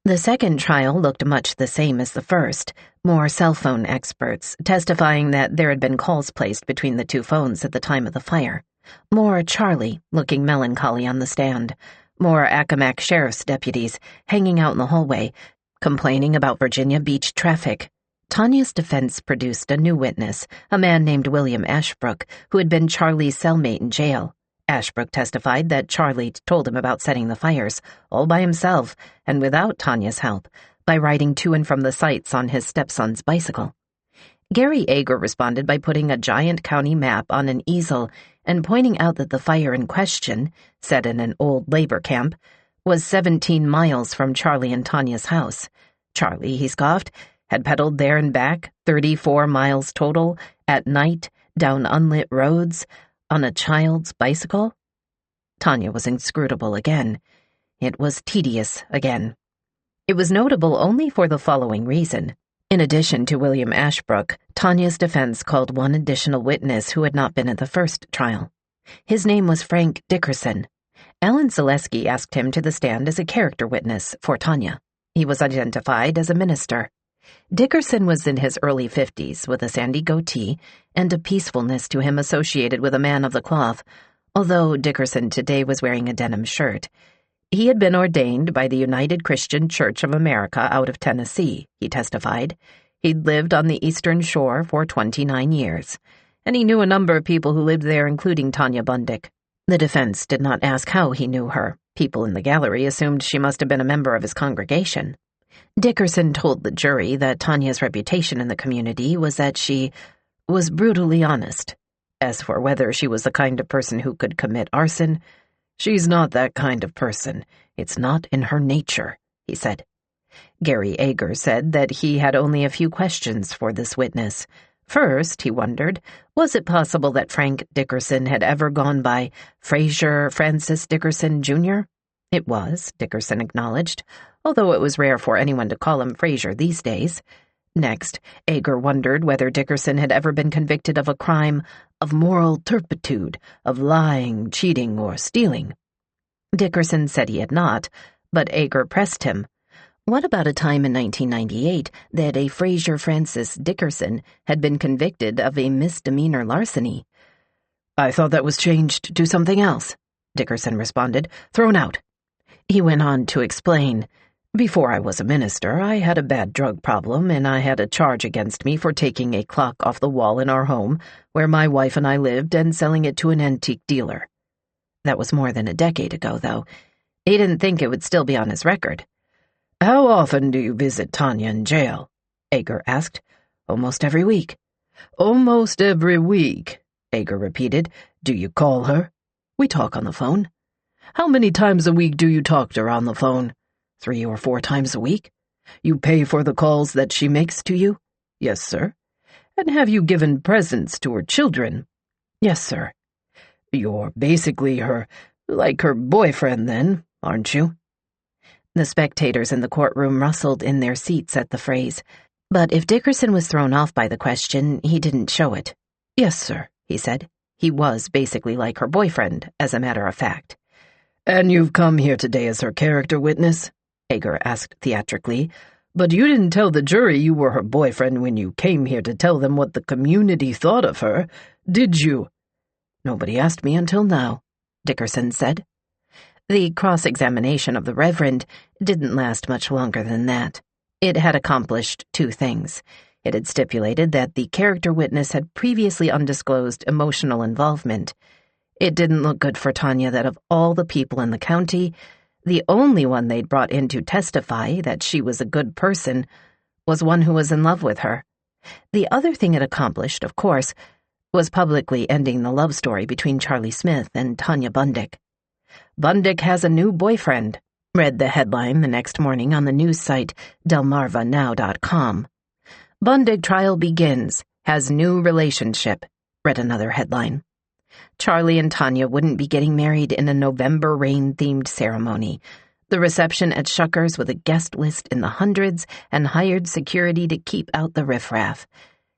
The second trial looked much the same as the first, more cell phone experts testifying that there had been calls placed between the two phones at the time of the fire. More Charlie looking melancholy on the stand. More Accomack sheriff's deputies hanging out in the hallway, complaining about Virginia Beach traffic. Tanya's defense produced a new witness, a man named William Ashbrook, who had been Charlie's cellmate in jail. Ashbrook testified that Charlie told him about setting the fires, all by himself and without Tanya's help, by riding to and from the sites on his stepson's bicycle. Gary Ager responded by putting a giant county map on an easel and pointing out that the fire in question, set in an old labor camp, was 17 miles from Charlie and Tanya's house. Charlie, he scoffed, had pedaled there and back, 34 miles total, at night, down unlit roads, on a child's bicycle? Tanya was inscrutable again. It was tedious again. It was notable only for the following reason. In addition to William Ashbrook, Tanya's defense called one additional witness who had not been at the first trial. His name was Frank Dickerson. Ellen Zaleski asked him to the stand as a character witness for Tanya. He was identified as a minister. Dickerson was in his early 50s with a sandy goatee and a peacefulness to him associated with a man of the cloth, although Dickerson today was wearing a denim shirt. He had been ordained by the United Christian Church of America out of Tennessee, he testified. He'd lived on the Eastern Shore for 29 years, and he knew a number of people who lived there, including Tanya Bundick. The defense did not ask how he knew her. People in the gallery assumed she must have been a member of his congregation. Dickerson told the jury that Tanya's reputation in the community was that she was brutally honest. As for whether she was the kind of person who could commit arson, she's not that kind of person. It's not in her nature, he said. Gary Ager said that he had only a few questions for this witness. First, he wondered, was it possible that Frank Dickerson had ever gone by Fraser Francis Dickerson, Jr.? It was, Dickerson acknowledged, although it was rare for anyone to call him Fraser these days. Next, Ager wondered whether Dickerson had ever been convicted of a crime of moral turpitude, of lying, cheating, or stealing. Dickerson said he had not, but Ager pressed him. What about a time in 1998 that a Fraser Francis Dickerson had been convicted of a misdemeanor larceny? I thought that was changed to something else, Dickerson responded. Thrown out. He went on to explain. Before I was a minister, I had a bad drug problem, and I had a charge against me for taking a clock off the wall in our home, where my wife and I lived, and selling it to an antique dealer. That was more than a decade ago, though. He didn't think it would still be on his record. How often do you visit Tanya in jail? Ager asked. Almost every week. Almost every week, Ager repeated. Do you call her? We talk on the phone. How many times a week do you talk to her on the phone? 3 or 4 times a week? You pay for the calls that she makes to you? Yes, sir. And have you given presents to her children? Yes, sir. You're basically her boyfriend then, aren't you? The spectators in the courtroom rustled in their seats at the phrase, but if Dickerson was thrown off by the question, he didn't show it. Yes, sir, he said. He was basically like her boyfriend, as a matter of fact. And you've come here today as her character witness? Ager asked theatrically. But you didn't tell the jury you were her boyfriend when you came here to tell them what the community thought of her, did you? Nobody asked me until now, Dickerson said. The cross-examination of the Reverend didn't last much longer than that. It had accomplished 2 things. It had stipulated that the character witness had previously undisclosed emotional involvement. It didn't look good for Tanya that of all the people in the county, the only one they'd brought in to testify that she was a good person was one who was in love with her. The other thing it accomplished, of course, was publicly ending the love story between Charlie Smith and Tanya Bundick. Bundick has a new boyfriend, read the headline the next morning on the news site delmarvanow.com. Bundick trial begins, has new relationship, read another headline. Charlie and Tanya wouldn't be getting married in a November rain-themed ceremony, The reception at Shuckers with a guest list in the hundreds and hired security to keep out the riffraff.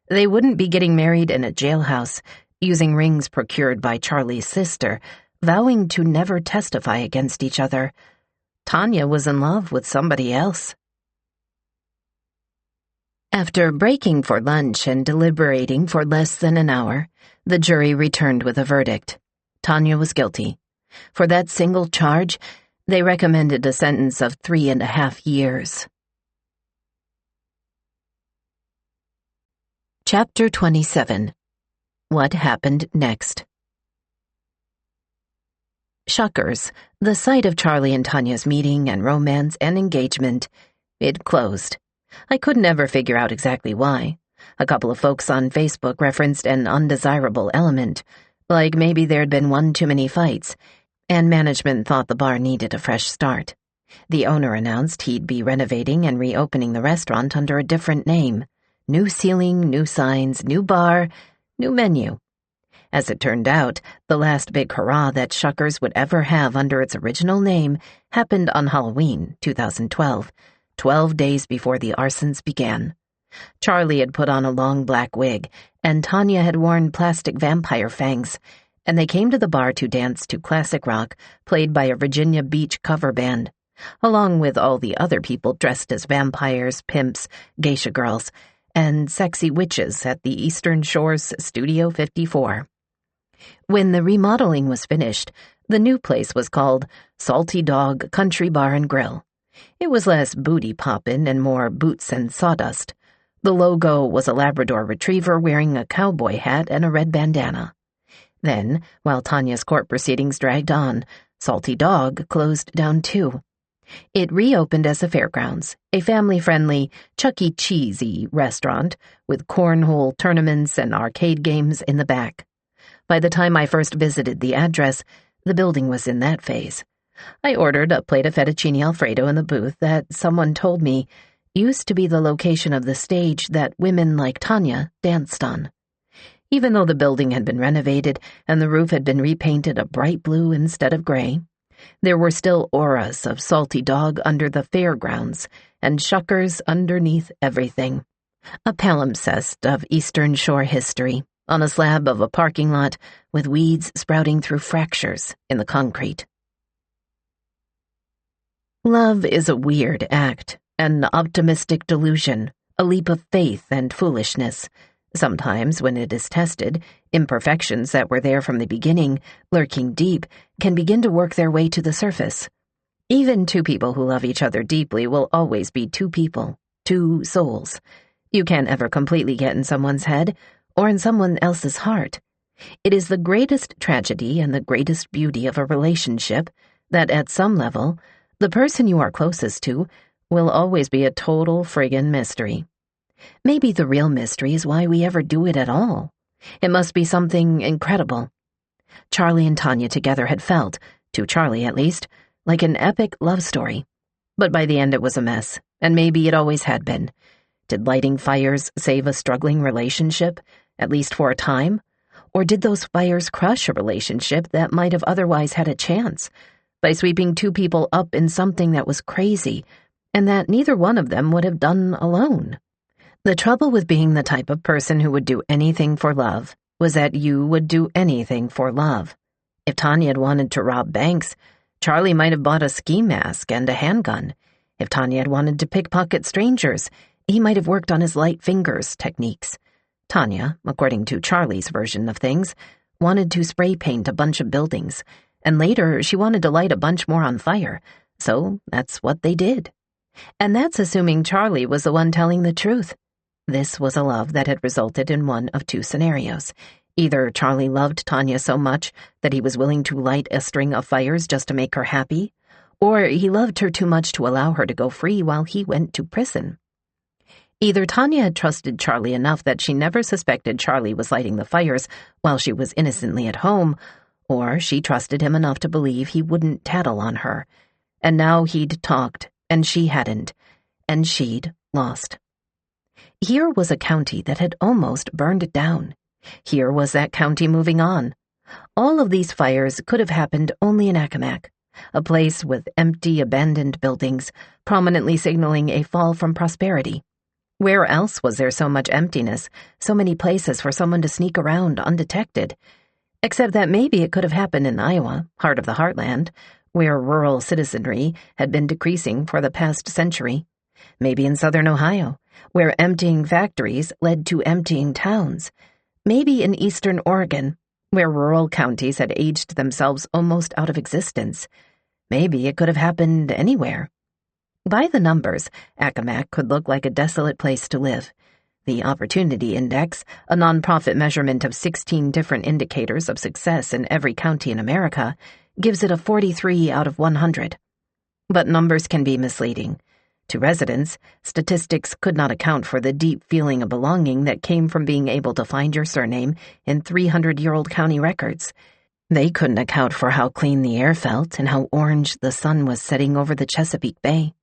They wouldn't be getting married in a jailhouse, using rings procured by Charlie's sister, vowing to never testify against each other. Tanya was in love with somebody else. After breaking for lunch and deliberating for less than an hour, the jury returned with a verdict. Tanya was guilty. For that single charge, they recommended a sentence of 3.5 years. Chapter 27. What happened next? Shuckers, the site of Charlie and Tanya's meeting and romance and engagement, it closed. I could never figure out exactly why. A couple of folks on Facebook referenced an undesirable element, like maybe there'd been one too many fights, and management thought the bar needed a fresh start. The owner announced he'd be renovating and reopening the restaurant under a different name. New ceiling, new signs, new bar, new menu. As it turned out, the last big hurrah that Shuckers would ever have under its original name happened on Halloween, 2012, 12 days before the arsons began. Charlie had put on a long black wig, and Tanya had worn plastic vampire fangs, and they came to the bar to dance to classic rock played by a Virginia Beach cover band, along with all the other people dressed as vampires, pimps, geisha girls, and sexy witches at the Eastern Shore's Studio 54. When the remodeling was finished, the new place was called Salty Dog Country Bar and Grill. It was less booty poppin' and more boots and sawdust. The logo was a Labrador retriever wearing a cowboy hat and a red bandana. Then, while Tanya's court proceedings dragged on, Salty Dog closed down too. It reopened as a fairgrounds, a family-friendly, Chuck E. Cheesy restaurant with cornhole tournaments and arcade games in the back. By the time I first visited the address, the building was in that phase. I ordered a plate of fettuccine Alfredo in the booth that someone told me used to be the location of the stage that women like Tanya danced on. Even though the building had been renovated and the roof had been repainted a bright blue instead of gray, there were still auras of Salty Dog under the fairgrounds and Shuckers underneath everything. A palimpsest of Eastern Shore history on a slab of a parking lot with weeds sprouting through fractures in the concrete. Love is a weird act, an optimistic delusion, a leap of faith and foolishness. Sometimes, when it is tested, imperfections that were there from the beginning, lurking deep, can begin to work their way to the surface. Even two people who love each other deeply will always be two people, two souls. You can't ever completely get in someone's head or in someone else's heart. It is the greatest tragedy and the greatest beauty of a relationship that, at some level, the person you are closest to will always be a total friggin' mystery. Maybe the real mystery is why we ever do it at all. It must be something incredible. Charlie and Tanya together had felt, to Charlie at least, like an epic love story. But by the end it was a mess, and maybe it always had been. Did lighting fires save a struggling relationship, at least for a time? Or did those fires crush a relationship that might have otherwise had a chance, by sweeping two people up in something that was crazy, and that neither one of them would have done alone? The trouble with being the type of person who would do anything for love was that you would do anything for love. If Tanya had wanted to rob banks, Charlie might have bought a ski mask and a handgun. If Tanya had wanted to pickpocket strangers, he might have worked on his light fingers techniques. Tanya, according to Charlie's version of things, wanted to spray paint a bunch of buildings, and later she wanted to light a bunch more on fire, so that's what they did. And that's assuming Charlie was the one telling the truth. This was a love that had resulted in one of two scenarios. Either Charlie loved Tanya so much that he was willing to light a string of fires just to make her happy, or he loved her too much to allow her to go free while he went to prison. Either Tanya had trusted Charlie enough that she never suspected Charlie was lighting the fires while she was innocently at home, or she trusted him enough to believe he wouldn't tattle on her. And now he'd talked, and she hadn't, and she'd lost. Here was a county that had almost burned down. Here was that county moving on. All of these fires could have happened only in Accomack, a place with empty, abandoned buildings, prominently signaling a fall from prosperity. Where else was there so much emptiness, so many places for someone to sneak around undetected? Except that maybe it could have happened in Iowa, heart of the heartland, where rural citizenry had been decreasing for the past century. Maybe in southern Ohio, where emptying factories led to emptying towns. Maybe in eastern Oregon, where rural counties had aged themselves almost out of existence. Maybe it could have happened anywhere. By the numbers, Accomack could look like a desolate place to live. The Opportunity Index, a nonprofit measurement of 16 different indicators of success in every county in America, gives it a 43 out of 100. But numbers can be misleading. To residents, statistics could not account for the deep feeling of belonging that came from being able to find your surname in 300-year-old county records. They couldn't account for how clean the air felt and how orange the sun was setting over the Chesapeake Bay.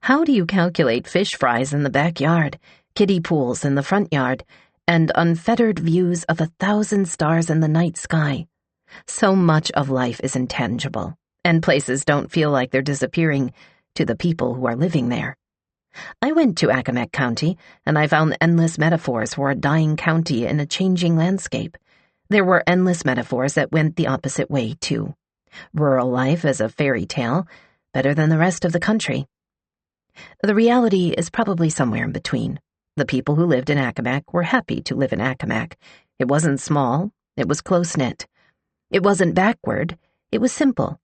How do you calculate fish fries in the backyard, kiddie pools in the front yard, and unfettered views of 1,000 stars in the night sky? So much of life is intangible, and places don't feel like they're disappearing to the people who are living there. I went to Accomack County, and I found endless metaphors for a dying county in a changing landscape. There were endless metaphors that went the opposite way, too. Rural life as a fairy tale, better than the rest of the country. The reality is probably somewhere in between. The people who lived in Accomack were happy to live in Accomack. It wasn't small, it was close-knit. It wasn't backward, it was simple.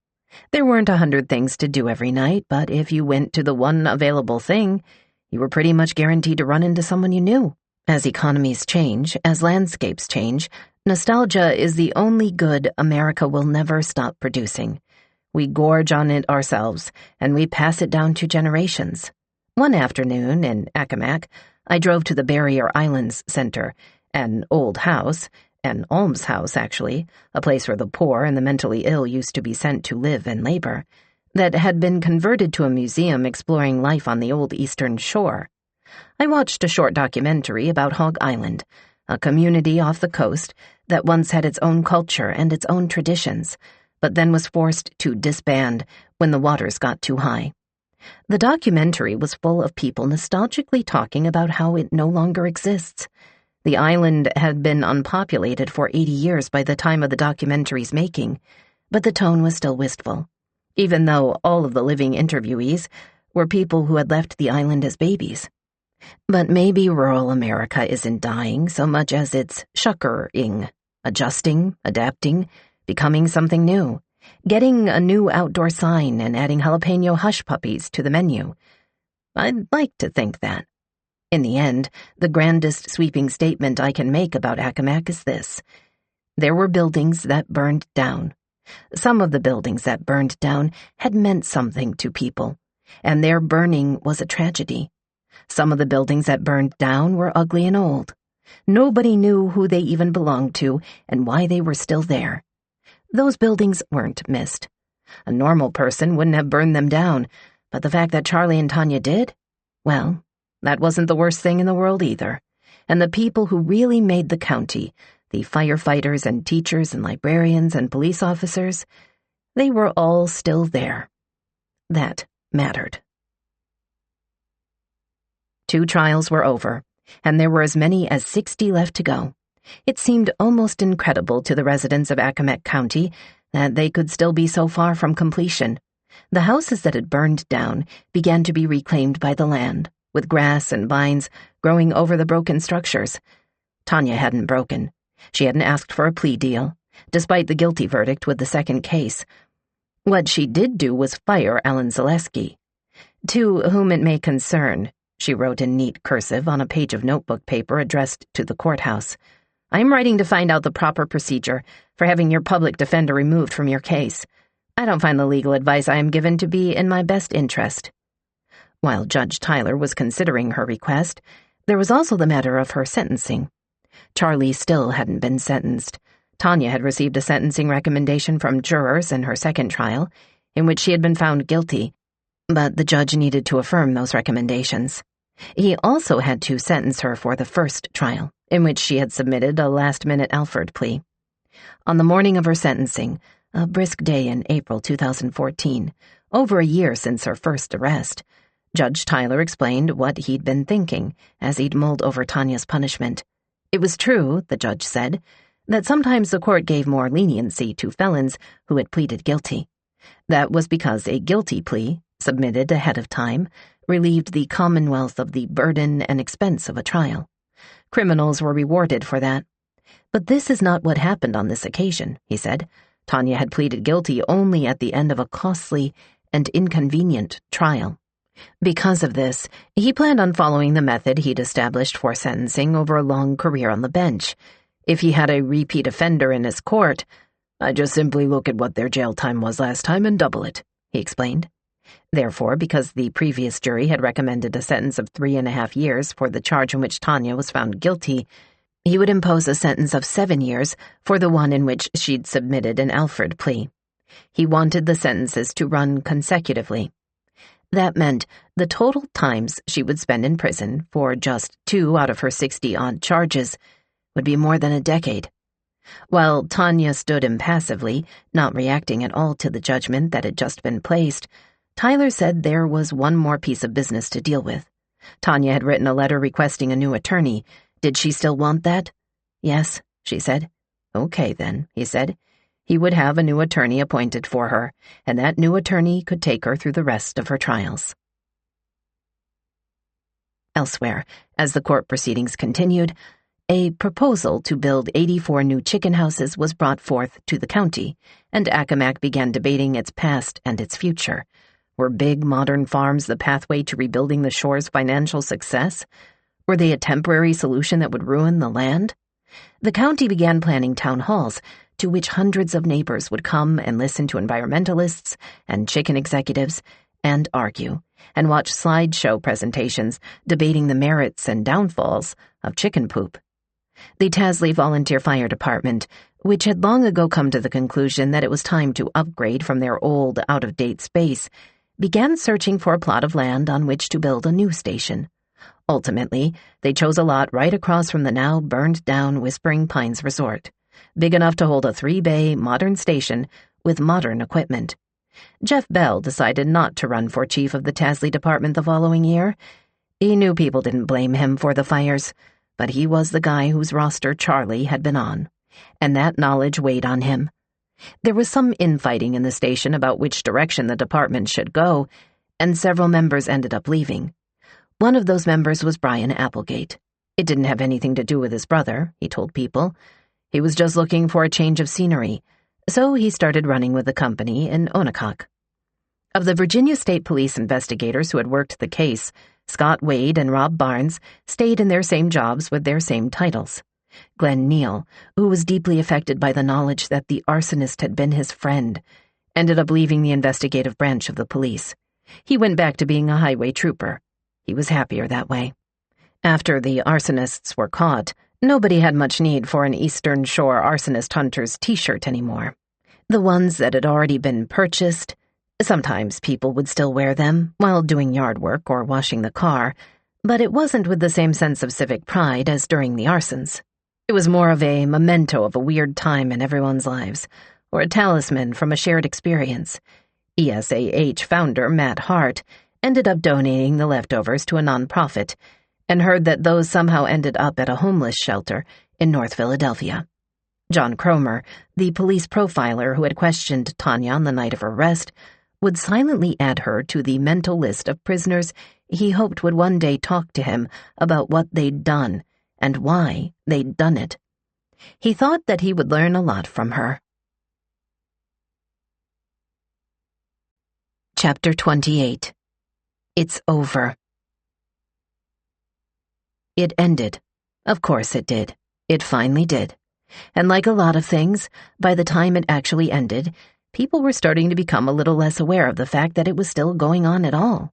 There weren't 100 things to do every night, but if you went to the one available thing, you were pretty much guaranteed to run into someone you knew. As economies change, as landscapes change, nostalgia is the only good America will never stop producing. We gorge on it ourselves, and we pass it down to generations. One afternoon in Accomack, I drove to the Barrier Islands Center, an old house, an almshouse actually, a place where the poor and the mentally ill used to be sent to live and labor, that had been converted to a museum exploring life on the old eastern shore. I watched a short documentary about Hog Island, a community off the coast that once had its own culture and its own traditions, but then was forced to disband when the waters got too high. The documentary was full of people nostalgically talking about how it no longer exists. The island had been unpopulated for 80 years by the time of the documentary's making, but the tone was still wistful, even though all of the living interviewees were people who had left the island as babies. But maybe rural America isn't dying so much as it's shuckering, adjusting, adapting, becoming something new, getting a new outdoor sign and adding jalapeno hush puppies to the menu. I'd like to think that. In the end, the grandest sweeping statement I can make about Accomack is this. There were buildings that burned down. Some of the buildings that burned down had meant something to people, and their burning was a tragedy. Some of the buildings that burned down were ugly and old. Nobody knew who they even belonged to and why they were still there. Those buildings weren't missed. A normal person wouldn't have burned them down, but the fact that Charlie and Tanya did, well, that wasn't the worst thing in the world either. And the people who really made the county, the firefighters and teachers and librarians and police officers, they were all still there. That mattered. 2 trials were over, and there were as many as 60 left to go. It seemed almost incredible to the residents of Accomack County that they could still be so far from completion. The houses that had burned down began to be reclaimed by the land, with grass and vines growing over the broken structures. Tanya hadn't broken. She hadn't asked for a plea deal, despite the guilty verdict with the second case. What she did do was fire Alan Zaleski. To whom it may concern, she wrote in neat cursive on a page of notebook paper addressed to the courthouse. I am writing to find out the proper procedure for having your public defender removed from your case. I don't find the legal advice I am given to be in my best interest. While Judge Tyler was considering her request, there was also the matter of her sentencing. Charlie still hadn't been sentenced. Tanya had received a sentencing recommendation from jurors in her second trial, in which she had been found guilty, but the judge needed to affirm those recommendations. He also had to sentence her for the first trial, in which she had submitted a last-minute Alford plea. On the morning of her sentencing, A brisk day in April 2014, over a year since her first arrest. Judge Tyler explained what he'd been thinking as he'd mulled over Tanya's punishment. It was true, the judge said, that sometimes the court gave more leniency to felons who had pleaded guilty. That was because a guilty plea, submitted ahead of time, relieved the Commonwealth of the burden and expense of a trial. Criminals were rewarded for that. But this is not what happened on this occasion, he said. Tanya had pleaded guilty only at the end of a costly and inconvenient trial. Because of this, he planned on following the method he'd established for sentencing over a long career on the bench. If he had a repeat offender in his court, "I just simply look at what their jail time was last time and double it," he explained. Therefore, because the previous jury had recommended a sentence of 3.5 years for the charge in which Tanya was found guilty, he would impose a sentence of 7 years for the one in which she'd submitted an Alford plea. He wanted the sentences to run consecutively. That meant the total times she would spend in prison for just 2 out of her 60-odd charges would be more than a decade. While Tanya stood impassively, not reacting at all to the judgment that had just been placed, Tyler said there was one more piece of business to deal with. Tanya had written a letter requesting a new attorney. Did she still want that? Yes, she said. Okay, then, he said. He would have a new attorney appointed for her, and that new attorney could take her through the rest of her trials. Elsewhere, as the court proceedings continued, a proposal to build 84 new chicken houses was brought forth to the county, and Accomack began debating its past and its future. Were big, modern farms the pathway to rebuilding the shore's financial success? Were they a temporary solution that would ruin the land? The county began planning town halls, to which hundreds of neighbors would come and listen to environmentalists and chicken executives and argue, and watch slideshow presentations debating the merits and downfalls of chicken poop. The Tasley Volunteer Fire Department, which had long ago come to the conclusion that it was time to upgrade from their old, out-of-date space, began searching for a plot of land on which to build a new station. Ultimately, they chose a lot right across from the now burned-down Whispering Pines Resort, big enough to hold a 3-bay modern station with modern equipment. Jeff Bell decided not to run for chief of the Tasley Department the following year. He knew people didn't blame him for the fires, but he was the guy whose roster Charlie had been on, and that knowledge weighed on him. There was some infighting in the station about which direction the department should go, and several members ended up leaving. One of those members was Brian Applegate. It didn't have anything to do with his brother, he told people. He was just looking for a change of scenery, so he started running with the company in Accomack. Of the Virginia State Police investigators who had worked the case, Scott Wade and Rob Barnes stayed in their same jobs with their same titles. Glenn Neal, who was deeply affected by the knowledge that the arsonist had been his friend, ended up leaving the investigative branch of the police. He went back to being a highway trooper. He was happier that way. After the arsonists were caught, nobody had much need for an Eastern Shore Arsonist Hunter's t-shirt anymore. The ones that had already been purchased, sometimes people would still wear them while doing yard work or washing the car, but it wasn't with the same sense of civic pride as during the arsons. It was more of a memento of a weird time in everyone's lives, or a talisman from a shared experience. ESAH founder Matt Hart ended up donating the leftovers to a nonprofit, and heard that those somehow ended up at a homeless shelter in North Philadelphia. John Cromer, the police profiler who had questioned Tanya on the night of her arrest, would silently add her to the mental list of prisoners he hoped would one day talk to him about what they'd done and why they'd done it. He thought that he would learn a lot from her. Chapter 28. It's over. It ended. Of course it did. It finally did. And like a lot of things, by the time it actually ended, people were starting to become a little less aware of the fact that it was still going on at all.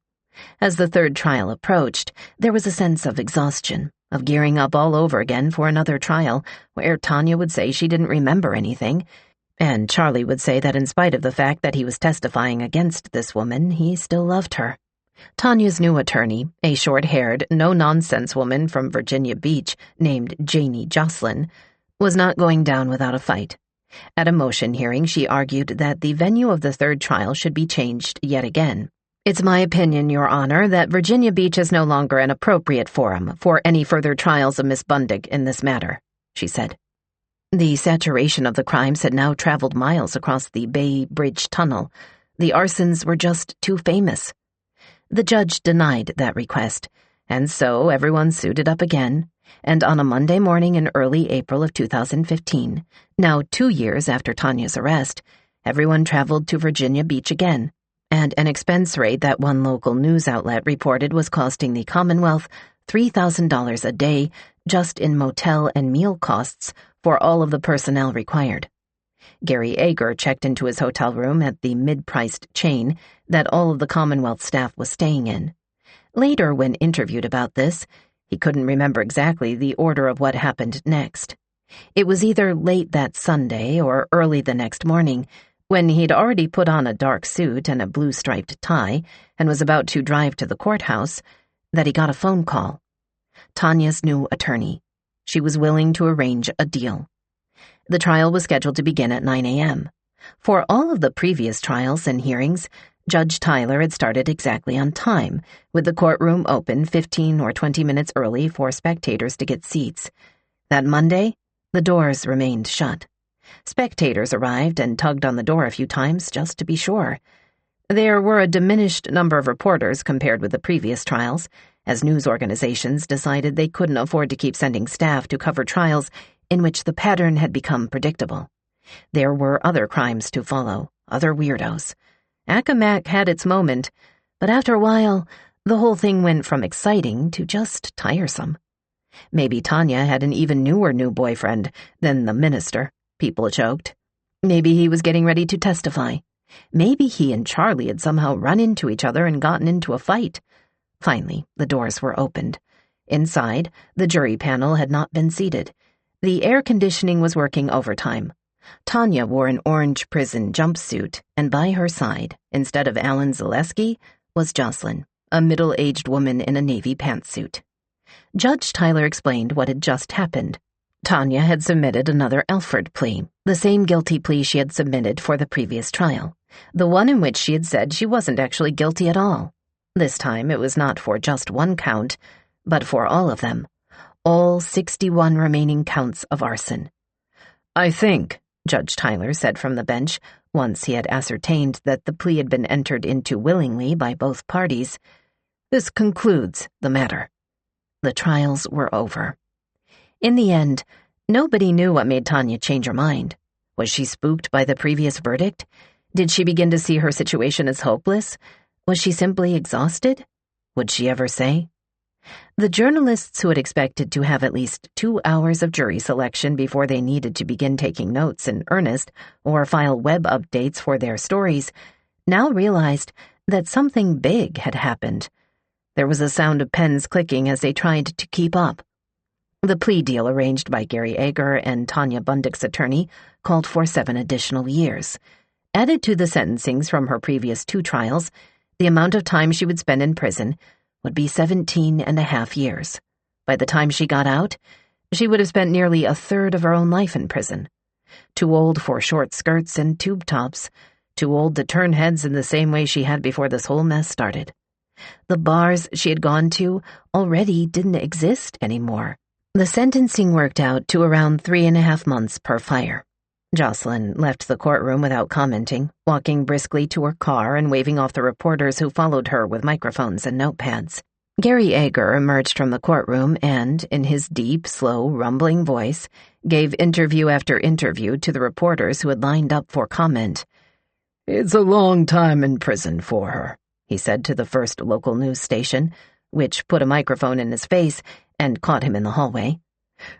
As the third trial approached, there was a sense of exhaustion, of gearing up all over again for another trial, where Tanya would say she didn't remember anything, and Charlie would say that in spite of the fact that he was testifying against this woman, he still loved her. Tanya's new attorney, a short-haired, no-nonsense woman from Virginia Beach named Janie Jocelyn, was not going down without a fight. At a motion hearing, she argued that the venue of the third trial should be changed yet again. "It's my opinion, Your Honor, that Virginia Beach is no longer an appropriate forum for any further trials of Miss Bundig in this matter," she said. The saturation of the crimes had now traveled miles across the Bay Bridge Tunnel. The arsons were just too famous. The judge denied that request, and so everyone suited up again, and on a Monday morning in early April of 2015, now 2 years after Tanya's arrest, everyone traveled to Virginia Beach again, and an expense rate that one local news outlet reported was costing the Commonwealth $3,000 a day just in motel and meal costs for all of the personnel required. Gary Ager checked into his hotel room at the mid-priced chain that all of the Commonwealth staff was staying in. Later, when interviewed about this, he couldn't remember exactly the order of what happened next. It was either late that Sunday or early the next morning, when he'd already put on a dark suit and a blue-striped tie and was about to drive to the courthouse, that he got a phone call. Tanya's new attorney. She was willing to arrange a deal. The trial was scheduled to begin at 9 a.m. For all of the previous trials and hearings, Judge Tyler had started exactly on time, with the courtroom open 15 or 20 minutes early for spectators to get seats. That Monday, the doors remained shut. Spectators arrived and tugged on the door a few times just to be sure. There were a diminished number of reporters compared with the previous trials, as news organizations decided they couldn't afford to keep sending staff to cover trials in which the pattern had become predictable. There were other crimes to follow, other weirdos. Accomack had its moment, but after a while, the whole thing went from exciting to just tiresome. Maybe Tanya had an even newer new boyfriend than the minister, people joked. Maybe he was getting ready to testify. Maybe he and Charlie had somehow run into each other and gotten into a fight. Finally, the doors were opened. Inside, the jury panel had not been seated. The air conditioning was working overtime. Tanya wore an orange prison jumpsuit, and by her side, instead of Alan Zaleski, was Jocelyn, a middle-aged woman in a navy pantsuit. Judge Tyler explained what had just happened. Tanya had submitted another Alford plea, the same guilty plea she had submitted for the previous trial, the one in which she had said she wasn't actually guilty at all. This time it was not for just one count, but for all of them, all 61 remaining counts of arson. "I think," Judge Tyler said from the bench, once he had ascertained that the plea had been entered into willingly by both parties, "this concludes the matter." The trials were over. In the end, nobody knew what made Tanya change her mind. Was she spooked by the previous verdict? Did she begin to see her situation as hopeless? Was she simply exhausted? Would she ever say? The journalists who had expected to have at least 2 hours of jury selection before they needed to begin taking notes in earnest or file web updates for their stories now realized that something big had happened. There was a sound of pens clicking as they tried to keep up. The plea deal arranged by Gary Ager and Tanya Bundig's attorney called for 7 additional years. Added to the sentencings from her previous 2 trials, the amount of time she would spend in prison would be 17.5 years. By the time she got out, she would have spent nearly a third of her own life in prison. Too old for short skirts and tube tops, too old to turn heads in the same way she had before this whole mess started. The bars she had gone to already didn't exist anymore. The sentencing worked out to around 3.5 months per fire. Jocelyn left the courtroom without commenting, walking briskly to her car and waving off the reporters who followed her with microphones and notepads. Gary Ager emerged from the courtroom and, in his deep, slow, rumbling voice, gave interview after interview to the reporters who had lined up for comment. "It's a long time in prison for her," he said to the first local news station, which put a microphone in his face and caught him in the hallway.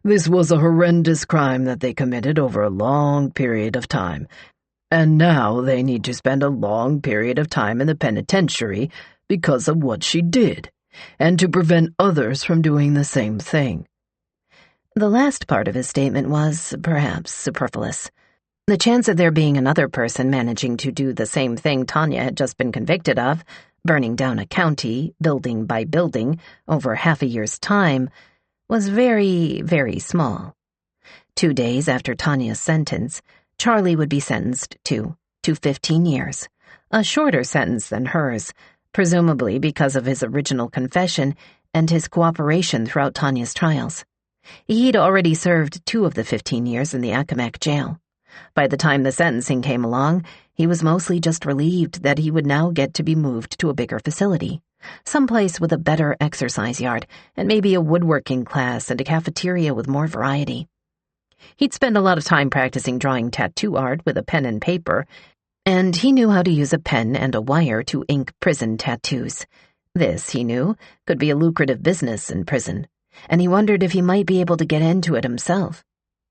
"This was a horrendous crime that they committed over a long period of time, and now they need to spend a long period of time in the penitentiary because of what she did, and to prevent others from doing the same thing." The last part of his statement was, perhaps, superfluous. The chance of there being another person managing to do the same thing Tanya had just been convicted of, burning down a county, building by building, over half a year's time, was very, very small. 2 days after Tanya's sentence, Charlie would be sentenced to 15 years, a shorter sentence than hers, presumably because of his original confession and his cooperation throughout Tanya's trials. He'd already served 2 of the 15 years in the Accomack jail. By the time the sentencing came along, he was mostly just relieved that he would now get to be moved to a bigger facility, someplace with a better exercise yard and maybe a woodworking class and a cafeteria with more variety. He'd spend a lot of time practicing drawing tattoo art with a pen and paper, and he knew how to use a pen and a wire to ink prison tattoos. This, he knew, could be a lucrative business in prison, and he wondered if he might be able to get into it himself.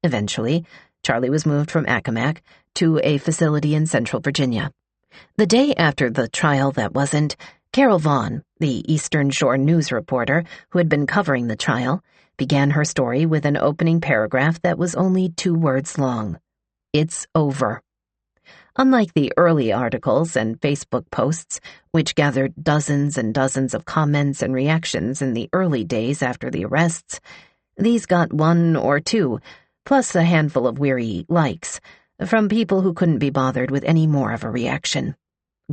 Eventually, Charlie was moved from Accomack to a facility in Central Virginia. The day after the trial that wasn't, Carol Vaughn, the Eastern Shore news reporter who had been covering the trial, began her story with an opening paragraph that was only 2 words long. It's over. Unlike the early articles and Facebook posts, which gathered dozens and dozens of comments and reactions in the early days after the arrests, these got 1 or 2, plus a handful of weary likes, from people who couldn't be bothered with any more of a reaction.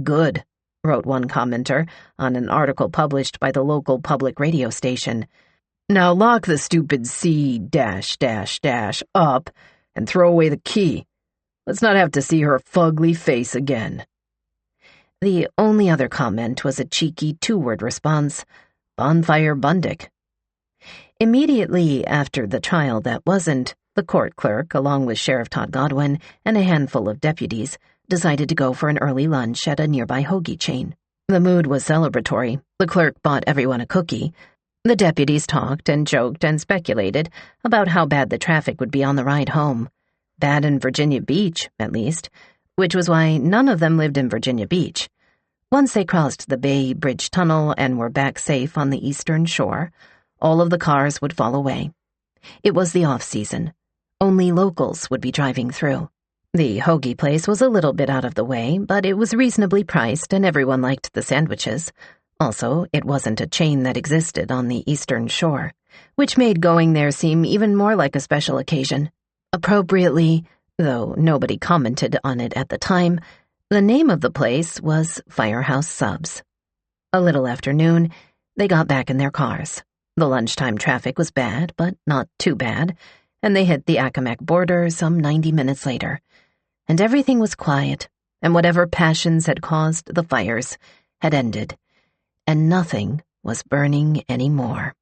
Good, wrote one commenter on an article published by the local public radio station. Now lock the stupid C -- up and throw away the key. Let's not have to see her fugly face again. The only other comment was a cheeky 2-word response, Bonfire Bundick. Immediately after the trial that wasn't, the court clerk, along with Sheriff Todd Godwin and a handful of deputies, decided to go for an early lunch at a nearby hoagie chain. The mood was celebratory. The clerk bought everyone a cookie. The deputies talked and joked and speculated about how bad the traffic would be on the ride home. Bad in Virginia Beach, at least, which was why none of them lived in Virginia Beach. Once they crossed the Bay Bridge Tunnel and were back safe on the Eastern Shore, all of the cars would fall away. It was the off-season. Only locals would be driving through. The hoagie place was a little bit out of the way, but it was reasonably priced and everyone liked the sandwiches. Also, it wasn't a chain that existed on the Eastern Shore, which made going there seem even more like a special occasion. Appropriately, though nobody commented on it at the time, the name of the place was Firehouse Subs. A little after noon, they got back in their cars. The lunchtime traffic was bad, but not too bad, and they hit the Accomack border some 90 minutes later. And everything was quiet, and whatever passions had caused the fires had ended, and nothing was burning anymore.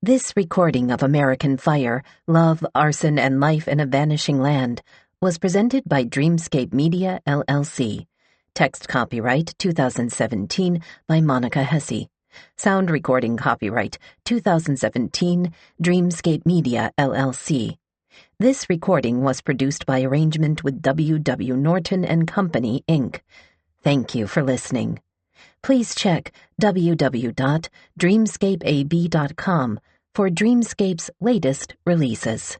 This recording of American Fire, Love, Arson, and Life in a Vanishing Land was presented by Dreamscape Media, LLC. Text copyright 2017 by Monica Hesse. Sound recording copyright 2017 Dreamscape Media, LLC. This recording was produced by arrangement with W.W. Norton and Company, Inc. Thank you for listening. Please check www.dreamscapeab.com for Dreamscape's latest releases.